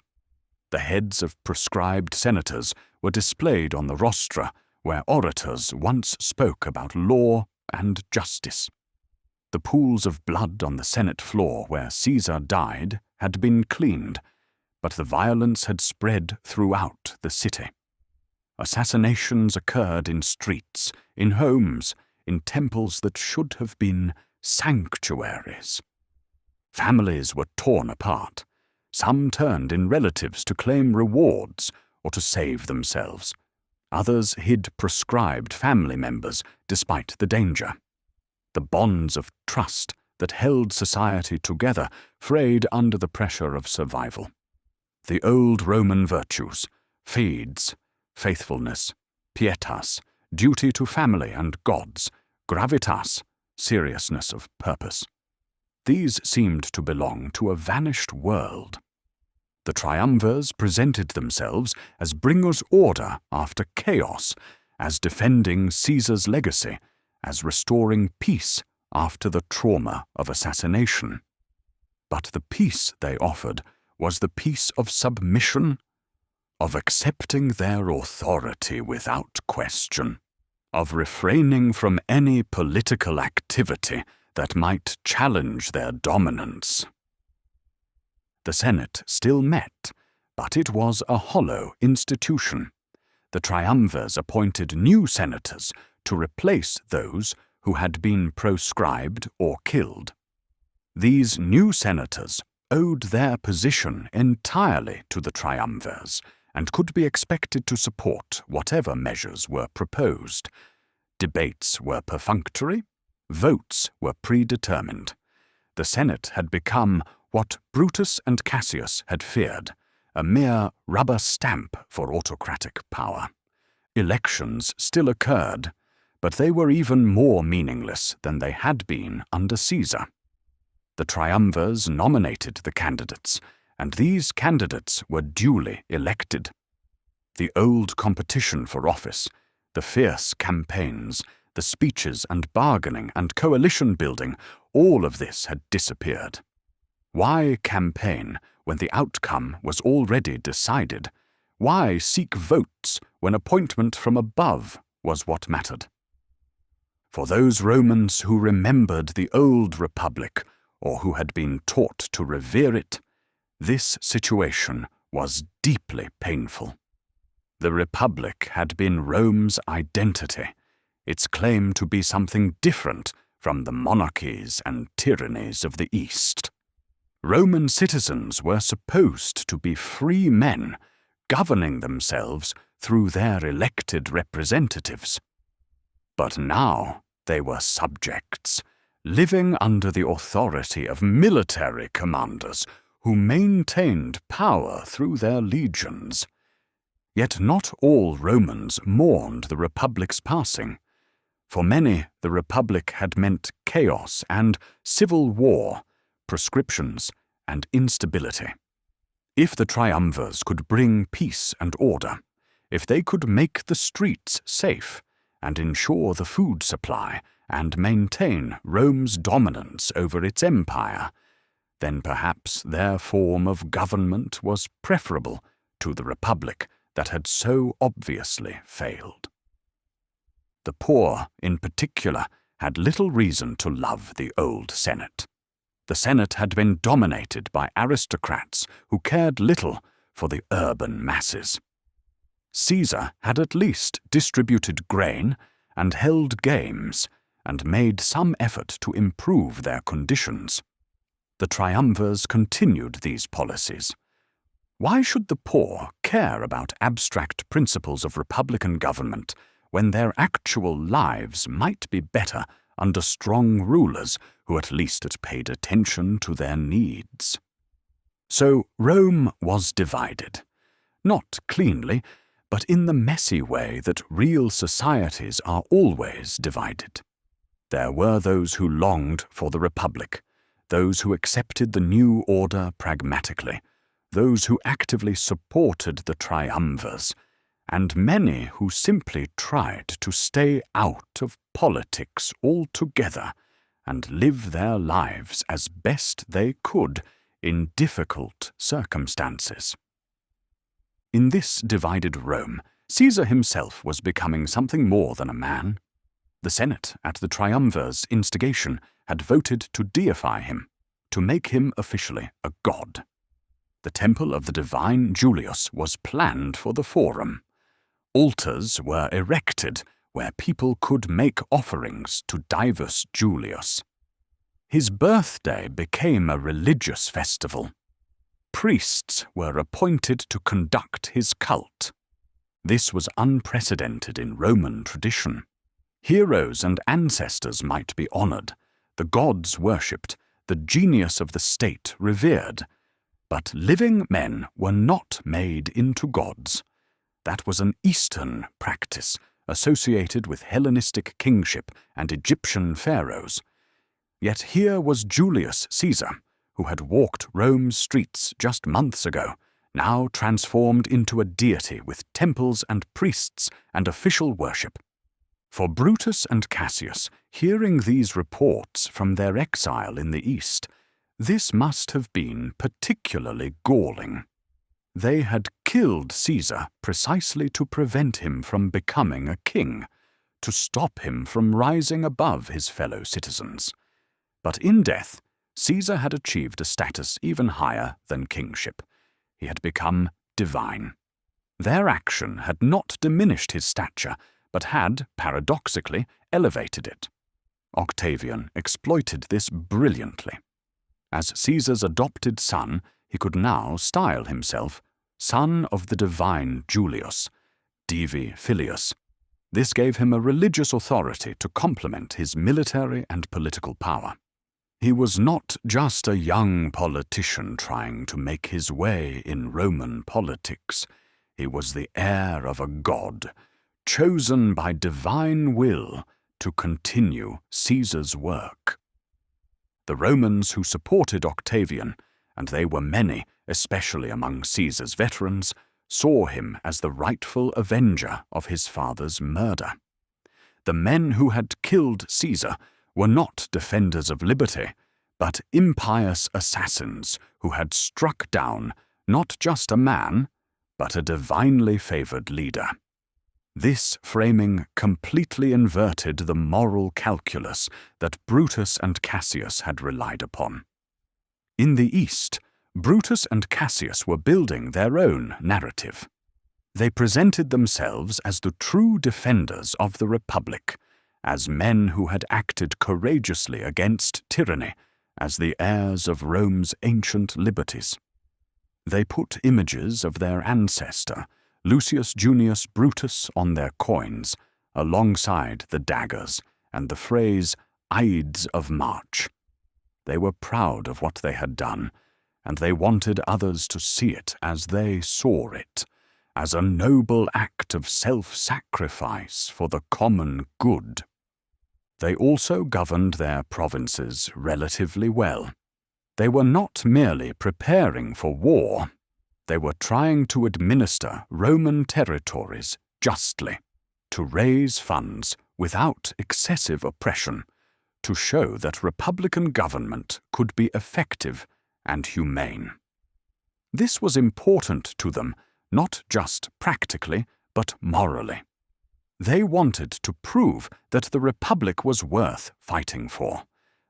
The heads of proscribed senators were displayed on the rostra where orators once spoke about law and justice. The pools of blood on the Senate floor where Caesar died had been cleaned, but the violence had spread throughout the city. Assassinations occurred in streets, in homes, in temples that should have been sanctuaries. Families were torn apart. Some turned in relatives to claim rewards or to save themselves. Others hid proscribed family members despite the danger. The bonds of trust that held society together frayed under the pressure of survival. The old Roman virtues, fides, faithfulness, pietas, duty to family and gods, gravitas, seriousness of purpose. These seemed to belong to a vanished world. The triumvirs presented themselves as bringers order after chaos, as defending Caesar's legacy, as restoring peace after the trauma of assassination. But the peace they offered was the peace of submission, of accepting their authority without question, of refraining from any political activity that might challenge their dominance. The Senate still met, but it was a hollow institution. The triumvirs appointed new senators to replace those who had been proscribed or killed. These new senators owed their position entirely to the triumvirs and could be expected to support whatever measures were proposed. Debates were perfunctory, votes were predetermined. The Senate had become what Brutus and Cassius had feared, a mere rubber stamp for autocratic power. Elections still occurred, but they were even more meaningless than they had been under Caesar. The triumvirs nominated the candidates, and these candidates were duly elected. The old competition for office, the fierce campaigns, the speeches and bargaining and coalition building, all of this had disappeared. Why campaign when the outcome was already decided? Why seek votes when appointment from above was what mattered? For those Romans who remembered the old republic, or who had been taught to revere it, this situation was deeply painful. The republic had been Rome's identity, its claim to be something different from the monarchies and tyrannies of the East. Roman citizens were supposed to be free men, governing themselves through their elected representatives. But now they were subjects, living under the authority of military commanders who maintained power through their legions. Yet not all Romans mourned the Republic's passing. For many, the Republic had meant chaos and civil war, proscriptions and instability. If the triumvirs could bring peace and order, if they could make the streets safe and ensure the food supply and maintain Rome's dominance over its empire, then perhaps their form of government was preferable to the Republic that had so obviously failed. The poor, in particular, had little reason to love the old Senate. The Senate had been dominated by aristocrats who cared little for the urban masses. Caesar had at least distributed grain and held games and made some effort to improve their conditions. The triumvirs continued these policies. Why should the poor care about abstract principles of republican government when their actual lives might be better under strong rulers who at least had paid attention to their needs? So Rome was divided, not cleanly, but in the messy way that real societies are always divided. There were those who longed for the Republic, those who accepted the new order pragmatically, those who actively supported the triumvirs, and many who simply tried to stay out of politics altogether and live their lives as best they could in difficult circumstances. In this divided Rome, Caesar himself was becoming something more than a man. The Senate, at the triumvirs' instigation, had voted to deify him, to make him officially a god. The temple of the divine Julius was planned for the Forum. Altars were erected where people could make offerings to Divus Julius. His birthday became a religious festival. priests were appointed to conduct his cult. This was unprecedented in Roman tradition. Heroes and ancestors might be honored, the gods worshipped, the genius of the state revered, but living men were not made into gods. That was an Eastern practice associated with Hellenistic kingship and Egyptian pharaohs. Yet here was Julius Caesar, who had walked Rome's streets just months ago, now transformed into a deity with temples and priests and official worship. For Brutus and Cassius, hearing these reports from their exile in the East, this must have been particularly galling. They had killed Caesar precisely to prevent him from becoming a king, to stop him from rising above his fellow citizens. But in death, Caesar had achieved a status even higher than kingship. He had become divine. Their action had not diminished his stature, but had, paradoxically, elevated it. Octavian exploited this brilliantly. As Caesar's adopted son, he could now style himself son of the divine Julius, Divi Filius. This gave him a religious authority to complement his military and political power. He was not just a young politician trying to make his way in Roman politics. He was the heir of a god, chosen by divine will to continue Caesar's work. The Romans who supported Octavian, and they were many, especially among Caesar's veterans, saw him as the rightful avenger of his father's murder. The men who had killed Caesar were not defenders of liberty, but impious assassins who had struck down not just a man, but a divinely favored leader. This framing completely inverted the moral calculus that Brutus and Cassius had relied upon. In the East, Brutus and Cassius were building their own narrative. They presented themselves as the true defenders of the Republic, as men who had acted courageously against tyranny, as the heirs of Rome's ancient liberties. They put images of their ancestor, Lucius Junius Brutus, on their coins, alongside the daggers and the phrase Ides of March. They were proud of what they had done, and they wanted others to see it as they saw it, as a noble act of self-sacrifice for the common good. They also governed their provinces relatively well. They were not merely preparing for war, they were trying to administer Roman territories justly, to raise funds without excessive oppression, to show that republican government could be effective and humane. This was important to them, not just practically, but morally. They wanted to prove that the Republic was worth fighting for,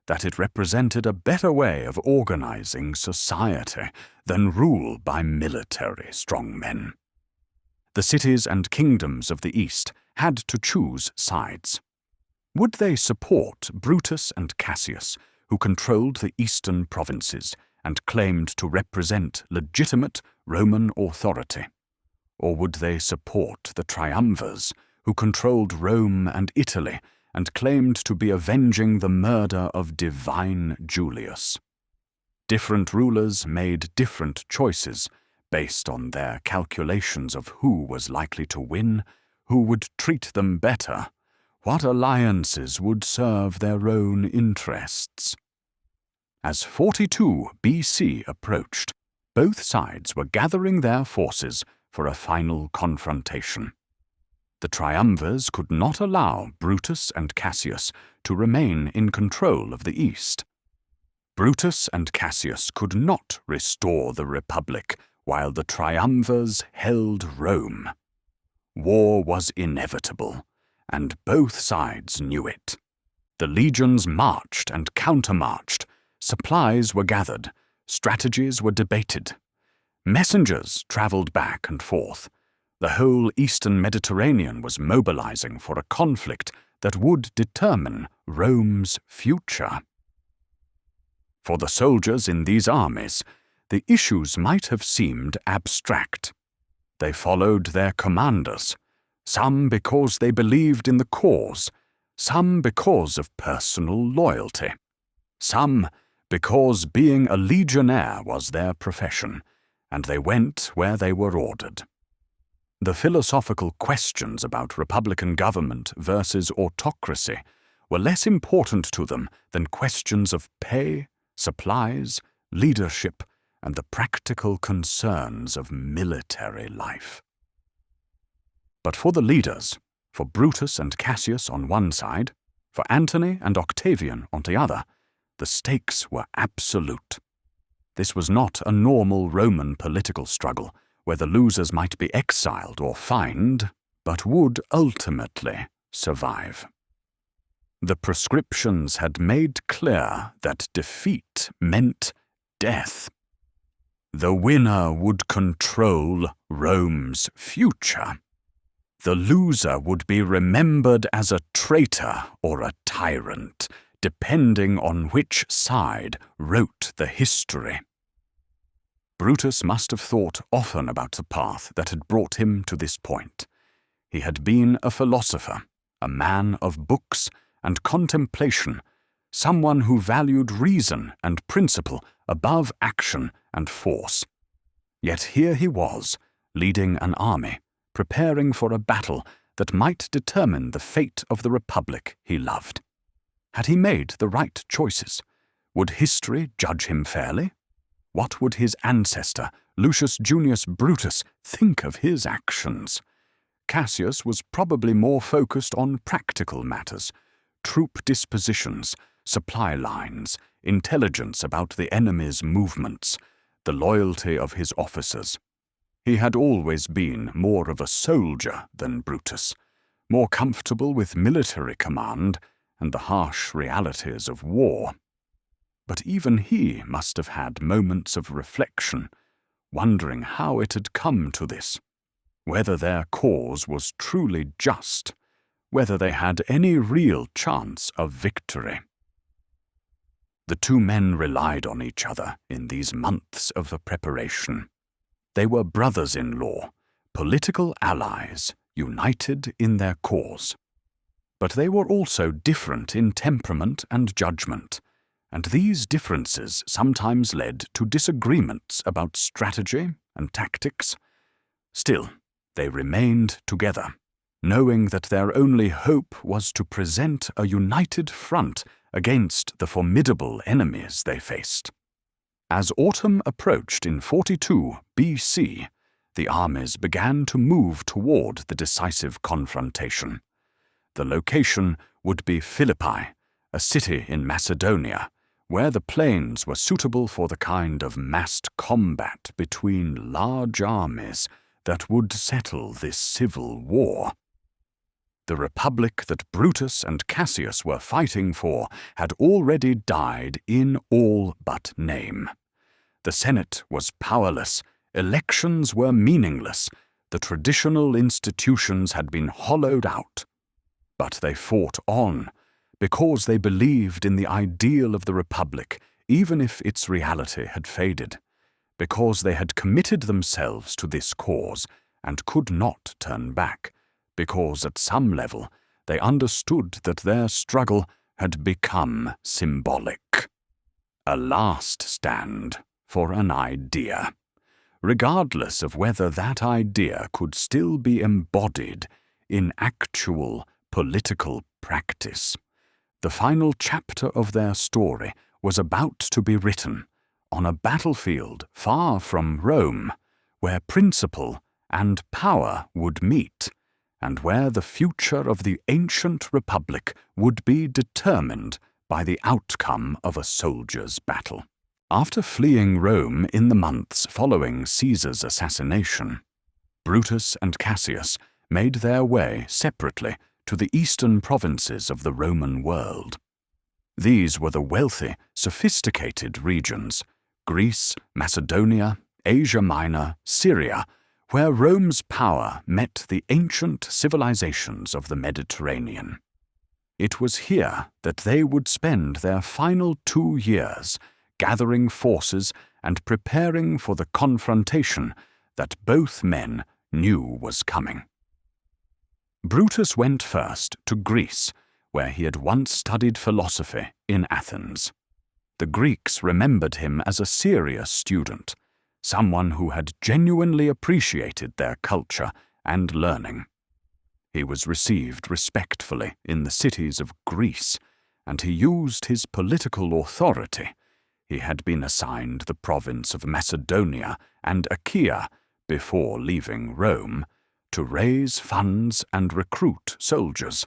that it represented a better way of organizing society than rule by military strongmen. The cities and kingdoms of the East had to choose sides. Would they support Brutus and Cassius, who controlled the eastern provinces and claimed to represent legitimate Roman authority? Or would they support the triumvirs, who controlled Rome and Italy and claimed to be avenging the murder of divine Julius? Different rulers made different choices based on their calculations of who was likely to win, who would treat them better, what alliances would serve their own interests. As 42 BC approached, both sides were gathering their forces for a final confrontation. The triumvirs could not allow Brutus and Cassius to remain in control of the East. Brutus and Cassius could not restore the Republic while the triumvirs held Rome. War was inevitable, and both sides knew it. The legions marched and countermarched, supplies were gathered, strategies were debated. Messengers traveled back and forth. The whole eastern Mediterranean was mobilizing for a conflict that would determine Rome's future. For the soldiers in these armies, the issues might have seemed abstract. They followed their commanders, some because they believed in the cause, some because of personal loyalty, some because being a legionnaire was their profession, and they went where they were ordered. The philosophical questions about republican government versus autocracy were less important to them than questions of pay, supplies, leadership, and the practical concerns of military life. But for the leaders, for Brutus and Cassius on one side, for Antony and Octavian on the other, the stakes were absolute. This was not a normal Roman political struggle where the losers might be exiled or fined, but would ultimately survive. The prescriptions had made clear that defeat meant death. The winner would control Rome's future. The loser would be remembered as a traitor or a tyrant, depending on which side wrote the history. Brutus must have thought often about the path that had brought him to this point. He had been a philosopher, a man of books and contemplation, someone who valued reason and principle above action and force. Yet here he was, leading an army, preparing for a battle that might determine the fate of the republic he loved. Had he made the right choices? Would history judge him fairly? What would his ancestor, Lucius Junius Brutus, think of his actions? Cassius was probably more focused on practical matters, troop dispositions, supply lines, intelligence about the enemy's movements, the loyalty of his officers. He had always been more of a soldier than Brutus, more comfortable with military command and the harsh realities of war. But even he must have had moments of reflection, wondering how it had come to this, whether their cause was truly just, whether they had any real chance of victory. The two men relied on each other in these months of the preparation. They were brothers-in-law, political allies, united in their cause. But they were also different in temperament and judgment, and these differences sometimes led to disagreements about strategy and tactics. Still, they remained together, knowing that their only hope was to present a united front against the formidable enemies they faced. As autumn approached in 42 BC, the armies began to move toward the decisive confrontation. The location would be Philippi, a city in Macedonia, where the plains were suitable for the kind of massed combat between large armies that would settle this civil war. The republic that Brutus and Cassius were fighting for had already died in all but name. The Senate was powerless, elections were meaningless, the traditional institutions had been hollowed out. But they fought on, because they believed in the ideal of the republic, even if its reality had faded, because they had committed themselves to this cause and could not turn back, because at some level they understood that their struggle had become symbolic. A last stand for an idea, regardless of whether that idea could still be embodied in actual political practice. The final chapter of their story was about to be written on a battlefield far from Rome, where principle and power would meet, and where the future of the ancient republic would be determined by the outcome of a soldier's battle. After fleeing Rome in the months following Caesar's assassination, Brutus and Cassius made their way separately to the eastern provinces of the Roman world. These were the wealthy, sophisticated regions, Greece, Macedonia, Asia Minor, Syria, where Rome's power met the ancient civilizations of the Mediterranean. It was here that they would spend their final 2 years, gathering forces and preparing for the confrontation that both men knew was coming. Brutus went first to Greece, where he had once studied philosophy in Athens. The Greeks remembered him as a serious student, someone who had genuinely appreciated their culture and learning. He was received respectfully in the cities of Greece, and he used his political authority. He had been assigned the province of Macedonia and Achaia before leaving Rome, to raise funds and recruit soldiers.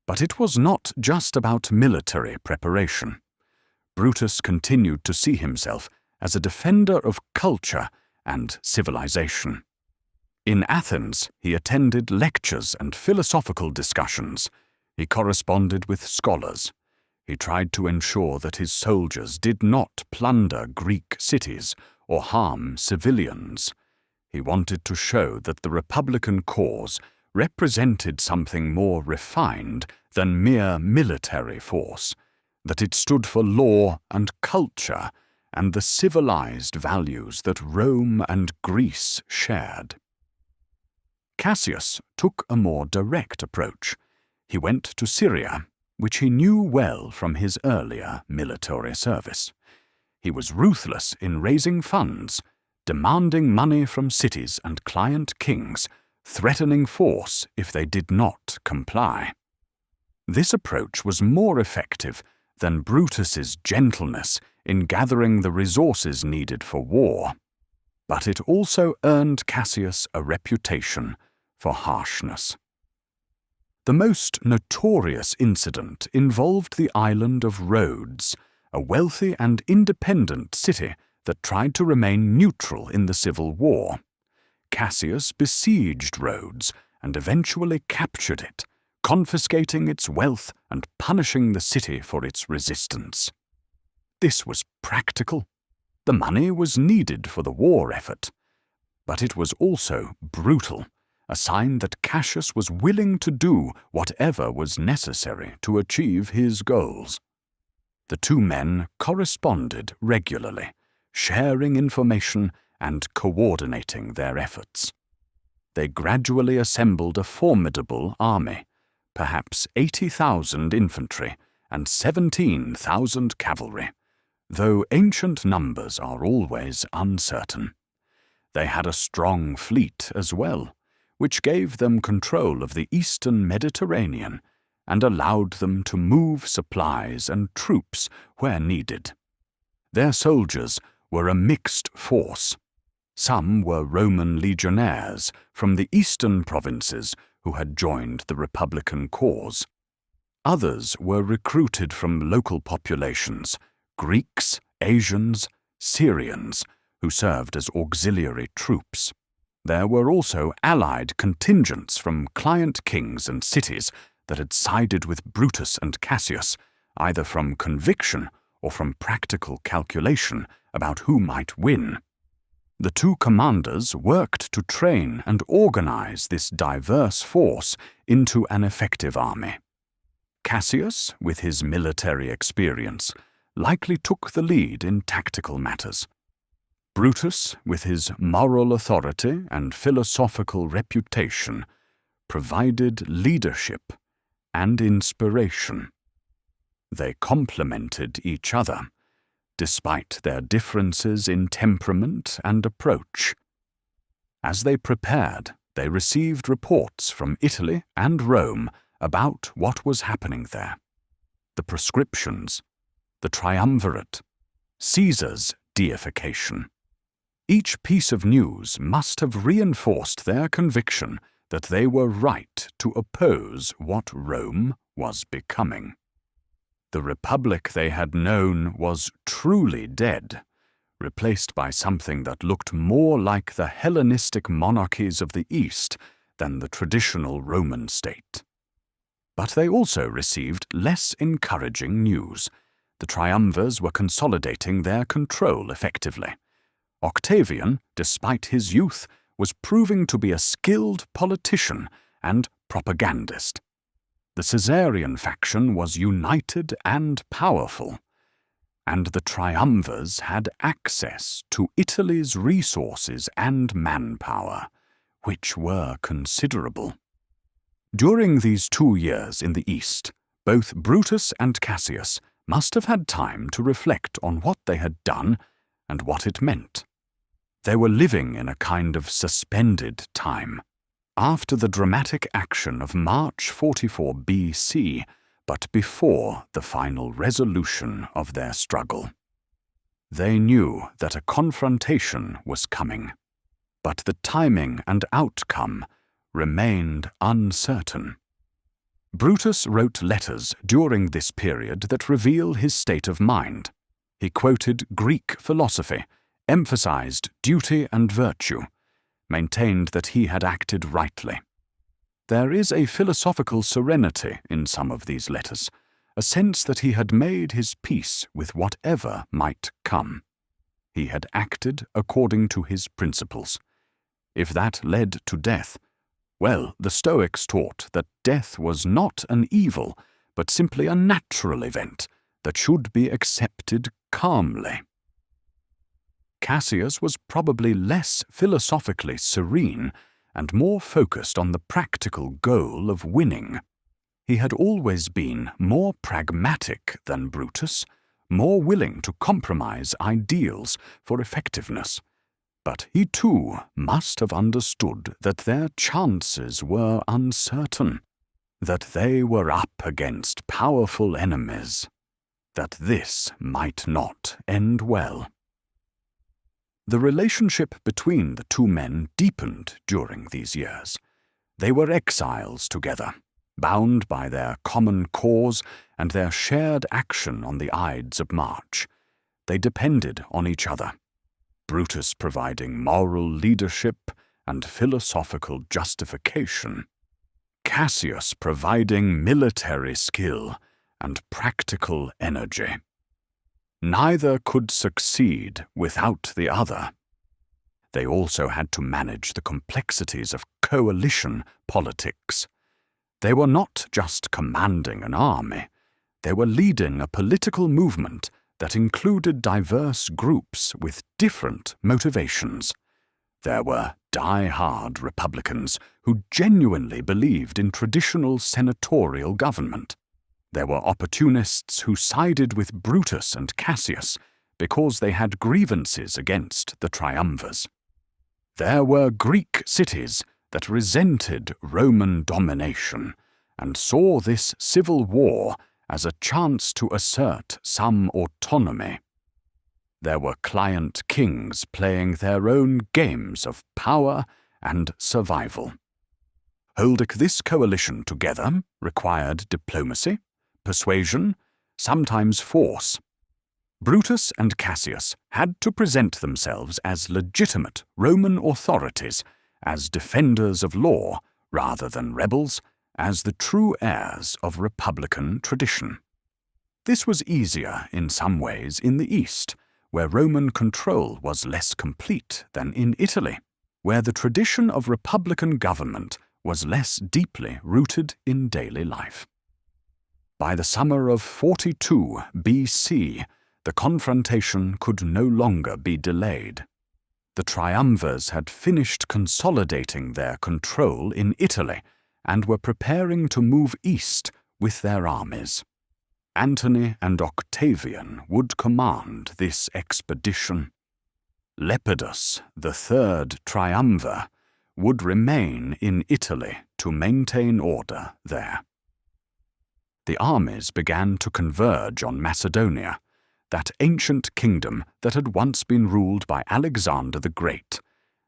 But it was not just about military preparation. Brutus continued to see himself as a defender of culture and civilization. In Athens, he attended lectures and philosophical discussions. He corresponded with scholars. He tried to ensure that his soldiers did not plunder Greek cities or harm civilians. He wanted to show that the Republican cause represented something more refined than mere military force, that it stood for law and culture and the civilized values that Rome and Greece shared. Cassius took a more direct approach. He went to Syria, which he knew well from his earlier military service. He was ruthless in raising funds, demanding money from cities and client kings, threatening force if they did not comply. This approach was more effective than Brutus's gentleness in gathering the resources needed for war, but it also earned Cassius a reputation for harshness. The most notorious incident involved the island of Rhodes, a wealthy and independent city that tried to remain neutral in the civil war. Cassius besieged Rhodes and eventually captured it, confiscating its wealth and punishing the city for its resistance. This was practical. The money was needed for the war effort, but it was also brutal, a sign that Cassius was willing to do whatever was necessary to achieve his goals. The two men corresponded regularly, sharing information and coordinating their efforts. They gradually assembled a formidable army, perhaps 80,000 infantry and 17,000 cavalry, though ancient numbers are always uncertain. They had a strong fleet as well, which gave them control of the eastern Mediterranean and allowed them to move supplies and troops where needed. Their soldiers were a mixed force. Some were Roman legionnaires from the eastern provinces who had joined the Republican cause. Others were recruited from local populations, Greeks, Asians, Syrians, who served as auxiliary troops. There were also allied contingents from client kings and cities that had sided with Brutus and Cassius, either from conviction or from practical calculation about who might win. The two commanders worked to train and organize this diverse force into an effective army. Cassius, with his military experience, likely took the lead in tactical matters. Brutus, with his moral authority and philosophical reputation, provided leadership and inspiration. They complemented each other, despite their differences in temperament and approach. As they prepared, they received reports from Italy and Rome about what was happening there. The proscriptions, the triumvirate, Caesar's deification. Each piece of news must have reinforced their conviction that they were right to oppose what Rome was becoming. The republic they had known was truly dead, replaced by something that looked more like the Hellenistic monarchies of the East than the traditional Roman state. But they also received less encouraging news. The triumvirs were consolidating their control effectively. Octavian, despite his youth, was proving to be a skilled politician and propagandist. The Caesarian faction was united and powerful. and the triumvirs had access to Italy's resources and manpower, which were considerable. During these 2 years in the East, both Brutus and Cassius must have had time to reflect on what they had done and what it meant. They were living in a kind of suspended time, after the dramatic action of March 44 BC, but before the final resolution of their struggle. They knew that a confrontation was coming, but the timing and outcome remained uncertain. Brutus wrote letters during this period that reveal his state of mind. He quoted Greek philosophy, emphasized duty and virtue, maintained that he had acted rightly. There is a philosophical serenity in some of these letters, a sense that he had made his peace with whatever might come. He had acted according to his principles. If that led to death, well, the Stoics taught that death was not an evil, but simply a natural event that should be accepted calmly. Cassius was probably less philosophically serene and more focused on the practical goal of winning. He had always been more pragmatic than Brutus, more willing to compromise ideals for effectiveness. But he too must have understood that their chances were uncertain, that they were up against powerful enemies, that this might not end well. The relationship between the two men deepened during these years. They were exiles together, bound by their common cause and their shared action on the Ides of March. They depended on each other, Brutus providing moral leadership and philosophical justification, Cassius providing military skill and practical energy. Neither could succeed without the other. They also had to manage the complexities of coalition politics. They were not just commanding an army, they were leading a political movement that included diverse groups with different motivations. There were die-hard Republicans who genuinely believed in traditional senatorial government. There were opportunists who sided with Brutus and Cassius because they had grievances against the triumvirs. There were Greek cities that resented Roman domination and saw this civil war as a chance to assert some autonomy. There were client kings playing their own games of power and survival. Holding this coalition together required diplomacy, persuasion, sometimes force. Brutus and Cassius had to present themselves as legitimate Roman authorities, as defenders of law rather than rebels, as the true heirs of republican tradition. This was easier in some ways in the East, where Roman control was less complete than in Italy, where the tradition of republican government was less deeply rooted in daily life. By the summer of 42 BC, the confrontation could no longer be delayed. The triumvirs had finished consolidating their control in Italy and were preparing to move east with their armies. Antony and Octavian would command this expedition. Lepidus, the third triumvir, would remain in Italy to maintain order there. The armies began to converge on Macedonia, that ancient kingdom that had once been ruled by Alexander the Great,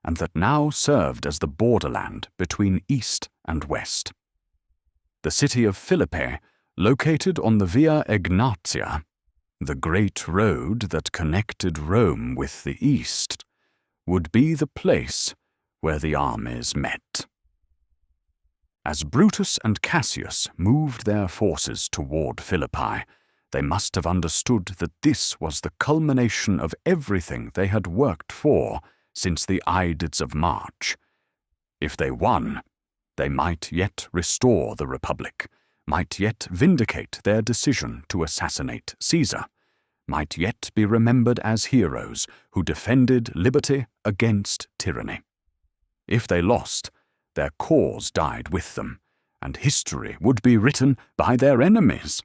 and that now served as the borderland between East and West. The city of Philippi, located on the Via Egnatia, the great road that connected Rome with the East, would be the place where the armies met. As Brutus and Cassius moved their forces toward Philippi, they must have understood that this was the culmination of everything they had worked for since the Ides of March. If they won, they might yet restore the Republic, might yet vindicate their decision to assassinate Caesar, might yet be remembered as heroes who defended liberty against tyranny. If they lost, their cause died with them, and history would be written by their enemies.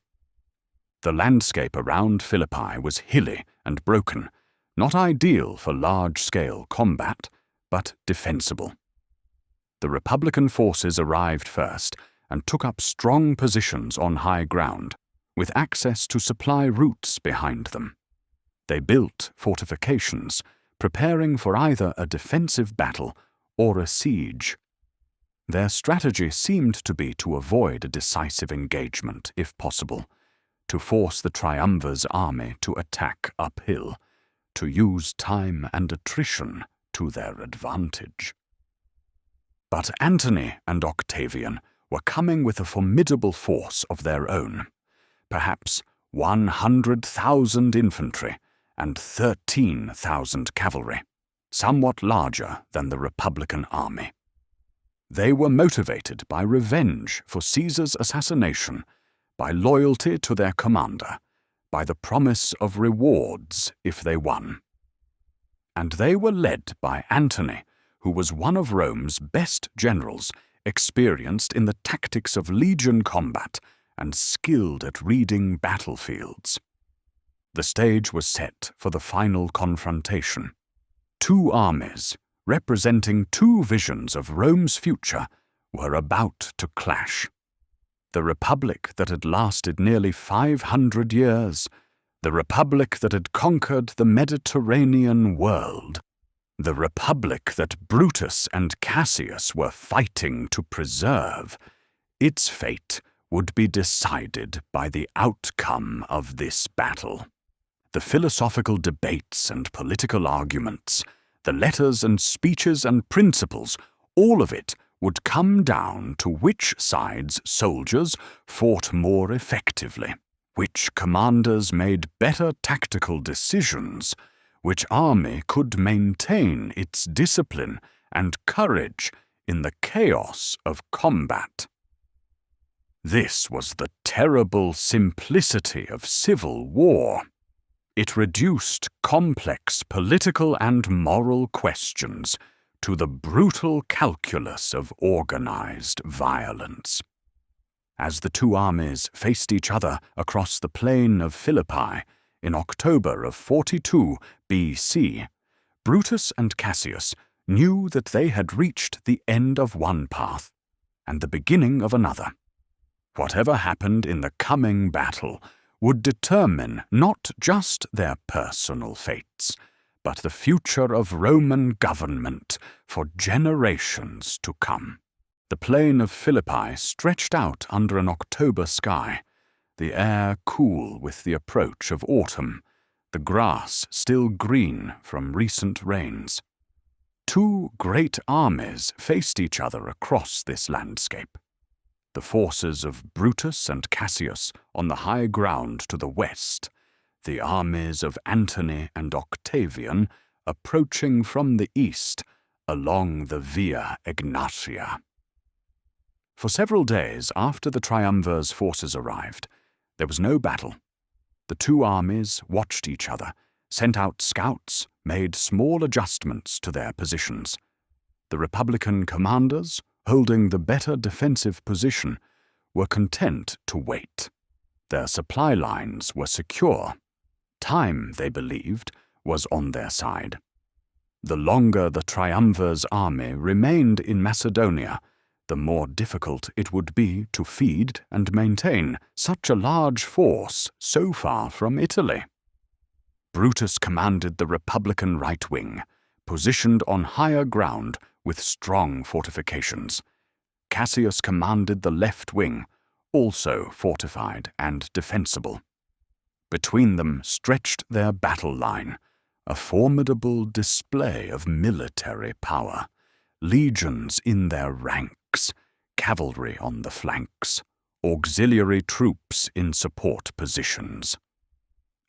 The landscape around Philippi was hilly and broken, not ideal for large-scale combat, but defensible. The Republican forces arrived first and took up strong positions on high ground, with access to supply routes behind them. They built fortifications, preparing for either a defensive battle or a siege. Their strategy seemed to be to avoid a decisive engagement if possible, to force the triumvir's army to attack uphill, to use time and attrition to their advantage. But Antony and Octavian were coming with a formidable force of their own, perhaps 100,000 infantry and 13,000 cavalry, somewhat larger than the Republican army. They were motivated by revenge for Caesar's assassination, by loyalty to their commander, by the promise of rewards if they won. And they were led by Antony, who was one of Rome's best generals, experienced in the tactics of legion combat and skilled at reading battlefields. The stage was set for the final confrontation. Two armies, representing two visions of Rome's future, were about to clash. The republic that had lasted nearly 500 years, the republic that had conquered the Mediterranean world, the republic that Brutus and Cassius were fighting to preserve, its fate would be decided by the outcome of this battle. The philosophical debates and political arguments, the letters and speeches and principles, all of it would come down to which side's soldiers fought more effectively, which commanders made better tactical decisions, which army could maintain its discipline and courage in the chaos of combat. This was the terrible simplicity of civil war. It reduced complex political and moral questions to the brutal calculus of organized violence. As the two armies faced each other across the plain of Philippi in October of 42 BC, Brutus and Cassius knew that they had reached the end of one path and the beginning of another. Whatever happened in the coming battle would determine not just their personal fates, but the future of Roman government for generations to come. The plain of Philippi stretched out under an October sky, the air cool with the approach of autumn, the grass still green from recent rains. Two great armies faced each other across this landscape. The forces of Brutus and Cassius on the high ground to the west, the armies of Antony and Octavian approaching from the east along the Via Egnatia. For several days after the triumvir's forces arrived, there was no battle. The two armies watched each other, sent out scouts, made small adjustments to their positions. The Republican commanders, holding the better defensive position, were content to wait. Their supply lines were secure. Time, they believed, was on their side. The longer the triumvir's army remained in Macedonia, the more difficult it would be to feed and maintain such a large force so far from Italy. Brutus commanded the Republican right wing, positioned on higher ground with strong fortifications. Cassius commanded the left wing, also fortified and defensible. Between them stretched their battle line, a formidable display of military power, legions in their ranks, cavalry on the flanks, auxiliary troops in support positions.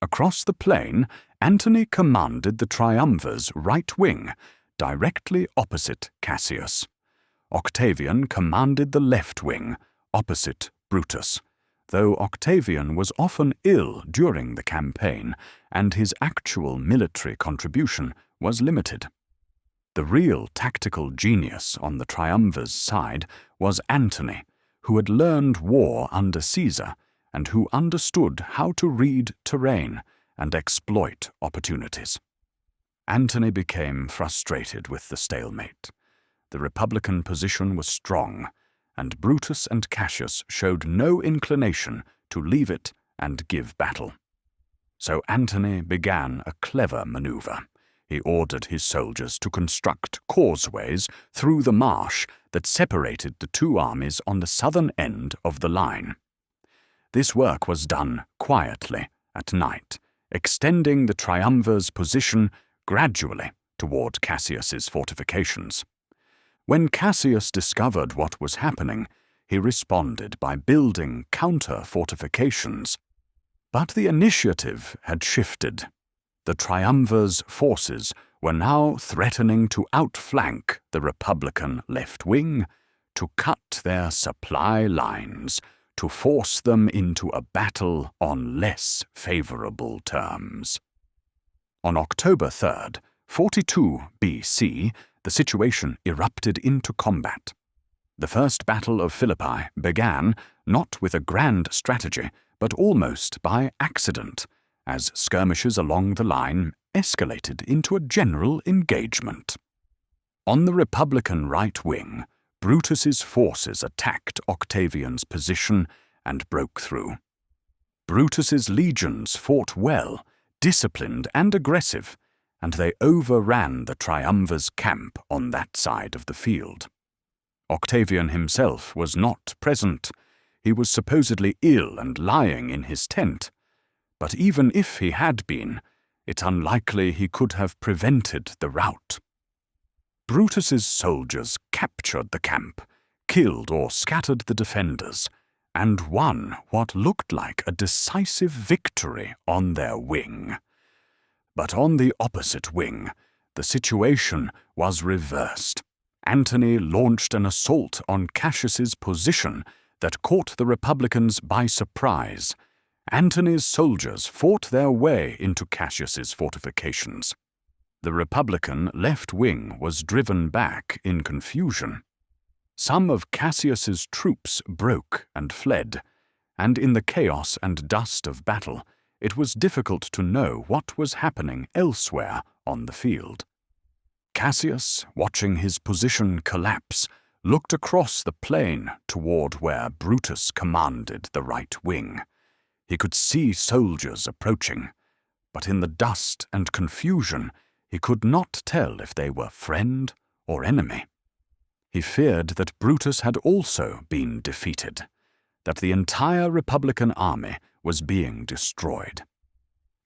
Across the plain, Antony commanded the triumvir's right wing, directly opposite Cassius. Octavian commanded the left wing, opposite Brutus, though Octavian was often ill during the campaign and his actual military contribution was limited. The real tactical genius on the triumvir's side was Antony, who had learned war under Caesar and who understood how to read terrain and exploit opportunities. Antony became frustrated with the stalemate. The Republican position was strong, and Brutus and Cassius showed no inclination to leave it and give battle. So Antony began a clever maneuver. He ordered his soldiers to construct causeways through the marsh that separated the two armies on the southern end of the line. This work was done quietly at night, extending the triumvir's position gradually toward Cassius's fortifications. When Cassius discovered what was happening, he responded by building counter-fortifications. But the initiative had shifted. The triumvir's forces were now threatening to outflank the Republican left wing, to cut their supply lines, to force them into a battle on less favorable terms. On October 3rd, 42 BC, the situation erupted into combat. The First Battle of Philippi began not with a grand strategy, but almost by accident, as skirmishes along the line escalated into a general engagement. On the Republican right wing, Brutus's forces attacked Octavian's position and broke through. Brutus's legions fought well, disciplined and aggressive, and they overran the triumvir's camp on that side of the field. Octavian himself was not present. He was supposedly ill and lying in his tent. But even if he had been, it's unlikely he could have prevented the rout. Brutus's soldiers captured the camp, killed or scattered the defenders, and won what looked like a decisive victory on their wing. But on the opposite wing, the situation was reversed. Antony launched an assault on Cassius's position that caught the Republicans by surprise. Antony's soldiers fought their way into Cassius's fortifications. The Republican left wing was driven back in confusion. Some of Cassius's troops broke and fled, and in the chaos and dust of battle, it was difficult to know what was happening elsewhere on the field. Cassius, watching his position collapse, looked across the plain toward where Brutus commanded the right wing. He could see soldiers approaching, but in the dust and confusion, he could not tell if they were friend or enemy. He feared that Brutus had also been defeated, that the entire Republican army was being destroyed.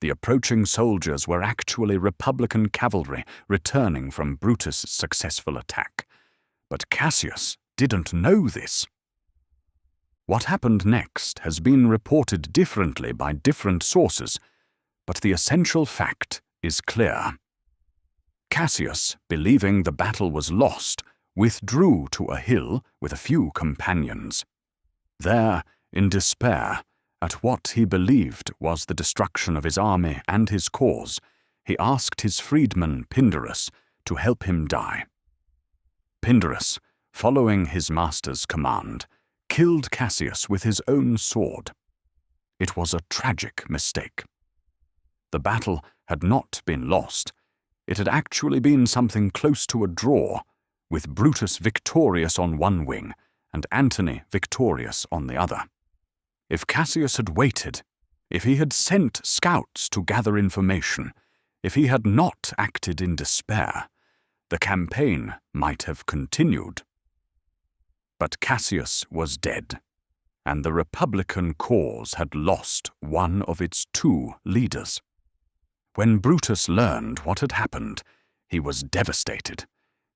The approaching soldiers were actually Republican cavalry returning from Brutus' successful attack. But Cassius didn't know this. What happened next has been reported differently by different sources, but the essential fact is clear. Cassius, believing the battle was lost, withdrew to a hill with a few companions. There, in despair, at what he believed was the destruction of his army and his cause, he asked his freedman Pindarus to help him die. Pindarus, following his master's command, killed Cassius with his own sword. It was a tragic mistake. The battle had not been lost. It had actually been something close to a draw, with Brutus victorious on one wing and Antony victorious on the other. If Cassius had waited, if he had sent scouts to gather information, if he had not acted in despair, the campaign might have continued. But Cassius was dead, and the Republican cause had lost one of its two leaders. When Brutus learned what had happened, he was devastated.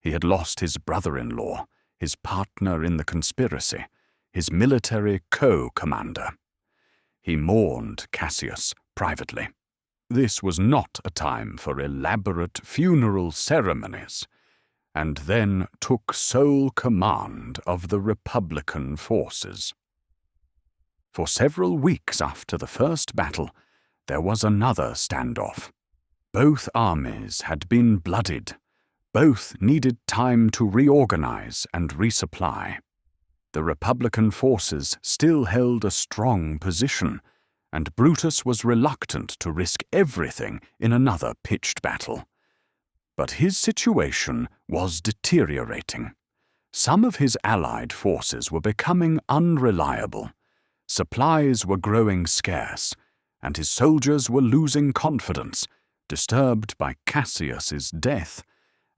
He had lost his brother-in-law, his partner in the conspiracy, his military co-commander. He mourned Cassius privately. This was not a time for elaborate funeral ceremonies, and then took sole command of the Republican forces. For several weeks after the first battle, there was another standoff. Both armies had been bloodied. Both needed time to reorganize and resupply. The Republican forces still held a strong position, and Brutus was reluctant to risk everything in another pitched battle. But his situation was deteriorating. Some of his allied forces were becoming unreliable. Supplies were growing scarce, and his soldiers were losing confidence, disturbed by Cassius's death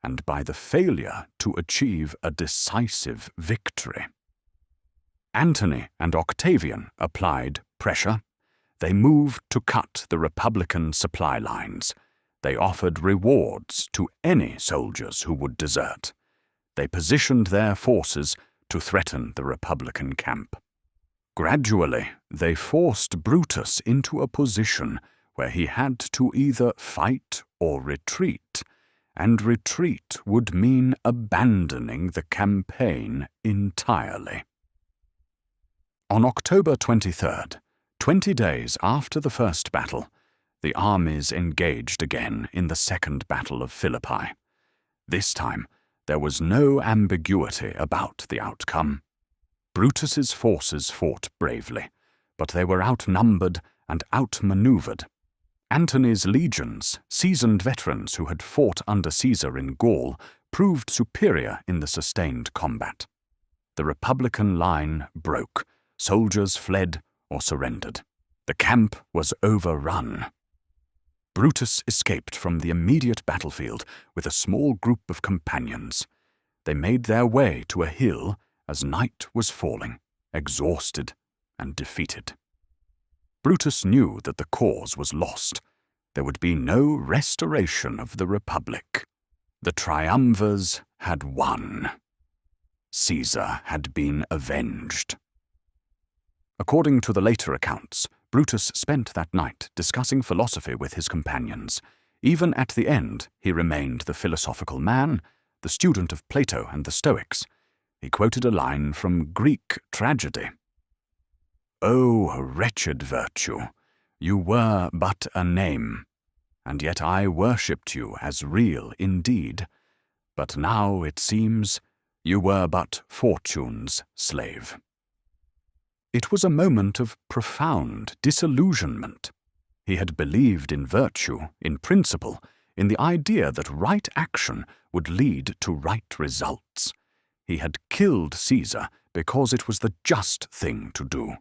and by the failure to achieve a decisive victory. Antony and Octavian applied pressure. They moved to cut the Republican supply lines. They offered rewards to any soldiers who would desert. They positioned their forces to threaten the Republican camp. Gradually, they forced Brutus into a position where he had to either fight or retreat, and retreat would mean abandoning the campaign entirely. On October 23rd, 20 days after the first battle, the armies engaged again in the Second Battle of Philippi. This time, there was no ambiguity about the outcome. Brutus's forces fought bravely, but they were outnumbered and outmaneuvered. Antony's legions, seasoned veterans who had fought under Caesar in Gaul, proved superior in the sustained combat. The Republican line broke. Soldiers fled or surrendered. The camp was overrun. Brutus escaped from the immediate battlefield with a small group of companions. They made their way to a hill as night was falling, exhausted and defeated. Brutus knew that the cause was lost. There would be no restoration of the Republic. The triumvirs had won. Caesar had been avenged. According to the later accounts, Brutus spent that night discussing philosophy with his companions. Even at the end, he remained the philosophical man, the student of Plato and the Stoics. He quoted a line from Greek tragedy. "O wretched virtue, you were but a name, and yet I worshipped you as real indeed. But now it seems you were but fortune's slave." It was a moment of profound disillusionment. He had believed in virtue, in principle, in the idea that right action would lead to right results. He had killed Caesar because it was the just thing to do,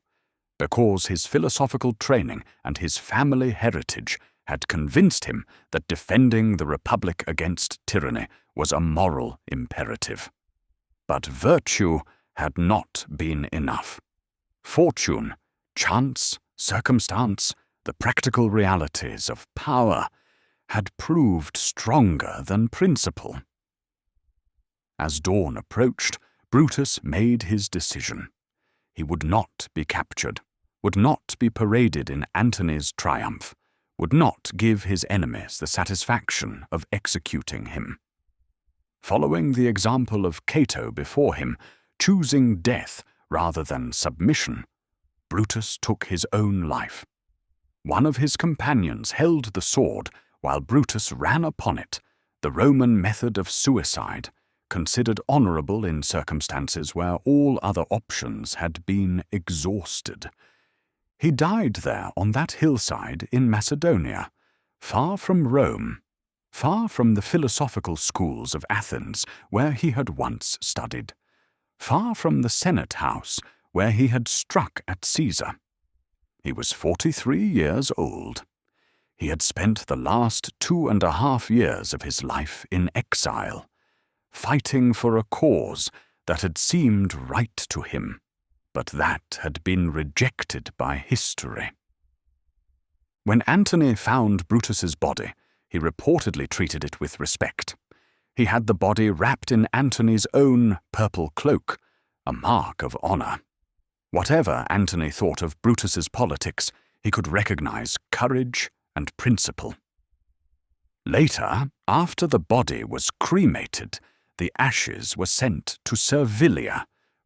because his philosophical training and his family heritage had convinced him that defending the Republic against tyranny was a moral imperative. But virtue had not been enough. Fortune, chance, circumstance, the practical realities of power had proved stronger than principle. As dawn approached, Brutus made his decision. He would not be captured, would not be paraded in Antony's triumph, would not give his enemies the satisfaction of executing him. Following the example of Cato before him, choosing death rather than submission, Brutus took his own life. One of his companions held the sword while Brutus ran upon it, the Roman method of suicide, considered honorable in circumstances where all other options had been exhausted. He died there on that hillside in Macedonia, far from Rome, far from the philosophical schools of Athens where he had once studied, far from the Senate house where he had struck at Caesar. He was 43 years old. He had spent the last 2.5 years of his life in exile, fighting for a cause that had seemed right to him, but that had been rejected by history. When Antony found Brutus's body, he reportedly treated it with respect. He had the body wrapped in Antony's own purple cloak, a mark of honor. Whatever Antony thought of Brutus's politics, he could recognize courage and principle. Later, after the body was cremated, the ashes were sent to Servilia,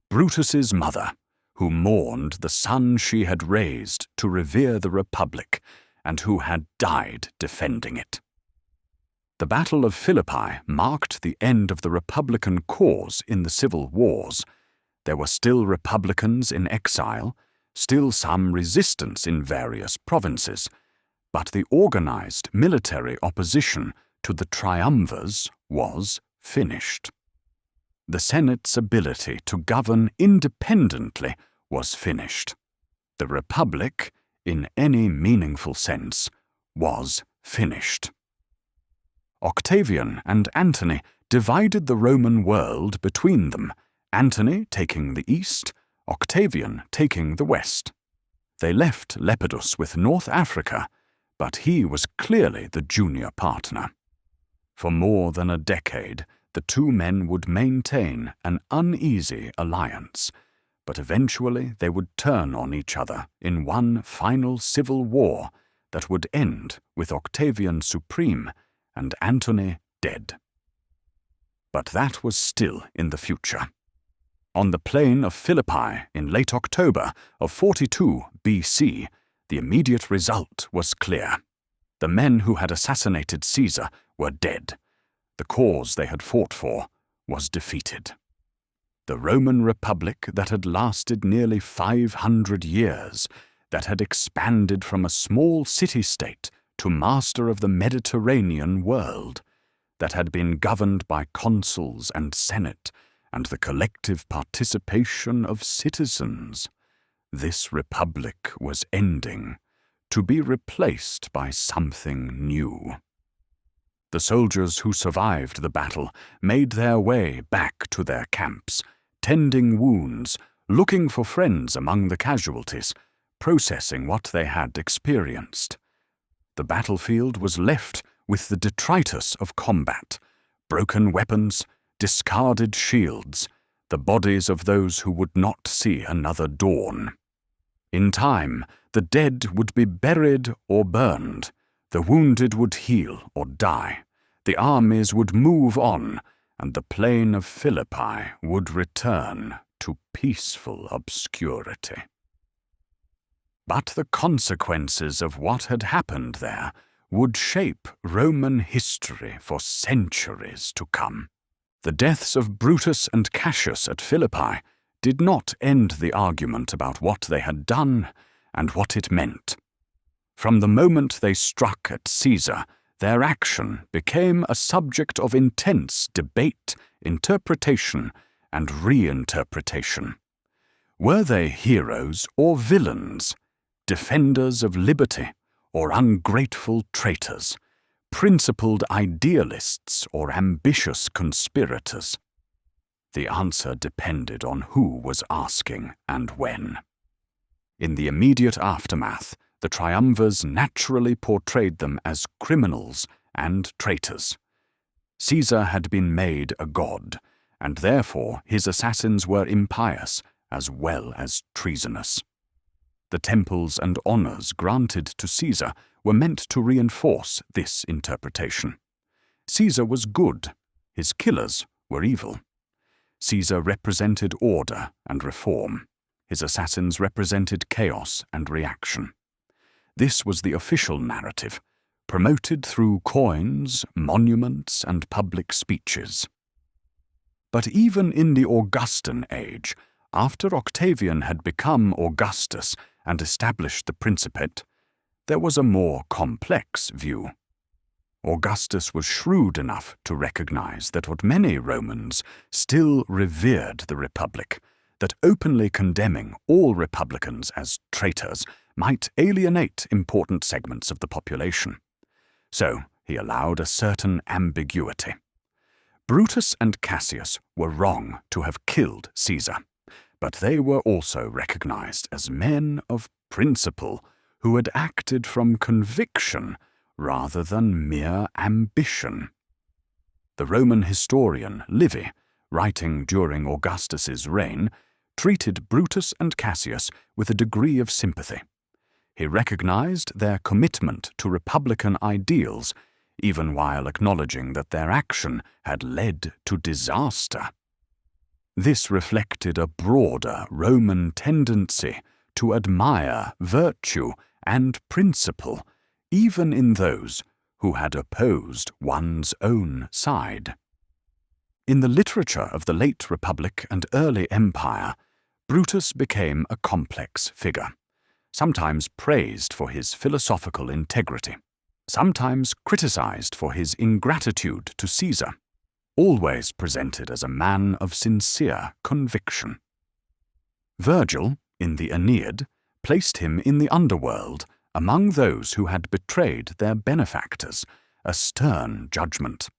Brutus's mother, who mourned the son she had raised to revere the Republic, and who had died defending it. The Battle of Philippi marked the end of the Republican cause in the civil wars. There were still Republicans in exile, still some resistance in various provinces, but the organized military opposition to the triumvirs was finished. The Senate's ability to govern independently was finished. The Republic, in any meaningful sense, was finished. Octavian and Antony divided the Roman world between them, Antony taking the east, Octavian taking the west. They left Lepidus with North Africa, but he was clearly the junior partner. For more than a decade, the two men would maintain an uneasy alliance, but eventually they would turn on each other in one final civil war that would end with Octavian supreme and Antony dead. But that was still in the future. On the plain of Philippi in late October of 42 BC, the immediate result was clear. The men who had assassinated Caesar were dead. The cause they had fought for was defeated. The Roman Republic that had lasted nearly 500 years, that had expanded from a small city-state to master of the Mediterranean world, that had been governed by consuls and senate and the collective participation of citizens. This republic was ending, to be replaced by something new. The soldiers who survived the battle made their way back to their camps, tending wounds, looking for friends among the casualties, processing what they had experienced. The battlefield was left with the detritus of combat, broken weapons, discarded shields, the bodies of those who would not see another dawn. In time, the dead would be buried or burned, the wounded would heal or die, the armies would move on, and the plain of Philippi would return to peaceful obscurity. But the consequences of what had happened there would shape Roman history for centuries to come. The deaths of Brutus and Cassius at Philippi did not end the argument about what they had done and what it meant. From the moment they struck at Caesar, their action became a subject of intense debate, interpretation, and reinterpretation. Were they heroes or villains, defenders of liberty or ungrateful traitors, principled idealists or ambitious conspirators? The answer depended on who was asking and when. In the immediate aftermath, the triumvirs naturally portrayed them as criminals and traitors. Caesar had been made a god, and therefore his assassins were impious as well as treasonous. The temples and honors granted to Caesar were meant to reinforce this interpretation. Caesar was good, his killers were evil. Caesar represented order and reform. His assassins represented chaos and reaction. This was the official narrative, promoted through coins, monuments, and public speeches. But even in the Augustan age, after Octavian had become Augustus and established the Principate, there was a more complex view. Augustus was shrewd enough to recognize that what many Romans still revered the Republic, that openly condemning all republicans as traitors might alienate important segments of the population. So he allowed a certain ambiguity. Brutus and Cassius were wrong to have killed Caesar, but they were also recognized as men of principle who had acted from conviction rather than mere ambition. The Roman historian Livy, writing during Augustus's reign, treated Brutus and Cassius with a degree of sympathy. He recognized their commitment to republican ideals, even while acknowledging that their action had led to disaster. This reflected a broader Roman tendency to admire virtue and principle, even in those who had opposed one's own side. In the literature of the late Republic and early Empire, Brutus became a complex figure, sometimes praised for his philosophical integrity, sometimes criticized for his ingratitude to Caesar, always presented as a man of sincere conviction. Virgil, in the Aeneid, placed him in the underworld among those who had betrayed their benefactors, a stern judgment.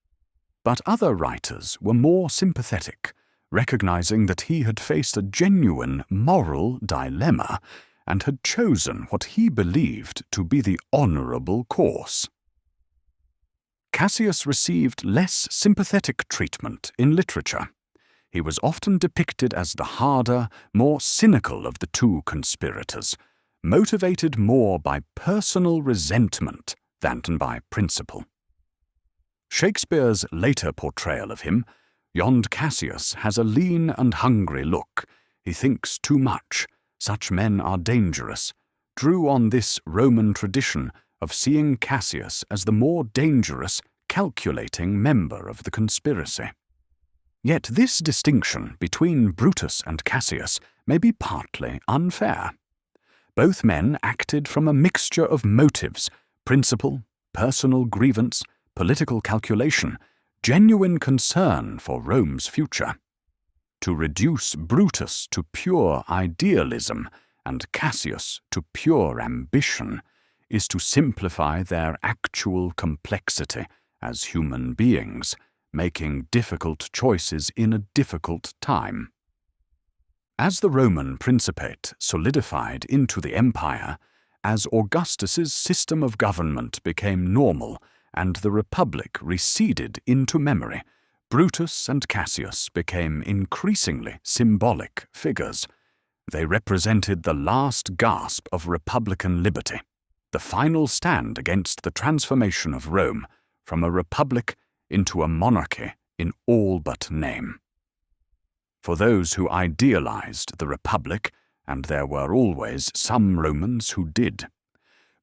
But other writers were more sympathetic, recognizing that he had faced a genuine moral dilemma and had chosen what he believed to be the honorable course. Cassius received less sympathetic treatment in literature. He was often depicted as the harder, more cynical of the two conspirators, motivated more by personal resentment than by principle. Shakespeare's later portrayal of him, "Yond Cassius has a lean and hungry look. He thinks too much. Such men are dangerous," drew on this Roman tradition of seeing Cassius as the more dangerous, calculating member of the conspiracy. Yet this distinction between Brutus and Cassius may be partly unfair. Both men acted from a mixture of motives, principle, personal grievance, political calculation, genuine concern for Rome's future. To reduce Brutus to pure idealism and Cassius to pure ambition is to simplify their actual complexity as human beings, making difficult choices in a difficult time. As the Roman Principate solidified into the empire, as Augustus's system of government became normal and the Republic receded into memory, Brutus and Cassius became increasingly symbolic figures. They represented the last gasp of republican liberty, the final stand against the transformation of Rome from a republic into a monarchy in all but name. For those who idealized the Republic, and there were always some Romans who did,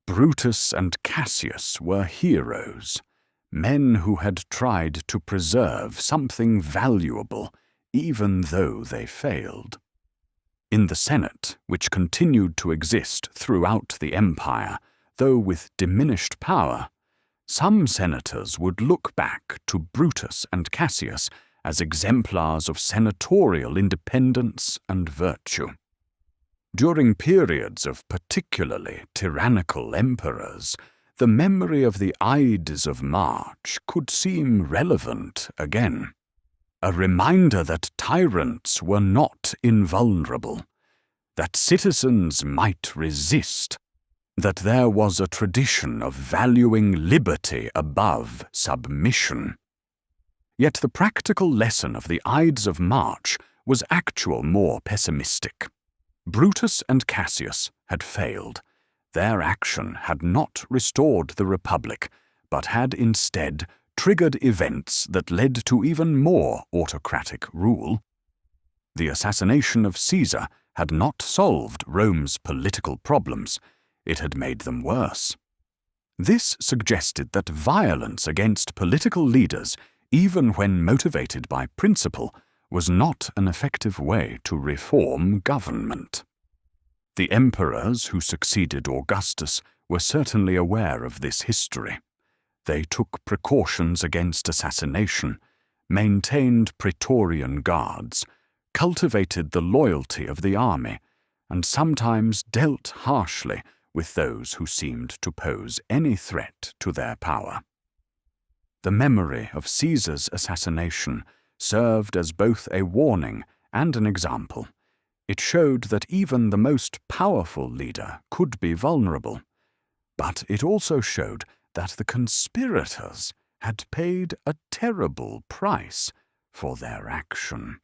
Brutus and Cassius were heroes, men who had tried to preserve something valuable even though they failed. In the Senate, which continued to exist throughout the empire, though with diminished power, some senators would look back to Brutus and Cassius as exemplars of senatorial independence and virtue. During periods of particularly tyrannical emperors, the memory of the Ides of March could seem relevant again. A reminder that tyrants were not invulnerable, that citizens might resist, that there was a tradition of valuing liberty above submission. Yet the practical lesson of the Ides of March was more pessimistic. Brutus and Cassius had failed. Their action had not restored the Republic, but had instead triggered events that led to even more autocratic rule. The assassination of Caesar had not solved Rome's political problems. It had made them worse. This suggested that violence against political leaders, even when motivated by principle, was not an effective way to reform government. The emperors who succeeded Augustus were certainly aware of this history. They took precautions against assassination, maintained Praetorian guards, cultivated the loyalty of the army, and sometimes dealt harshly with those who seemed to pose any threat to their power. The memory of Caesar's assassination served as both a warning and an example. It showed that even the most powerful leader could be vulnerable, but it also showed that the conspirators had paid a terrible price for their action.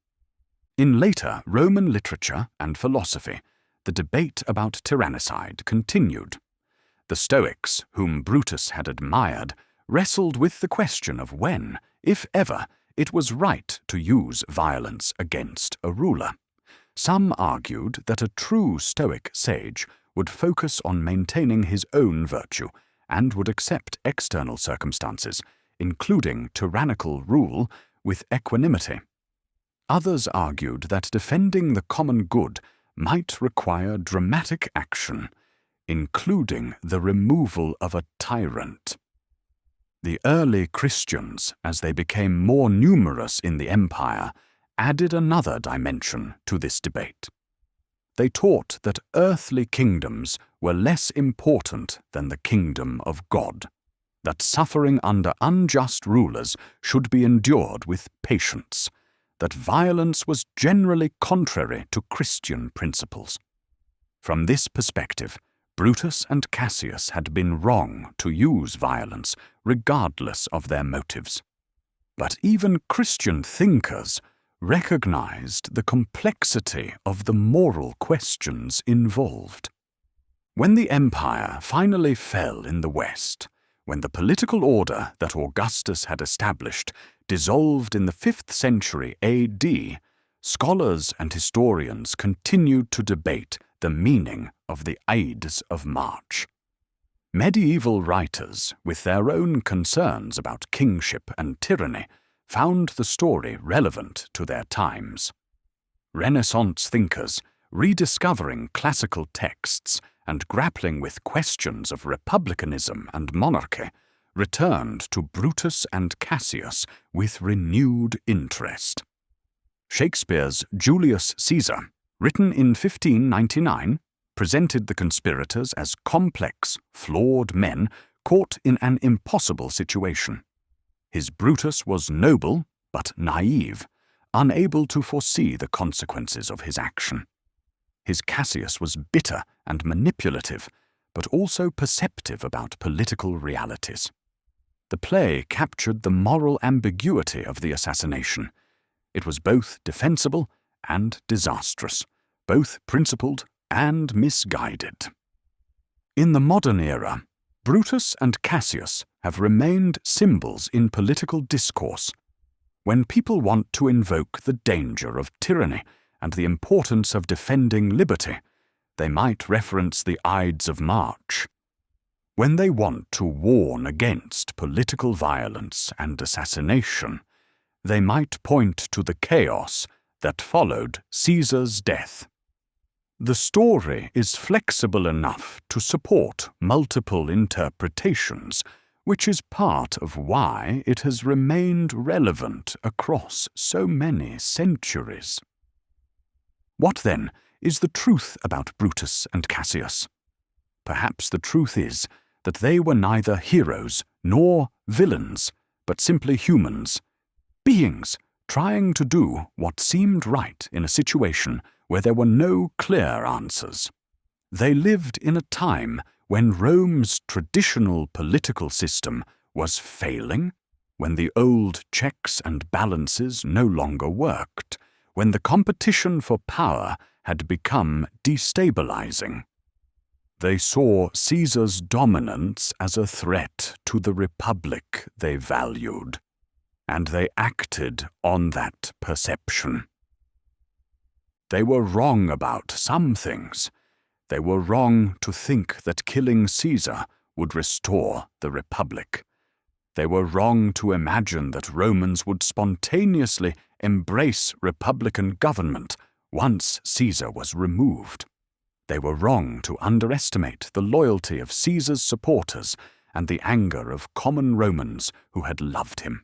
In later Roman literature and philosophy, the debate about tyrannicide continued. The Stoics, whom Brutus had admired, wrestled with the question of when, if ever, it was right to use violence against a ruler. Some argued that a true Stoic sage would focus on maintaining his own virtue and would accept external circumstances, including tyrannical rule, with equanimity. Others argued that defending the common good might require dramatic action, including the removal of a tyrant. The early Christians, as they became more numerous in the empire, added another dimension to this debate. They taught that earthly kingdoms were less important than the kingdom of God, that suffering under unjust rulers should be endured with patience, that violence was generally contrary to Christian principles. From this perspective, Brutus and Cassius had been wrong to use violence, regardless of their motives. But even Christian thinkers recognized the complexity of the moral questions involved. When the empire finally fell in the West, when the political order that Augustus had established dissolved in the 5th century AD, scholars and historians continued to debate the meaning of the Ides of March. Medieval writers, with their own concerns about kingship and tyranny, found the story relevant to their times. Renaissance thinkers, rediscovering classical texts and grappling with questions of republicanism and monarchy, returned to Brutus and Cassius with renewed interest. Shakespeare's Julius Caesar, written in 1599, presented the conspirators as complex, flawed men caught in an impossible situation. His Brutus was noble, but naive, unable to foresee the consequences of his action. His Cassius was bitter and manipulative, but also perceptive about political realities. The play captured the moral ambiguity of the assassination. It was both defensible and disastrous, both principled and misguided. In the modern era, Brutus and Cassius have remained symbols in political discourse. When people want to invoke the danger of tyranny and the importance of defending liberty, they might reference the Ides of March. When they want to warn against political violence and assassination, they might point to the chaos that followed Caesar's death. The story is flexible enough to support multiple interpretations, which is part of why it has remained relevant across so many centuries. What, then, is the truth about Brutus and Cassius? Perhaps the truth is that they were neither heroes nor villains, but simply humans, beings trying to do what seemed right in a situation where there were no clear answers. They lived in a time when Rome's traditional political system was failing, when the old checks and balances no longer worked, when the competition for power had become destabilizing. They saw Caesar's dominance as a threat to the republic they valued, and they acted on that perception. They were wrong about some things. They were wrong to think that killing Caesar would restore the republic. They were wrong to imagine that Romans would spontaneously embrace republican government once Caesar was removed. They were wrong to underestimate the loyalty of Caesar's supporters and the anger of common Romans who had loved him.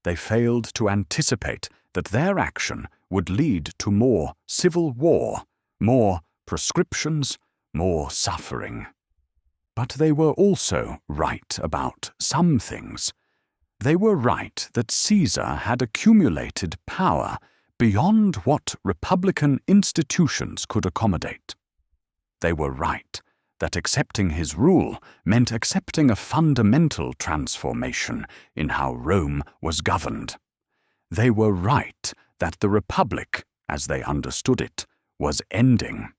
They failed to anticipate that their action would lead to more civil war, more proscriptions, more suffering. But they were also right about some things. They were right that Caesar had accumulated power beyond what republican institutions could accommodate. They were right that accepting his rule meant accepting a fundamental transformation in how Rome was governed. They were right that the republic, as they understood it, was ending.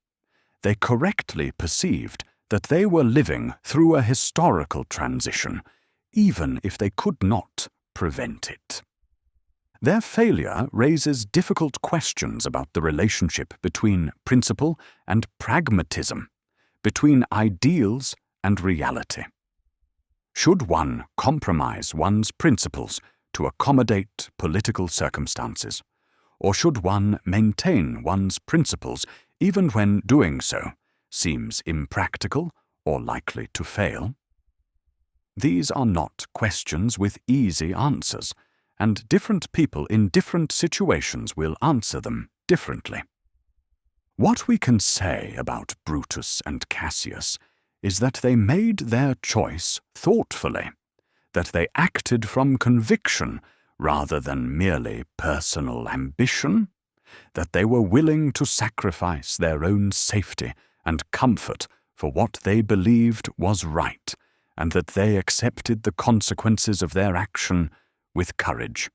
They correctly perceived that they were living through a historical transition, even if they could not prevent it. Their failure raises difficult questions about the relationship between principle and pragmatism, between ideals and reality. Should one compromise one's principles to accommodate political circumstances, or should one maintain one's principles even when doing so seems impractical or likely to fail? These are not questions with easy answers, and different people in different situations will answer them differently. What we can say about Brutus and Cassius is that they made their choice thoughtfully, that they acted from conviction rather than merely personal ambition, that they were willing to sacrifice their own safety and comfort for what they believed was right, and that they accepted the consequences of their action with courage.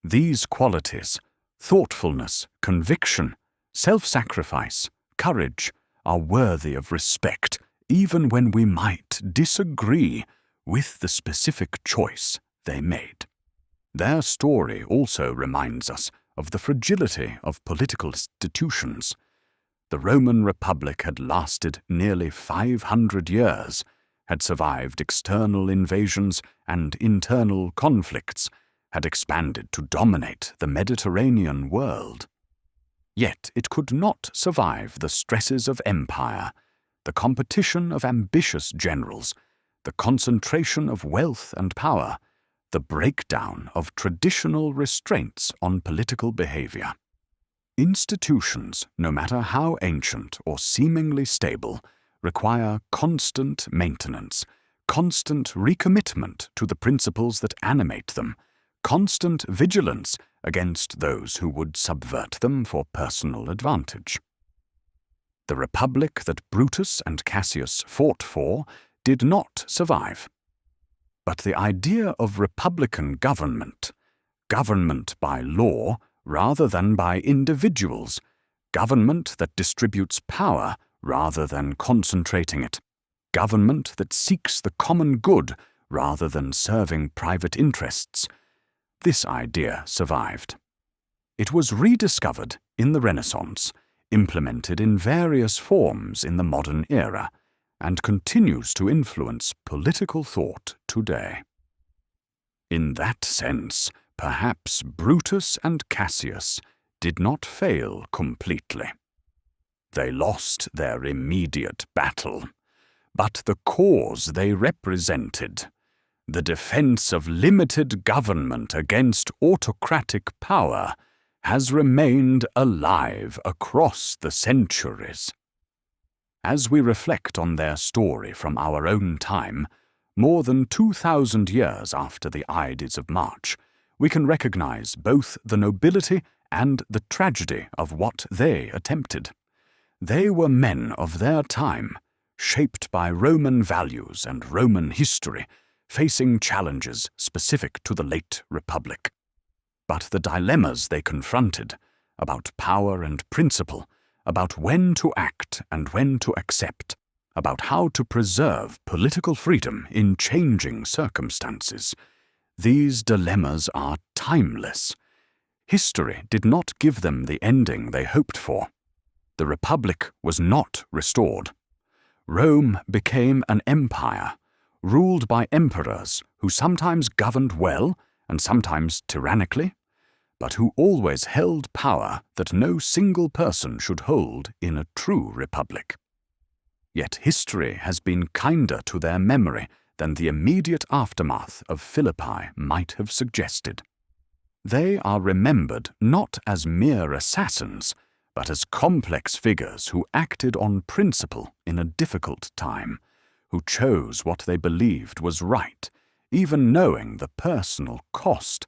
These qualities, thoughtfulness, conviction, self-sacrifice, courage, are worthy of respect even when we might disagree with the specific choice they made. Their story also reminds us of the fragility of political institutions. The Roman Republic had lasted nearly 500 years, had survived external invasions and internal conflicts, had expanded to dominate the Mediterranean world. Yet it could not survive the stresses of empire, the competition of ambitious generals, the concentration of wealth and power, the breakdown of traditional restraints on political behavior. Institutions, no matter how ancient or seemingly stable, require constant maintenance, constant recommitment to the principles that animate them, constant vigilance against those who would subvert them for personal advantage. The republic that Brutus and Cassius fought for did not survive. But the idea of republican government, government by law rather than by individuals, government that distributes power rather than concentrating it, government that seeks the common good rather than serving private interests, this idea survived. It was rediscovered in the Renaissance, implemented in various forms in the modern era, and continues to influence political thought today. In that sense, perhaps Brutus and Cassius did not fail completely. They lost their immediate battle, but the cause they represented, the defense of limited government against autocratic power, has remained alive across the centuries. As we reflect on their story from our own time, more than 2,000 years after the Ides of March, we can recognize both the nobility and the tragedy of what they attempted. They were men of their time, shaped by Roman values and Roman history, facing challenges specific to the late Republic. But the dilemmas they confronted, about power and principle, about when to act and when to accept, about how to preserve political freedom in changing circumstances, these dilemmas are timeless. History did not give them the ending they hoped for. The Republic was not restored. Rome became an empire, ruled by emperors who sometimes governed well and sometimes tyrannically, but who always held power that no single person should hold in a true republic. Yet history has been kinder to their memory than the immediate aftermath of Philippi might have suggested. They are remembered not as mere assassins, but as complex figures who acted on principle in a difficult time, who chose what they believed was right, even knowing the personal cost,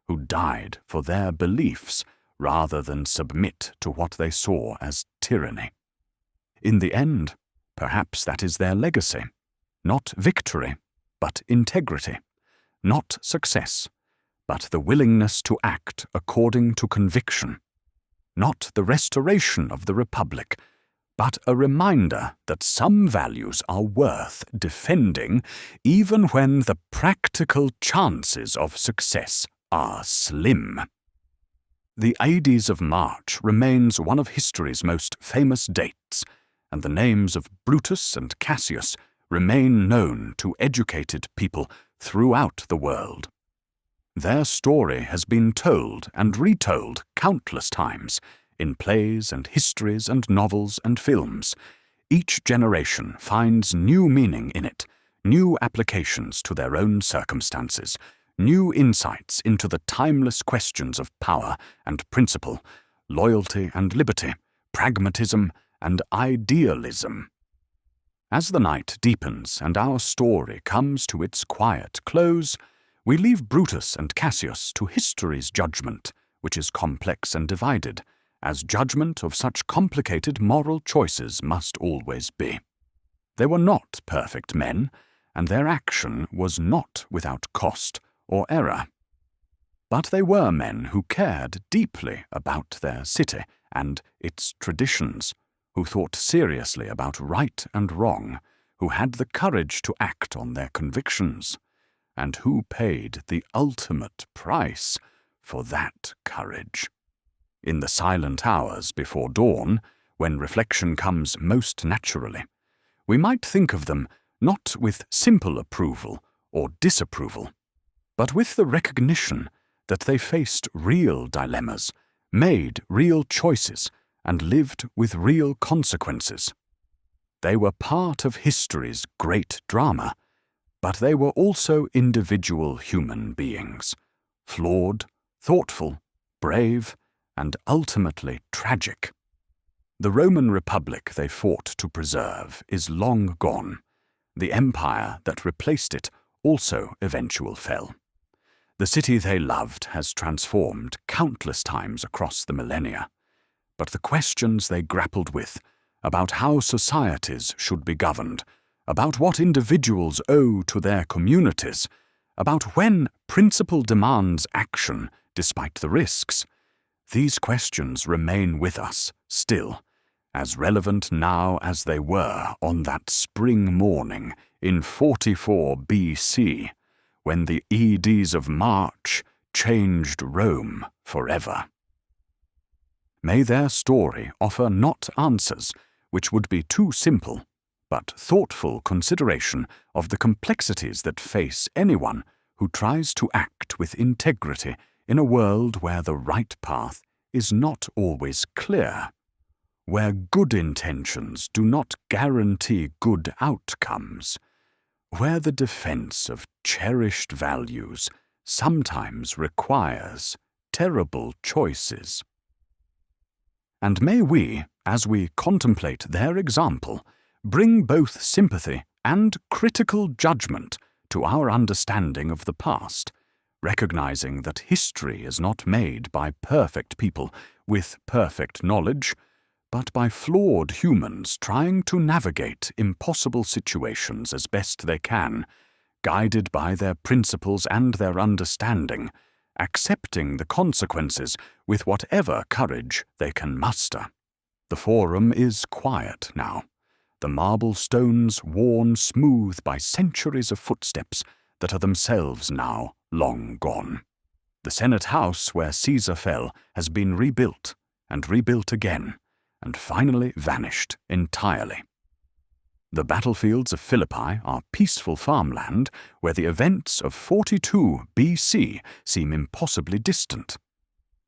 who died for their beliefs rather than submit to what they saw as tyranny. In the end, perhaps that is their legacy, not victory, but integrity, not success, but the willingness to act according to conviction, not the restoration of the Republic, but a reminder that some values are worth defending even when the practical chances of success are slim. The Ides of March remains one of history's most famous dates, and the names of Brutus and Cassius remain known to educated people throughout the world. Their story has been told and retold countless times in plays and histories and novels and films. Each generation finds new meaning in it, new applications to their own circumstances, new insights into the timeless questions of power and principle, loyalty and liberty, pragmatism and idealism. As the night deepens and our story comes to its quiet close, we leave Brutus and Cassius to history's judgment, which is complex and divided, as judgment of such complicated moral choices must always be. They were not perfect men, and their action was not without cost or error. But they were men who cared deeply about their city and its traditions, who thought seriously about right and wrong, who had the courage to act on their convictions, and who paid the ultimate price for that courage. In the silent hours before dawn, when reflection comes most naturally, we might think of them not with simple approval or disapproval, but with the recognition that they faced real dilemmas, made real choices, and lived with real consequences. They were part of history's great drama, but they were also individual human beings, flawed, thoughtful, brave, and ultimately tragic. The Roman Republic they fought to preserve is long gone. The empire that replaced it also eventually fell. The city they loved has transformed countless times across the millennia, but the questions they grappled with about how societies should be governed, about what individuals owe to their communities, about when principle demands action despite the risks, these questions remain with us still, as relevant now as they were on that spring morning in 44 BC, when the Ides of March changed Rome forever. May their story offer not answers which would be too simple, but thoughtful consideration of the complexities that face anyone who tries to act with integrity in a world where the right path is not always clear, where good intentions do not guarantee good outcomes, where the defense of cherished values sometimes requires terrible choices. And may we, as we contemplate their example, bring both sympathy and critical judgment to our understanding of the past, recognizing that history is not made by perfect people with perfect knowledge, but by flawed humans trying to navigate impossible situations as best they can, guided by their principles and their understanding, accepting the consequences with whatever courage they can muster. The forum is quiet now, the marble stones worn smooth by centuries of footsteps that are themselves now long gone. The Senate House where Caesar fell has been rebuilt and rebuilt again, and finally vanished entirely. The battlefields of Philippi are peaceful farmland where the events of 42 BC seem impossibly distant.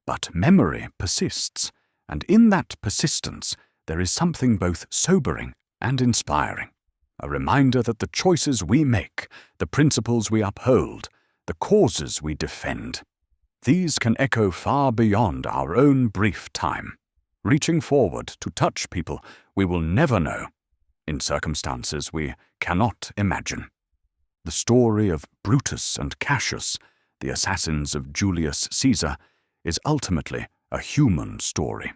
But memory persists, and in that persistence there is something both sobering and inspiring, a reminder that the choices we make, the principles we uphold, the causes we defend, these can echo far beyond our own brief time, reaching forward to touch people we will never know, in circumstances we cannot imagine. The story of Brutus and Cassius, the assassins of Julius Caesar, is ultimately a human story.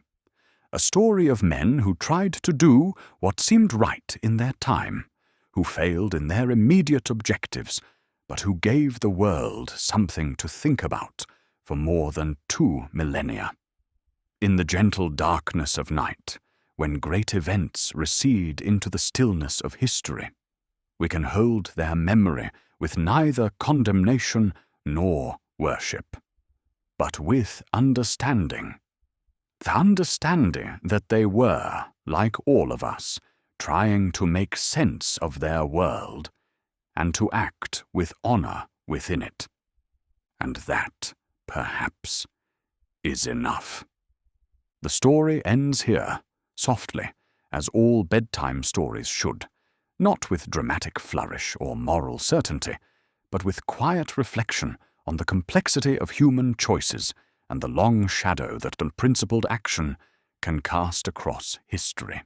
A story of men who tried to do what seemed right in their time, who failed in their immediate objectives, but who gave the world something to think about for more than 2 millennia. In the gentle darkness of night, when great events recede into the stillness of history, we can hold their memory with neither condemnation nor worship. but with understanding. The understanding that they were, like all of us, trying to make sense of their world and to act with honor within it. And that, perhaps, is enough. The story ends here, softly, as all bedtime stories should, not with dramatic flourish or moral certainty, but with quiet reflection on the complexity of human choices and the long shadow that unprincipled action can cast across history.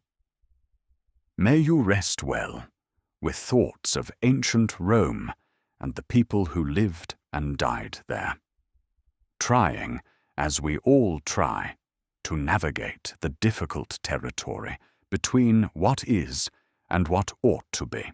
May you rest well, with thoughts of ancient Rome and the people who lived and died there, trying, as we all try, to navigate the difficult territory between what is and what ought to be.